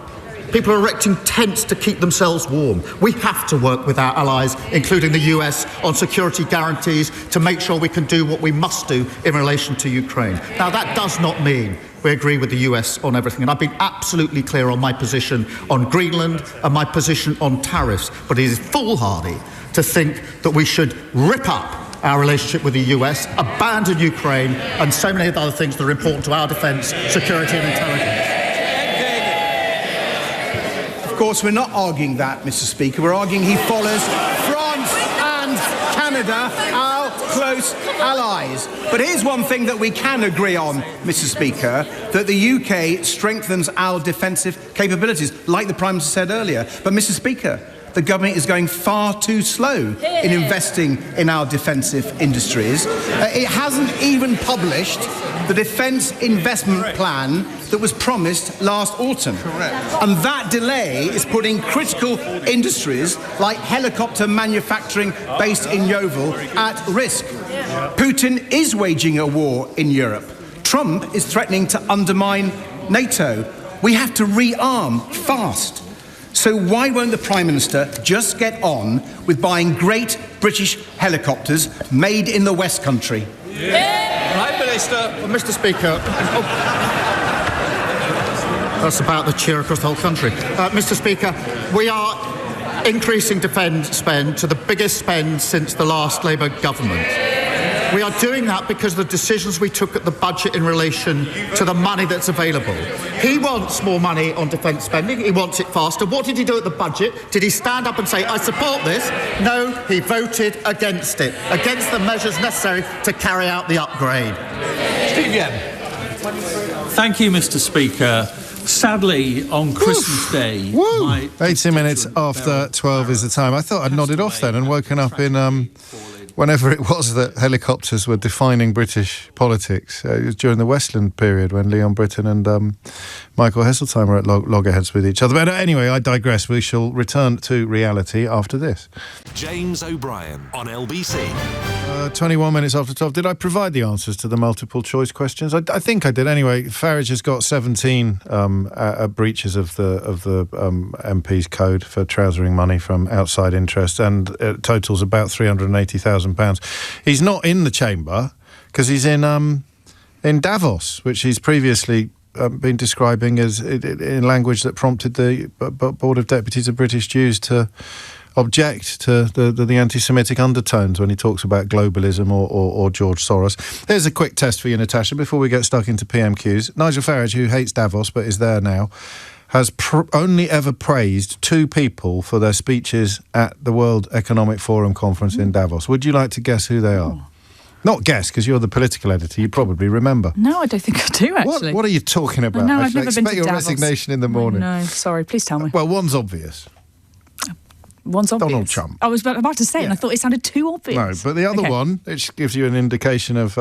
People are erecting tents to keep themselves warm. We have to work with our allies, including the US, on security guarantees to make sure we can do what we must do in relation to Ukraine. Now, that does not mean we agree with the US on everything, and I've been absolutely clear on my position on Greenland and my position on tariffs, but it is foolhardy to think that we should rip up our relationship with the US, abandon Ukraine, and so many other things that are important to our defence, security and intelligence. Of course, we're not arguing that, Mr. Speaker. We're arguing he follows France and Canada, our close allies. But here's one thing that we can agree on, Mr. Speaker, that the UK strengthens our defensive capabilities, like the Prime Minister said earlier. But, Mr. Speaker, the government is going far too slow in investing in our defensive industries. It hasn't even published the defence investment plan that was promised last autumn. Correct. And that delay is putting critical industries like helicopter manufacturing based in Yeovil at risk. Putin is waging a war in Europe. Trump is threatening to undermine NATO. We have to rearm fast. So why won't the Prime Minister just get on with buying great British helicopters made in the West Country? Right, Minister. Well, Mr. Speaker, that's about the cheer across the whole country. Mr. Speaker, we are increasing defence spend to the biggest spend since the last Labour government. We are doing that because of the decisions we took at the budget in relation to the money that's available. He wants more money on defence spending. He wants it faster. What did he do at the budget? Did he stand up and say, I support this? No, he voted against it, against the measures necessary to carry out the upgrade. Steve Yem. Thank you, Mr. Speaker. Sadly, on Christmas Day... 18 minutes after 12 is the time. I thought I'd nodded off then and woken up in... whenever it was that helicopters were defining British politics. It was during the Westland period when Leon Britton and Michael Heseltine were at loggerheads with each other. But anyway, I digress. We shall return to reality after this. James O'Brien on LBC. 21 minutes after 12. Did I provide the answers to the multiple choice questions? I think I did. Anyway, Farage has got 17 breaches of the MP's code for trousering money from outside interest, and it totals about £380,000. He's not in the chamber because he's in Davos, which he's previously been describing as in language that prompted the Board of Deputies of British Jews to object to the anti-Semitic undertones when he talks about globalism or George Soros. Here's a quick test for you, Natasha, before we get stuck into PMQs. Nigel Farage, who hates Davos but is there now, has only ever praised two people for their speeches at the World Economic Forum conference in Davos. Would you like to guess who they are? Not guess, because you're the political editor. You probably remember. No, I don't think I do, actually. What are you talking about? No, I've never been to Expect your Davos. Resignation in the morning. No, sorry, please tell me. Well, one's obvious. One's obvious. Donald Trump. I was about to say, and I thought it sounded too obvious. No, but the other one, which gives you an indication of...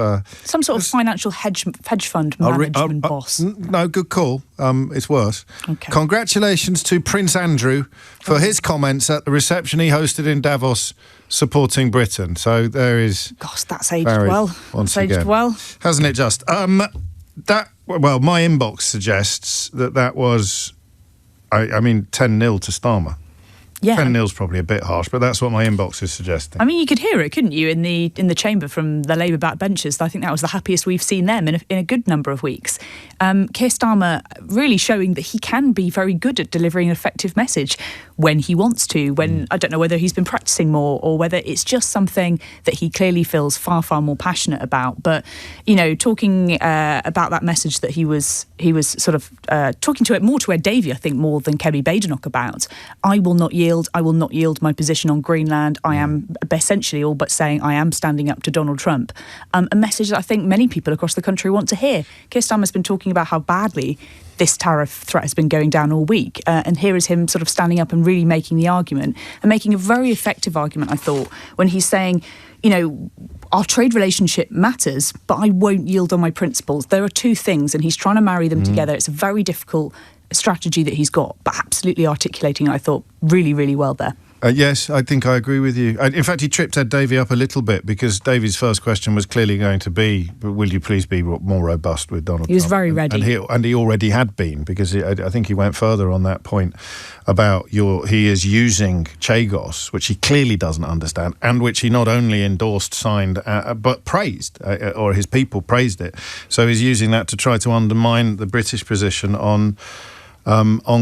some sort of financial hedge fund management boss. No, good call. It's worse. Okay. Congratulations to Prince Andrew for his comments at the reception he hosted in Davos supporting Britain. So there is... Gosh, that's aged well. Once that's again. aged well. Hasn't it just? My inbox suggests that was... I mean, 10-0 to Starmer. Yeah. 10-0's probably a bit harsh, but that's what my inbox is suggesting. I mean, you could hear it, couldn't you, in the chamber from the Labour backbenchers? I think that was the happiest we've seen them in a good number of weeks. Keir Starmer really showing that he can be very good at delivering an effective message when he wants to. I don't know whether he's been practising more or whether it's just something that he clearly feels far, far more passionate about. But, you know, talking about that message that he was sort of talking to it more to Ed Davey, I think, more than Kemi Badenoch about. I will not yield my position on Greenland. I am essentially all but saying I am standing up to Donald Trump. A message that I think many people across the country want to hear. Keir Starmer's been talking about how badly this tariff threat has been going down all week. And here is him sort of standing up and really making the argument, and making a very effective argument, I thought, when he's saying, you know, our trade relationship matters, but I won't yield on my principles. There are two things, and he's trying to marry them together. It's a very difficult strategy that he's got, but absolutely articulating it, I thought, really, really well there. Yes, I think I agree with you. In fact, he tripped Ed Davey up a little bit because Davey's first question was clearly going to be, will you please be more robust with Donald Trump? He was very ready. And he already had been, because I think he went further on that point about he is using Chagos, which he clearly doesn't understand, and which he not only endorsed, signed, but praised, or his people praised it. So he's using that to try to undermine the British position on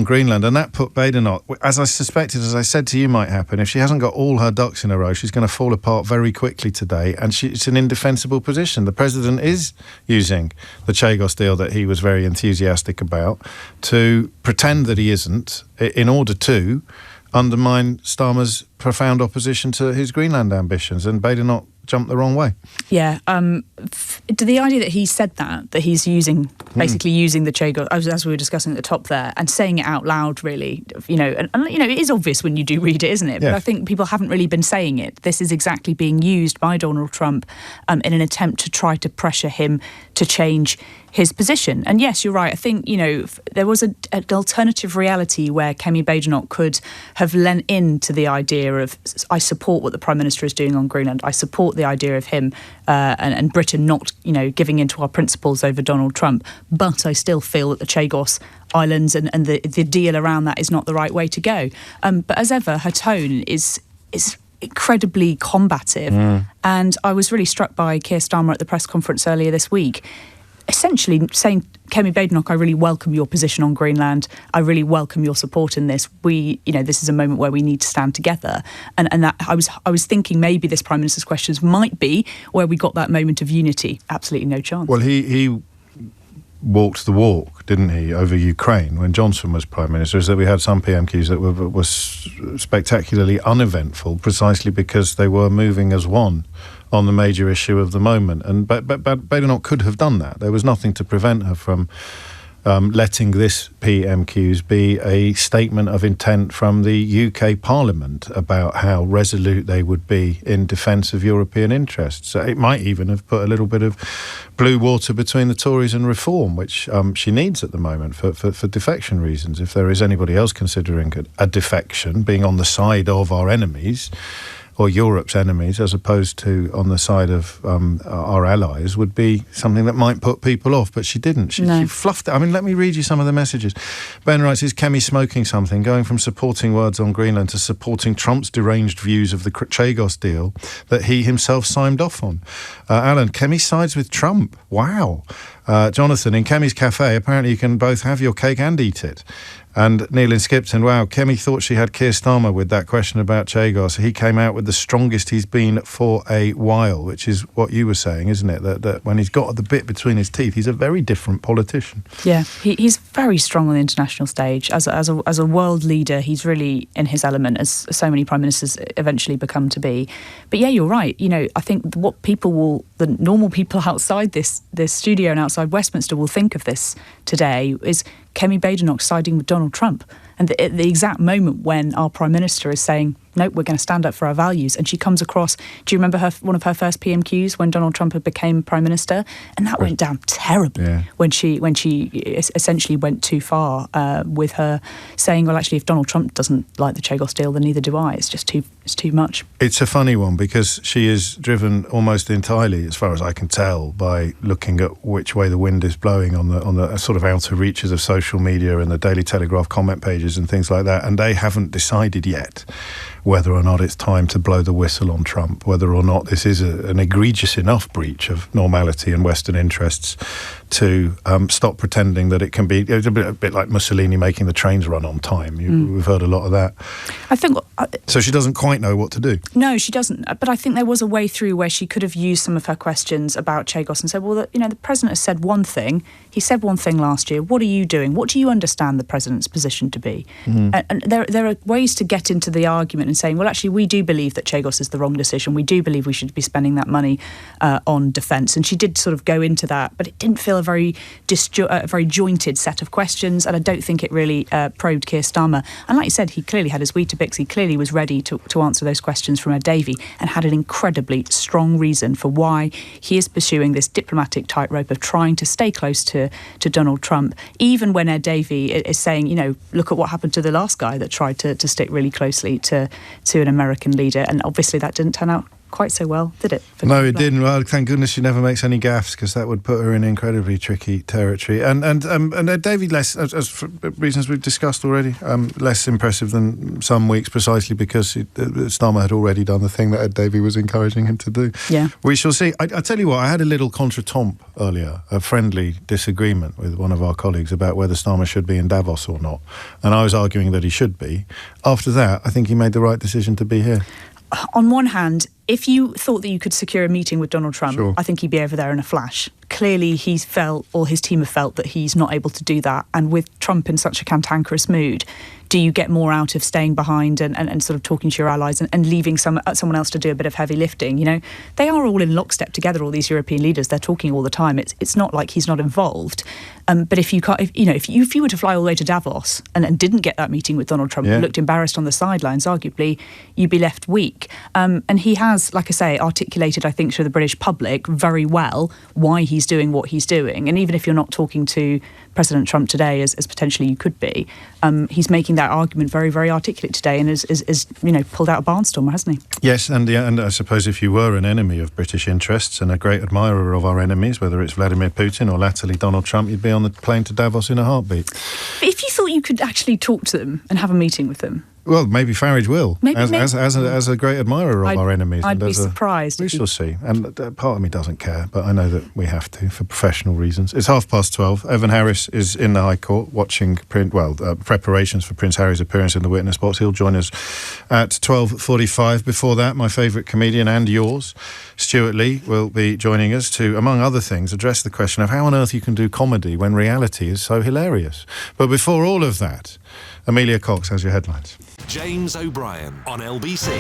Greenland, and that put Badenoch, as I suspected, as I said to you, might happen. If she hasn't got all her ducks in a row, she's going to fall apart very quickly today, and it's an indefensible position. The president is using the Chagos deal that he was very enthusiastic about to pretend that he isn't, in order to undermine Starmer's profound opposition to his Greenland ambitions, and Badenoch jumped the wrong way. Yeah, the idea that he said that he's basically using the Chagos, as we were discussing at the top there, and saying it out loud, really, and it is obvious when you do read it, isn't it? Yes. But I think people haven't really been saying it. This is exactly being used by Donald Trump in an attempt to try to pressure him to change his position. And yes, you're right. I think, there was an alternative reality where Kemi Badenoch could have lent into the idea of, I support what the Prime Minister is doing on Greenland. I support the idea of him and Britain not, giving into our principles over Donald Trump. But I still feel that the Chagos Islands and the deal around that is not the right way to go. But as ever, her tone is incredibly combative. And I was really struck by Keir Starmer at the press conference earlier this week, essentially saying, Kemi Badenoch, I really welcome your position on Greenland. I really welcome your support in this. This is a moment where we need to stand together. And that I was thinking maybe this Prime Minister's questions might be where we got that moment of unity. Absolutely no chance. Well, he walked the walk, didn't he, over Ukraine when Johnson was Prime Minister, is that we had some PMQs that were spectacularly uneventful precisely because they were moving as one on the major issue of the moment. And but Badenoch could have done that. There was nothing to prevent her from letting this PMQs be a statement of intent from the UK Parliament about how resolute they would be in defence of European interests. So it might even have put a little bit of blue water between the Tories and Reform, which she needs at the moment for defection reasons. If there is anybody else considering a defection, being on the side of our enemies, or Europe's enemies, as opposed to on the side of our allies, would be something that might put people off. But she didn't. She fluffed it. I mean, let me read you some of the messages. Ben writes, is Kemi smoking something? Going from supporting words on Greenland to supporting Trump's deranged views of the Chagos deal that he himself signed off on. Alan, Kemi sides with Trump. Wow. Jonathan, in Kemi's cafe, apparently you can both have your cake and eat it. And Neil in Skipton, wow, Kemi thought she had Keir Starmer with that question about Chagos. He came out with the strongest he's been for a while, which is what you were saying, isn't it? That when he's got the bit between his teeth, he's a very different politician. Yeah, he's very strong on the international stage. As a world leader, he's really in his element, as so many prime ministers eventually become to be. But yeah, you're right. I think what the normal people outside this studio and outside Westminster will think of this today is Kemi Badenoch siding with Donald Trump. And at the exact moment when our Prime Minister is saying, nope, we're going to stand up for our values. And she comes across, do you remember one of her first PMQs when Donald Trump became Prime Minister? And that went down terribly when she essentially went too far with her saying, well, actually, if Donald Trump doesn't like the Chagos deal, then neither do I. It's just too much. It's a funny one because she is driven almost entirely, as far as I can tell, by looking at which way the wind is blowing on the sort of outer reaches of social media and the Daily Telegraph comment pages and things like that. And they haven't decided yet whether or not it's time to blow the whistle on Trump, whether or not this is an egregious enough breach of normality and Western interests to stop pretending that it can be. It's a bit like Mussolini making the trains run on time. We've heard a lot of that. I think. So she doesn't quite know what to do. No, she doesn't. But I think there was a way through where she could have used some of her questions about Chagos and said, well, the president has said one thing. He said one thing last year. What are you doing? What do you understand the president's position to be? And there are ways to get into the argument and saying, well, actually, we do believe that Chagos is the wrong decision. We do believe we should be spending that money on defence. And she did sort of go into that, but it didn't feel a very jointed set of questions. And I don't think it really probed Keir Starmer. And like you said, he clearly had his Weetabix. He clearly was ready to answer those questions from Ed Davey and had an incredibly strong reason for why he is pursuing this diplomatic tightrope of trying to stay close to Donald Trump, even when Ed Davey is saying, look at what happened to the last guy that tried to stick really closely to an American leader. And obviously that didn't turn out quite so well, did it? No, it didn't. Well, thank goodness she never makes any gaffes, because that would put her in incredibly tricky territory. And David, less, as for reasons we've discussed already, less impressive than some weeks, precisely because Starmer had already done the thing that Ed Davey was encouraging him to do. Yeah, we shall see. I tell you what, I had a little contretemps earlier, a friendly disagreement with one of our colleagues about whether Starmer should be in Davos or not, and I was arguing that he should be. After that, I think he made the right decision to be here. On one hand, if you thought that you could secure a meeting with Donald Trump, I think he'd be over there in a flash. Clearly, he's felt, or his team have felt, that he's not able to do that. And with Trump in such a cantankerous mood, do you get more out of staying behind and sort of talking to your allies and leaving someone else to do a bit of heavy lifting? You know, they are all in lockstep together, all these European leaders. They're talking all the time. It's not like he's not involved. But if you were to fly all the way to Davos and didn't get that meeting with Donald Trump, and looked embarrassed on the sidelines, arguably, you'd be left weak. And he has, like I say, articulated, I think, to the British public very well why he's doing what he's doing. And even if you're not talking to President Trump today, as potentially you could be, he's making that argument very, very articulate today, and is pulled out a barnstormer, hasn't he? Yes, and I suppose if you were an enemy of British interests and a great admirer of our enemies, whether it's Vladimir Putin or latterly Donald Trump, you'd be on the plane to Davos in a heartbeat. But if you thought you could actually talk to them and have a meeting with them, well, maybe Farage will, as a great admirer of our enemies. I'd be surprised. We shall see. And part of me doesn't care, but I know that we have to for professional reasons. It's 12:30. Evan Harris is in the High Court watching preparations for Prince Harry's appearance in the witness box. He'll join us at 12:45. Before that, my favourite comedian and yours, Stewart Lee, will be joining us to, among other things, address the question of how on earth you can do comedy when reality is so hilarious. But before all of that, Amelia Cox has your headlines. James O'Brien on LBC.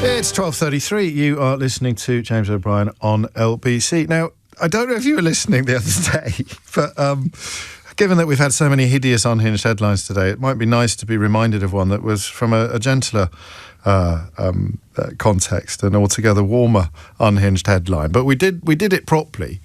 It's 12:33. You are listening to James O'Brien on LBC. Now, I don't know if you were listening the other day, but given that we've had so many hideous unhinged headlines today, it might be nice to be reminded of one that was from a gentler context, an altogether warmer unhinged headline. But we did it properly.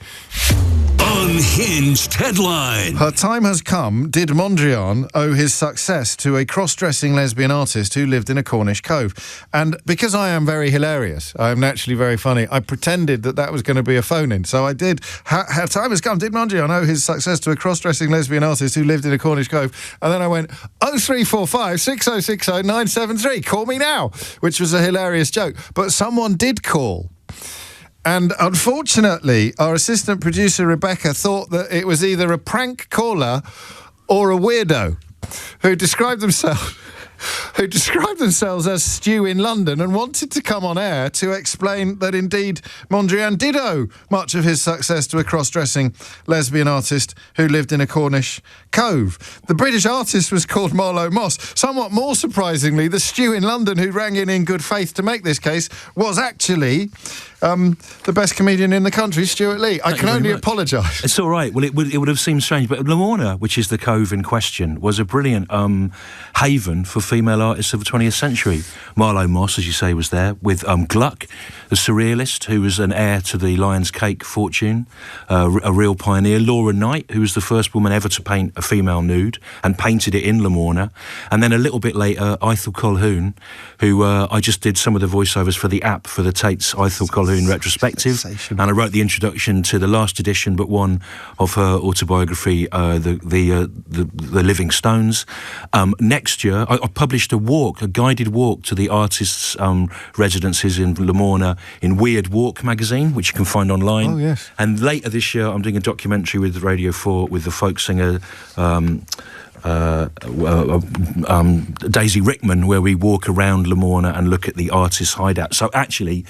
Unhinged headline. Her time has come. Did Mondrian owe his success to a cross-dressing lesbian artist who lived in a Cornish cove? And because I am very hilarious, I am naturally very funny, I pretended that was going to be a phone-in. So I did. Her time has come. Did Mondrian owe his success to a cross-dressing lesbian artist who lived in a Cornish cove? And then I went, 0345 6060 973. Call me now, which was a hilarious joke. But someone did call. And unfortunately, our assistant producer, Rebecca, thought that it was either a prank caller or a weirdo who described themselves as Stew in London and wanted to come on air to explain that indeed Mondrian did owe much of his success to a cross-dressing lesbian artist who lived in a Cornish cove. The British artist was called Marlo Moss. Somewhat more surprisingly, the Stew in London who rang in good faith to make this case was actually the best comedian in the country, Stewart Lee. I can only apologise. It's all right. Well, it would have seemed strange, but Lamorna, which is the cove in question, was a brilliant haven for female artists of the 20th century. Marlo Moss, as you say, was there with Gluck, the surrealist, who was an heir to the Lion's Cake fortune, a real pioneer. Laura Knight, who was the first woman ever to paint a female nude and painted it in Lamorna. And then a little bit later, Ethel Colquhoun, who I just did some of the voiceovers for the app for the Tate's Ethel Colquhoun retrospective, and I wrote the introduction to the last edition but one of her autobiography, the Living Stones. Next year I published a guided walk to the artists' residences in Lamorna in Weird Walk magazine, which you can find online. Oh yes. And later this year I'm doing a documentary with Radio 4 with the folk singer Daisy Rickman, where we walk around Lamorna and look at the artists' hideout. So actually,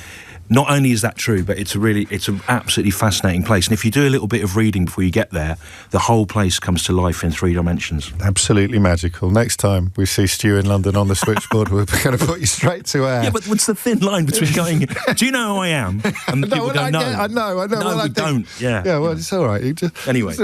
not only is that true, but it's an absolutely fascinating place. And if you do a little bit of reading before you get there, the whole place comes to life in 3 dimensions. Absolutely magical. Next time we see Stew in London on the switchboard, we're going to put you straight to air. Yeah, but what's the thin line between going, do you know who I am? And no, people go, no. I know. No, we don't. Yeah. Yeah, well, it's all right. Anyway.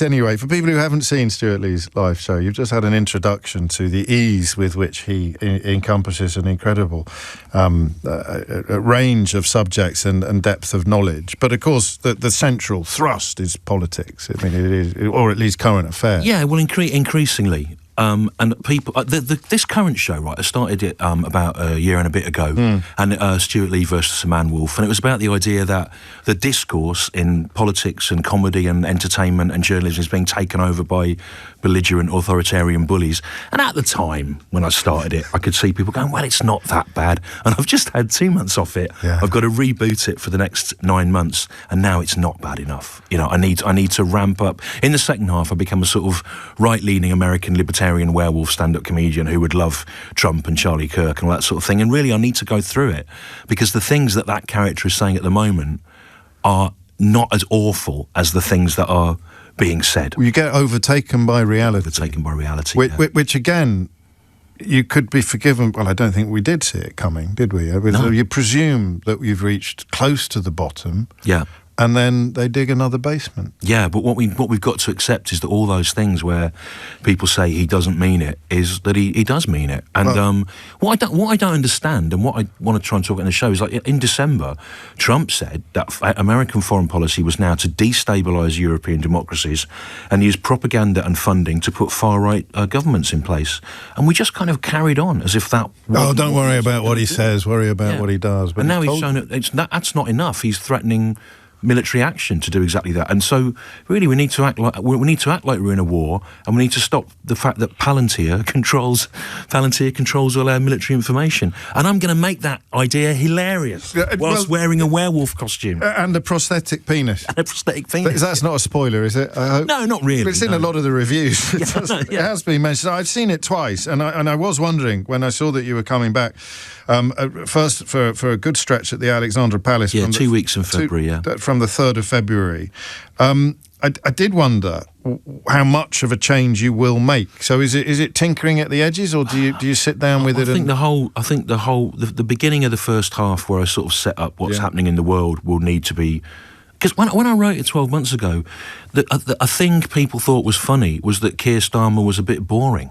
Anyway, for people who haven't seen Stewart Lee's live show, you've just had an introduction to the ease with which he encompasses an incredible range of subjects and depth of knowledge. But of course, the central thrust is politics. I mean, it is, or at least current affairs. Yeah, well, increasingly. And people, this current show, right, I started it about a year and a bit ago, and Stewart Lee versus a Man Wolf, and it was about the idea that the discourse in politics and comedy and entertainment and journalism is being taken over by belligerent authoritarian bullies. And at the time, when I started it, I could see people going, well, it's not that bad. And I've just had 2 months off it. Yeah. I've got to reboot it for the next 9 months. And now it's not bad enough. You know, I need to ramp up. In the second half, I become a sort of right-leaning American libertarian werewolf stand-up comedian who would love Trump and Charlie Kirk and all that sort of thing. And really, I need to go through it because the things that character is saying at the moment are not as awful as the things that are being said. You get overtaken by reality. Which again, you could be forgiven. Well, I don't think we did see it coming, did we? No. You presume that you've reached close to the bottom. Yeah. And then they dig another basement. Yeah, but what we've got to accept is that all those things where people say he doesn't mean it is that he does mean it. And what I don't understand, and what I want to try and talk in the show is, like, in December, Trump said that American foreign policy was now to destabilise European democracies and use propaganda and funding to put far-right governments in place. And we just kind of carried on as if that... Oh, don't worry about what he says, worry about what he does. But and now he's shown that's not enough. He's threatening military action to do exactly that. And so really we need to act like we're in a war, and we need to stop the fact that Palantir controls all our military information. And I'm going to make that idea hilarious whilst wearing a werewolf costume and a prosthetic penis. That's not a spoiler, is it? I hope. No, not really. But it's in a lot of the reviews. It has been mentioned. I've seen it twice, and I was wondering when I saw that you were coming back. First for a good stretch at the Alexandra Palace. Yeah, 2 weeks in February. From the 3rd of February. I did wonder how much of a change you will make. So is it tinkering at the edges, or do you sit down with it? I think the beginning of the first half, where I sort of set up what's happening in the world, will need to be. Because when I wrote it 12 months ago, a thing people thought was funny was that Keir Starmer was a bit boring.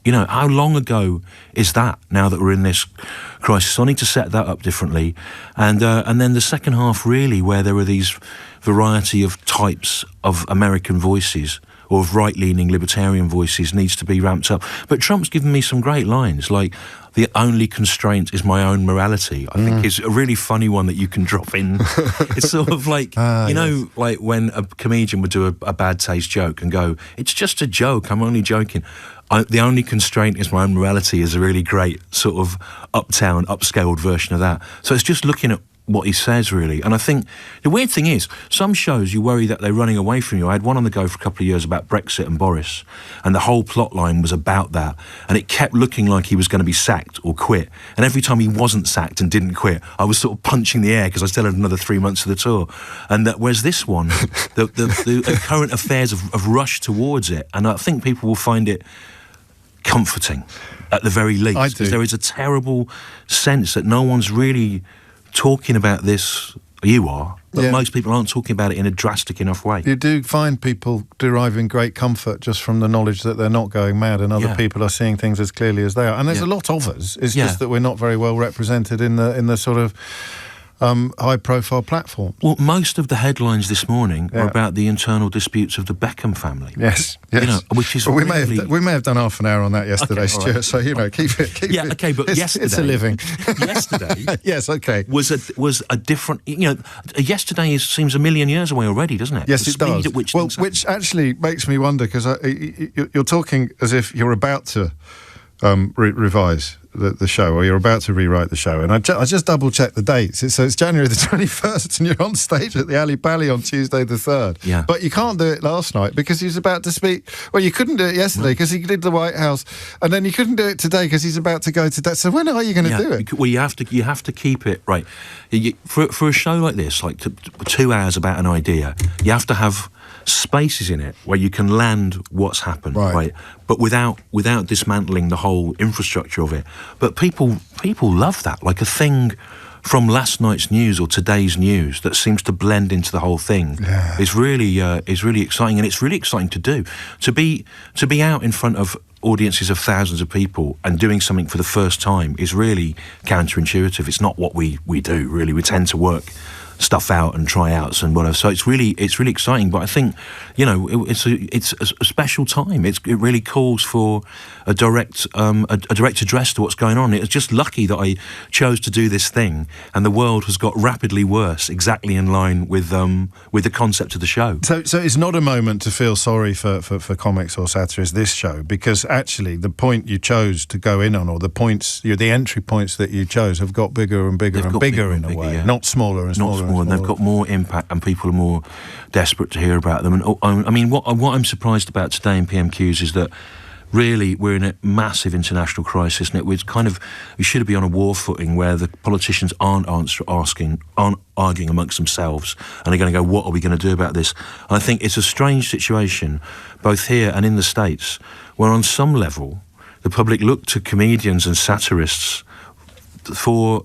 You know, how long ago is that, now that we're in this crisis? I need to set that up differently. And then the second half, really, where there are these variety of types of American voices or of right-leaning libertarian voices, needs to be ramped up. But Trump's given me some great lines, like, the only constraint is my own morality. I think is a really funny one that you can drop in. It's sort of like, like when a comedian would do a bad taste joke and go, it's just a joke, I'm only joking. The only constraint is my own morality is a really great sort of uptown, upscaled version of that. So it's just looking at what he says, really. And I think the weird thing is, some shows you worry that they're running away from you. I had one on the go for a couple of years about Brexit and Boris, and the whole plot line was about that, and it kept looking like he was going to be sacked or quit. And every time he wasn't sacked and didn't quit, I was sort of punching the air because I still had another 3 months of the tour. And whereas this one, the current affairs have rushed towards it, and I think people will find it comforting at the very least, because there is a terrible sense that no one's really talking about this. You are, but most people aren't talking about it in a drastic enough way. You do find people deriving great comfort just from the knowledge that they're not going mad, and other people are seeing things as clearly as they are. And there's a lot of us. It's just that we're not very well represented in the sort of high-profile platform. Well, most of the headlines this morning are about the internal disputes of the Beckham family. Yes. You know, which is we may have done half an hour on that yesterday, Stuart. Right. So keep it. Okay, but yesterday, it's a living. Yesterday, yes, okay, was a different. Yesterday seems a million years away already, doesn't it? Yes, it does. Which actually makes me wonder, because you're talking as if you're about to revise the show, or you're about to rewrite the show, and I just double checked the dates. So it's January the 21st, and you're on stage at the Ali Pali on Tuesday the 3rd. Yeah. But you can't do it last night because he's about to speak. Well, you couldn't do it yesterday because he did the White House, and then you couldn't do it today because he's about to go to that. So when are you going to do it? Well, you have to keep it right. For a show like this, like 2 hours about an idea, you have to have spaces in it where you can land what's happened, right? But without dismantling the whole infrastructure of it. But people love that, like a thing from last night's news or today's news that seems to blend into the whole thing. Is really exciting, and it's really exciting to do. To be out in front of audiences of thousands of people and doing something for the first time is really counterintuitive. It's not what we do, really. We tend to work stuff out and tryouts and whatever. So it's really exciting. But I think, it's a special time. It really calls for a direct address to what's going on. It's just lucky that I chose to do this thing, and the world has got rapidly worse, exactly in line with the concept of the show. So it's not a moment to feel sorry for comics or satirists, this show, because actually the point you chose to go in on, or the points, the entry points that you chose, have got bigger and bigger and bigger in a way, yeah. Not smaller and smaller. Not smaller, and they've got more impact, and people are more desperate to hear about them. And I mean, what I'm surprised about today in PMQs is that really we're in a massive international crisis, and we should be on a war footing where the politicians aren't arguing amongst themselves, and they're going to go, what are we going to do about this? And I think it's a strange situation, both here and in the States, where on some level the public look to comedians and satirists for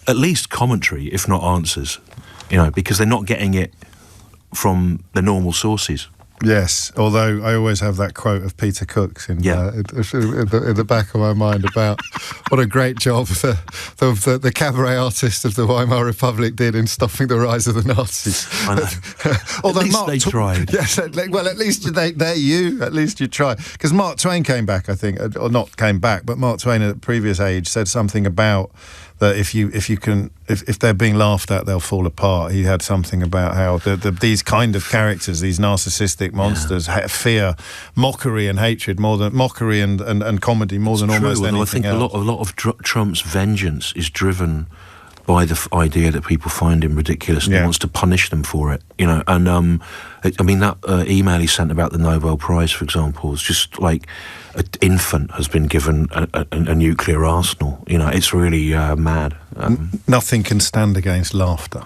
at least commentary, if not answers, because they're not getting it from the normal sources. Yes, although I always have that quote of Peter Cook's in the back of my mind about what a great job the cabaret artist of the Weimar Republic did in stopping the rise of the Nazis. I know. Although at least they tried. Yes, well, at least at least you tried. Because Mark Twain came back, I think, or not came back, but Mark Twain at a previous age said something about that if they're being laughed at, they'll fall apart. He had something about how these kind of characters, these narcissistic monsters, fear mockery and hatred more than mockery and comedy more than almost anything else. I think a lot of Trump's vengeance is driven by the idea that people find him ridiculous and he wants to punish them for it. And that email he sent about the Nobel Prize, for example, is just like an infant has been given a nuclear arsenal. It's really mad. Nothing can stand against laughter,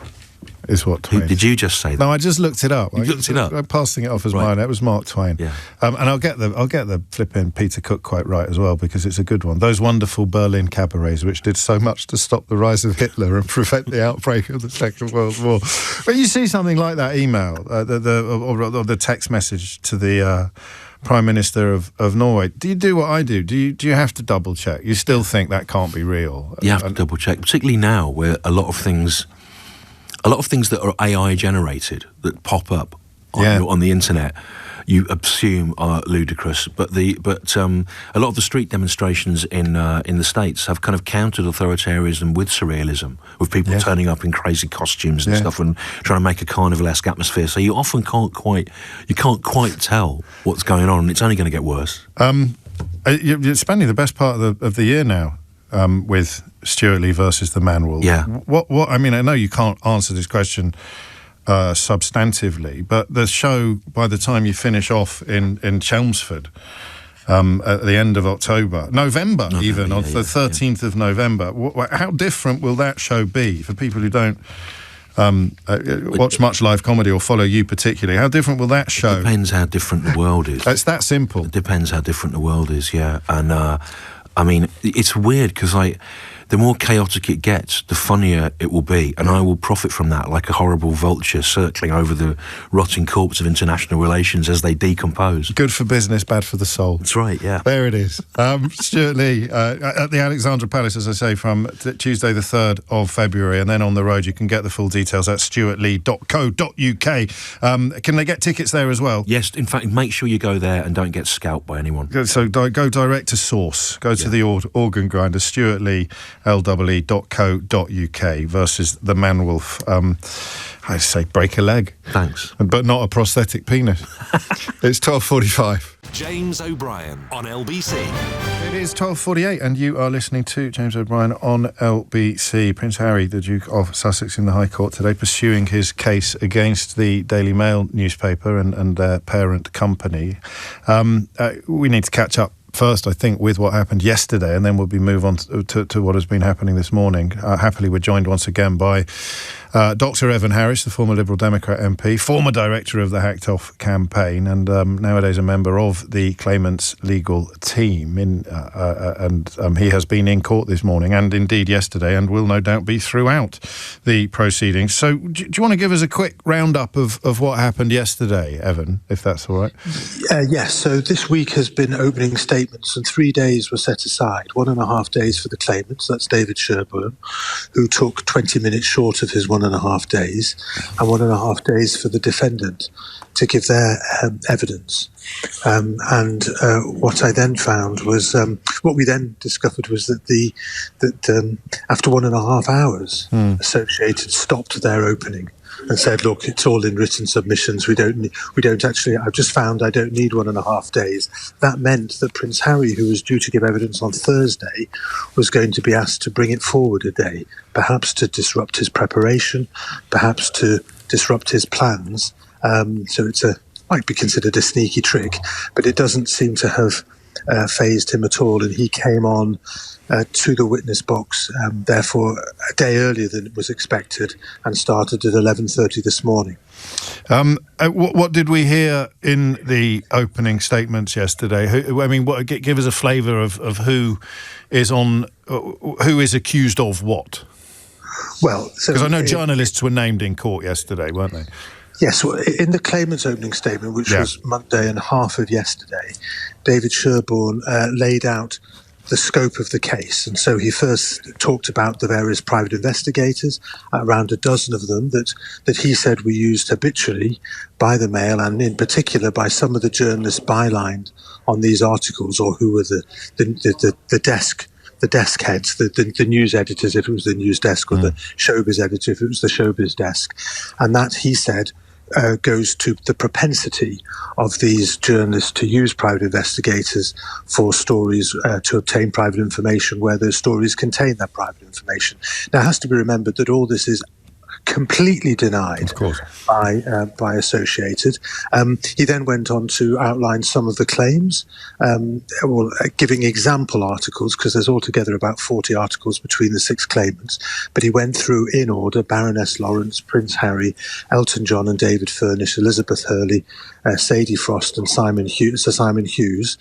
is what Twain. Did you just say that? No, I just looked it up. You looked it up? I'm passing it off as mine. That was Mark Twain. Yeah. And I'll get the flipping Peter Cook quite right as well, because it's a good one. Those wonderful Berlin cabarets, which did so much to stop the rise of Hitler and prevent the outbreak of the Second World War. When you see something like that email, or the text message to the Prime Minister of Norway, do you do what I do? Do you have to double check? You still think that can't be real? You have to double check, particularly now where a lot of things that are AI generated that pop up on the internet, you assume are ludicrous. But a lot of the street demonstrations in the States have kind of countered authoritarianism with surrealism, with people turning up in crazy costumes and stuff and trying to make a carnivalesque atmosphere. So you often can't quite tell what's going on, and it's only going to get worse. You're spending the best part of the year now with Stewart Lee versus the Man-Wolf. Yeah. What I mean, I know you can't answer this question substantively, but the show, by the time you finish off in Chelmsford at the end of November, on the 13th of November, how different will that show be for people who don't watch much live comedy or follow you particularly? How different will that show? It depends how different the world is. It's that simple. It depends how different the world is, yeah. And I mean, it's weird because the more chaotic it gets, the funnier it will be, and I will profit from that like a horrible vulture circling over the rotting corpse of international relations as they decompose. Good for business, bad for the soul. That's right, yeah. There it is. Stewart Lee at the Alexandra Palace, as I say, from Tuesday the 3rd of February, and then on the road. You can get the full details at stewartlee.co.uk. Can they get tickets there as well? Yes, in fact, make sure you go there and don't get scalped by anyone. So go direct to source. Go to the organ grinder, Stewart Lee, LWE.co.uk versus the Man-Wolf. I say break a leg. Thanks. But not a prosthetic penis. It's 12:45. James O'Brien on LBC. It is 12:48 and you are listening to James O'Brien on LBC. Prince Harry, the Duke of Sussex, in the High Court today, pursuing his case against the Daily Mail newspaper and their parent company. We need to catch up first, I think, with what happened yesterday, and then we'll move on to what has been happening this morning. Happily, we're joined once again by Dr. Evan Harris, the former Liberal Democrat MP, former director of the Hacked Off campaign, and nowadays a member of the claimant's legal team. He has been in court this morning, and indeed yesterday, and will no doubt be throughout the proceedings. So do you want to give us a quick roundup of what happened yesterday, Evan, if that's all right? Yes, so this week has been opening statements, and 3 days were set aside, 1.5 days for the claimants, that's David Sherburne, who took 20 minutes short of his 1 1.5 days, and 1.5 days for the defendant to give their evidence. What I then found was, what we then discovered was that after 1.5 hours, Associated stopped their opening and said, look, it's all in written submissions. We don't actually, I've just found I don't need 1.5 days. That meant that Prince Harry, who was due to give evidence on Thursday, was going to be asked to bring it forward a day, perhaps to disrupt his preparation, perhaps to disrupt his plans. So might be considered a sneaky trick, but it doesn't seem to have fazed him at all. And he came on to the witness box, therefore a day earlier than it was expected, and started at 11:30 this morning. What did we hear in the opening statements yesterday? Give us a flavour of who is accused of what? Well, because I know journalists were named in court yesterday, weren't they? Yes, well, in the claimant's opening statement, which was Monday and half of yesterday, David Sherborne laid out the scope of the case. And so he first talked about the various private investigators, around a dozen of them, that he said were used habitually by the Mail, and in particular by some of the journalists bylined on these articles, or who were the desk heads, the news editors if it was the news desk, or the showbiz editor if it was the showbiz desk. And that, he said, goes to the propensity of these journalists to use private investigators for stories, to obtain private information where those stories contain that private information. Now, it has to be remembered that all this is completely denied by Associated. He then went on to outline some of the claims, giving example articles, because there's altogether about 40 articles between the 6 claimants. But he went through in order: Baroness Lawrence, Prince Harry, Elton John and David Furnish, Elizabeth Hurley, Sadie Frost and Sir Simon Hughes,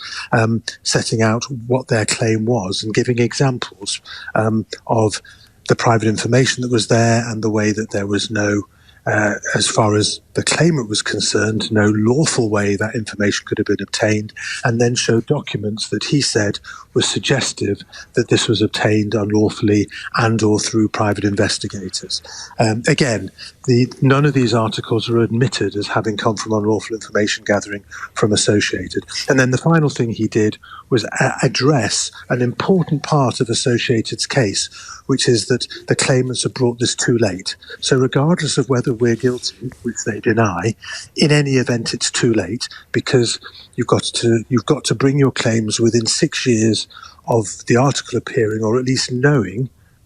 setting out what their claim was and giving examples of the private information that was there, and the way that there was no, as far as the claimant was concerned, no lawful way that information could have been obtained, and then showed documents that he said were suggestive that this was obtained unlawfully and or through private investigators. Again, none of these articles are admitted as having come from unlawful information gathering from Associated. And then the final thing he did was address an important part of Associated's case, which is that the claimants have brought this too late. So regardless of whether we're guilty, which they deny, in any event it's too late, because you've got to bring your claims within 6 years of the article appearing, or at least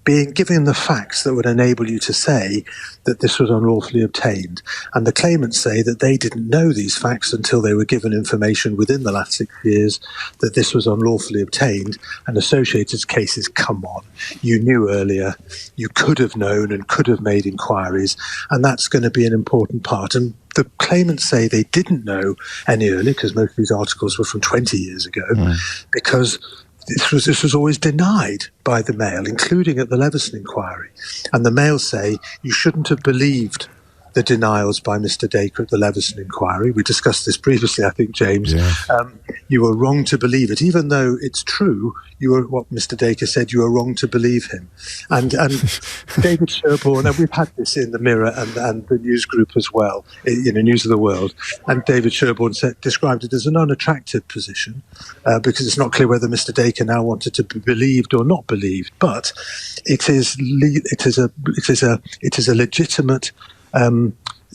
being given the facts that would enable you to say that this was unlawfully obtained. And the claimants say that they didn't know these facts until they were given information within the last 6 years that this was unlawfully obtained. And Associated's case is, come on, you knew earlier, you could have known and could have made inquiries, and that's going to be an important part. And the claimants say they didn't know any earlier, because most of these articles were from 20 years ago, because this was always denied by the Mail, including at the Leveson inquiry. And the Mail say you shouldn't have believed the denials by Mr. Dacre at the Leveson inquiry. We discussed this previously, I think, James. Yeah. You were wrong to believe it, even though it's true. What Mr. Dacre said, you were wrong to believe him. And David Sherborne, and we've had this in the Mirror and the news group as well, News of the World. And David Sherborne described it as an unattractive position, because it's not clear whether Mr. Dacre now wanted to be believed or not believed. But it is a legitimate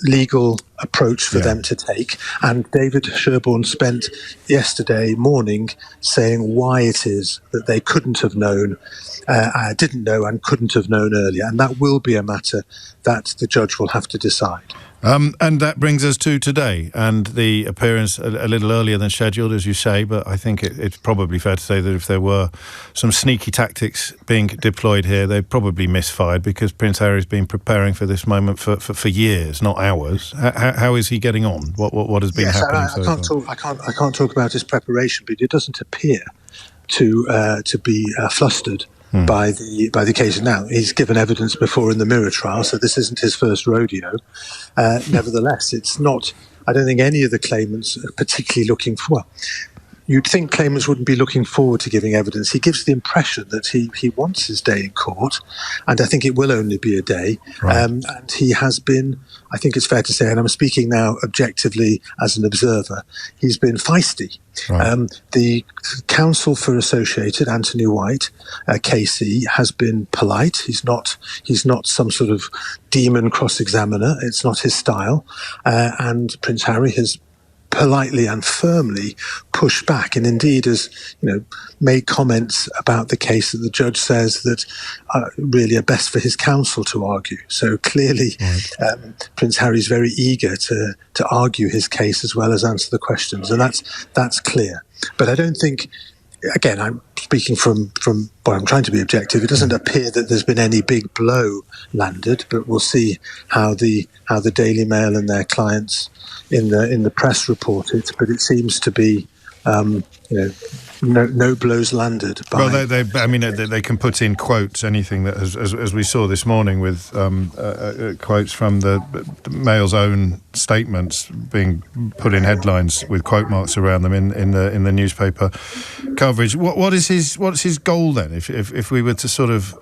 legal approach for them to take. And David Sherborne spent yesterday morning saying why it is that they couldn't have known, didn't know and couldn't have known earlier. And that will be a matter that the judge will have to decide. And that brings us to today, and the appearance a little earlier than scheduled, as you say, but I think it's probably fair to say that if there were some sneaky tactics being deployed here, they'd probably misfired, because Prince Harry's been preparing for this moment for years, not hours. How is he getting on? What has been happening so far? I can't talk about his preparation, but it doesn't appear to be flustered by the occasion. Now, he's given evidence before in the Mirror trial, so this isn't his first rodeo. Nevertheless, it's not. I don't think any of the claimants are particularly looking for. Well, you'd think claimants wouldn't be looking forward to giving evidence. He gives the impression that he wants his day in court, and I think it will only be a day. Right. And he has been, I think it's fair to say, and I'm speaking now objectively as an observer, he's been feisty. Right. The counsel for Associated, Anthony White, KC, has been polite. He's not some sort of demon cross-examiner. It's not his style. And Prince Harry has politely and firmly pushed back, and indeed has, made comments about the case that the judge says that really are best for his counsel to argue. So clearly, Prince Harry's very eager to argue his case as well as answer the questions, and that's clear. But I don't think, again, I'm speaking from I'm trying to be objective. It doesn't appear that there's been any big blow landed, but we'll see how the Daily Mail and their clients in the press report it. But it seems to be, no blows landed. Well, they can put in quotes, anything that, as we saw this morning with quotes from the Mail's own statements being put in headlines with quote marks around them in the newspaper coverage. What's his goal then? If we were to sort of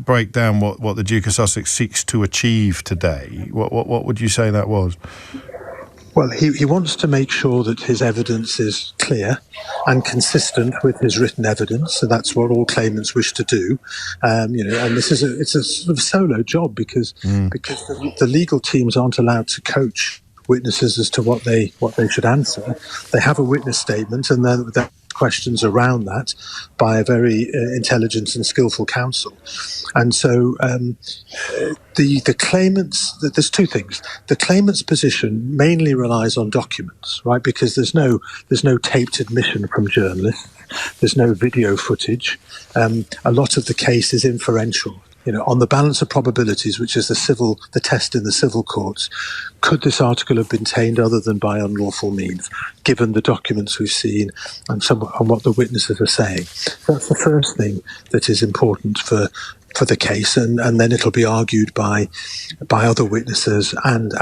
break down what the Duke of Sussex seeks to achieve today, what would you say that was? Well, he wants to make sure that his evidence is clear and consistent with his written evidence, so that's what all claimants wish to do. And it's a sort of solo job because the legal teams aren't allowed to coach witnesses as to what they should answer. They have a witness statement, and then questions around that by a very intelligent and skillful counsel. And so the claimants, there's two things. The claimant's position mainly relies on documents, right? Because there's no taped admission from journalists. There's no video footage. A lot of the case is inferential. On the balance of probabilities, which is the test in the civil courts, could this article have been obtained other than by unlawful means, given the documents we've seen and what the witnesses are saying? That's the first thing that is important for the case, and then it'll be argued by other witnesses and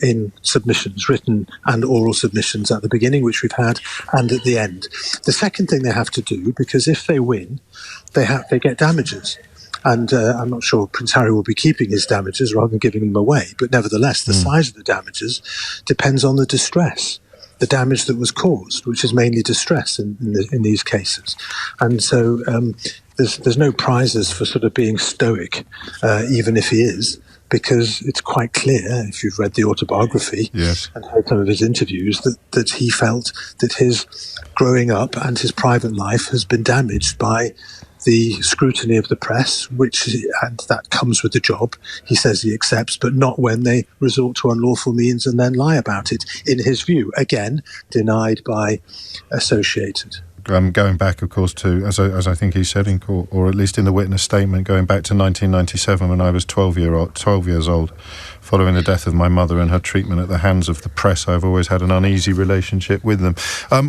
in submissions, written and oral submissions at the beginning, which we've had, and at the end. The second thing they have to do, because if they win, they get damages. And I'm not sure Prince Harry will be keeping his damages rather than giving them away. But nevertheless, the size of the damages depends on the distress, the damage that was caused, which is mainly distress in these cases. And so there's no prizes for sort of being stoic, even if he is, because it's quite clear, if you've read the autobiography and heard some of his interviews, that he felt that his growing up and his private life has been damaged by the scrutiny of the press, and that comes with the job. He says he accepts, but not when they resort to unlawful means and then lie about it, in his view. Again, denied by Associated. Going back, of course, to, as I think he said in court, or at least in the witness statement, going back to 1997 when I was 12 years old, following the death of my mother and her treatment at the hands of the press. I've always had an uneasy relationship with them.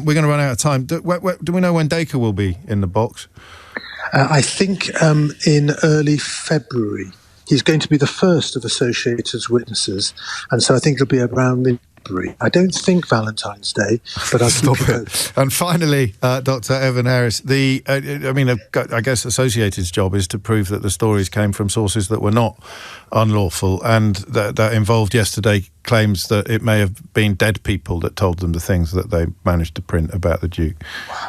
We're going to run out of time. Do we know when Dacre will be in the box? I think in early February. He's going to be the first of Associated's witnesses, and so I think it'll be around mid-February. I don't think Valentine's Day, but I'll keep you posted. And finally, Dr. Evan Harris, I guess Associated's job is to prove that the stories came from sources that were not unlawful, and that involved yesterday claims that it may have been dead people that told them the things that they managed to print about the Duke.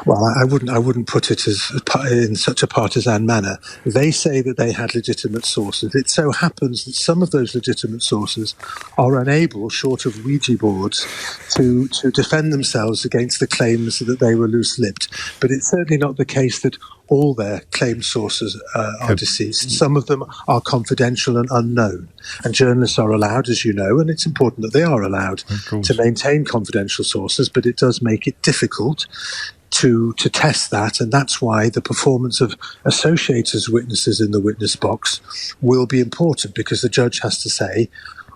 Well, I wouldn't put it as in such a partisan manner. They say that they had legitimate sources. It so happens that some of those legitimate sources are unable, short of Ouija boards, to defend themselves against the claims that they were loose-lipped. But it's certainly not the case that all their claimed sources are deceased. Some of them are confidential and unknown. And journalists are allowed, as you know, and it's important that they are allowed to maintain confidential sources, but it does make it difficult to test that, and that's why the performance of Associated's witnesses in the witness box will be important, because the judge has to say,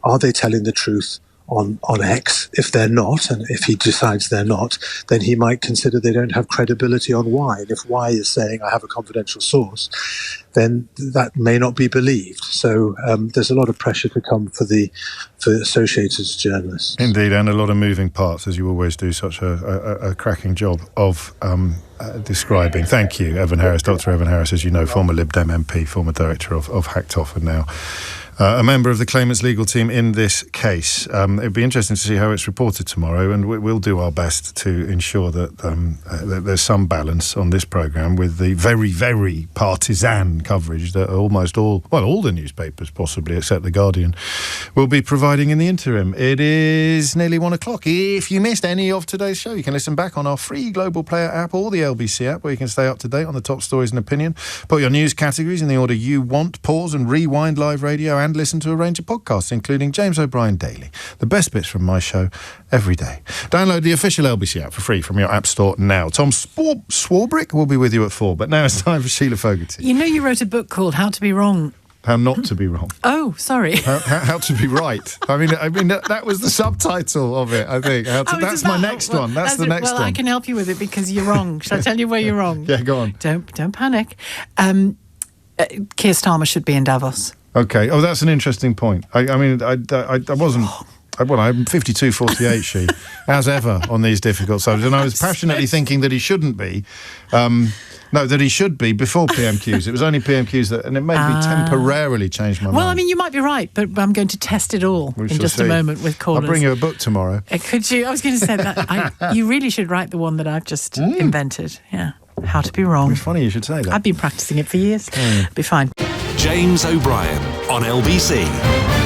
are they telling the truth on X. If they're not, and if he decides they're not, then he might consider they don't have credibility on Y. And if Y is saying, I have a confidential source, then that may not be believed. So there's a lot of pressure to come for Associated's journalists. Indeed, and a lot of moving parts, as you always do such a cracking job of describing. Thank you, Evan Harris, Dr. Evan Harris, as you know, former Lib Dem MP, former director of Hacked Off, and now a member of the claimant's legal team in this case. It'd be interesting to see how it's reported tomorrow, and we'll do our best to ensure that there's some balance on this programme with the very, very partisan coverage that almost all the newspapers, possibly, except The Guardian, will be providing in the interim. It is nearly 1 o'clock. If you missed any of today's show, you can listen back on our free Global Player app or the LBC app, where you can stay up to date on the top stories and opinion, put your news categories in the order you want, pause and rewind live radio, and listen to a range of podcasts, including James O'Brien Daily, the best bits from my show every day. Download the official LBC app for free from your app store now. Tom Swarbrick will be with you at 4, but now it's time for Sheila Fogarty. You know, you wrote a book called How to Be Wrong. How not to be wrong. Oh, sorry. How to be right. I mean, that was the subtitle of it, I think. That's my next one. That's the next one. Well, I can help you with it because you're wrong. Shall I tell you where you're wrong? Yeah, go on. Don't panic. Keir Starmer should be in Davos. Okay. Oh, that's an interesting point. I wasn't... Well, I'm 52-48, she, as ever, on these difficult subjects. And I was passionately thinking that he shouldn't be. That he should be before PMQs. It was only PMQs that... And it made me temporarily change my mind. Well, I mean, you might be right, but I'm going to test it all in just a moment with callers. I'll bring you a book tomorrow. Could you? I was going to say that. You really should write the one that I've just invented. Yeah. How to be wrong. It's funny you should say that. I've been practising it for years. Be fine. James O'Brien on LBC.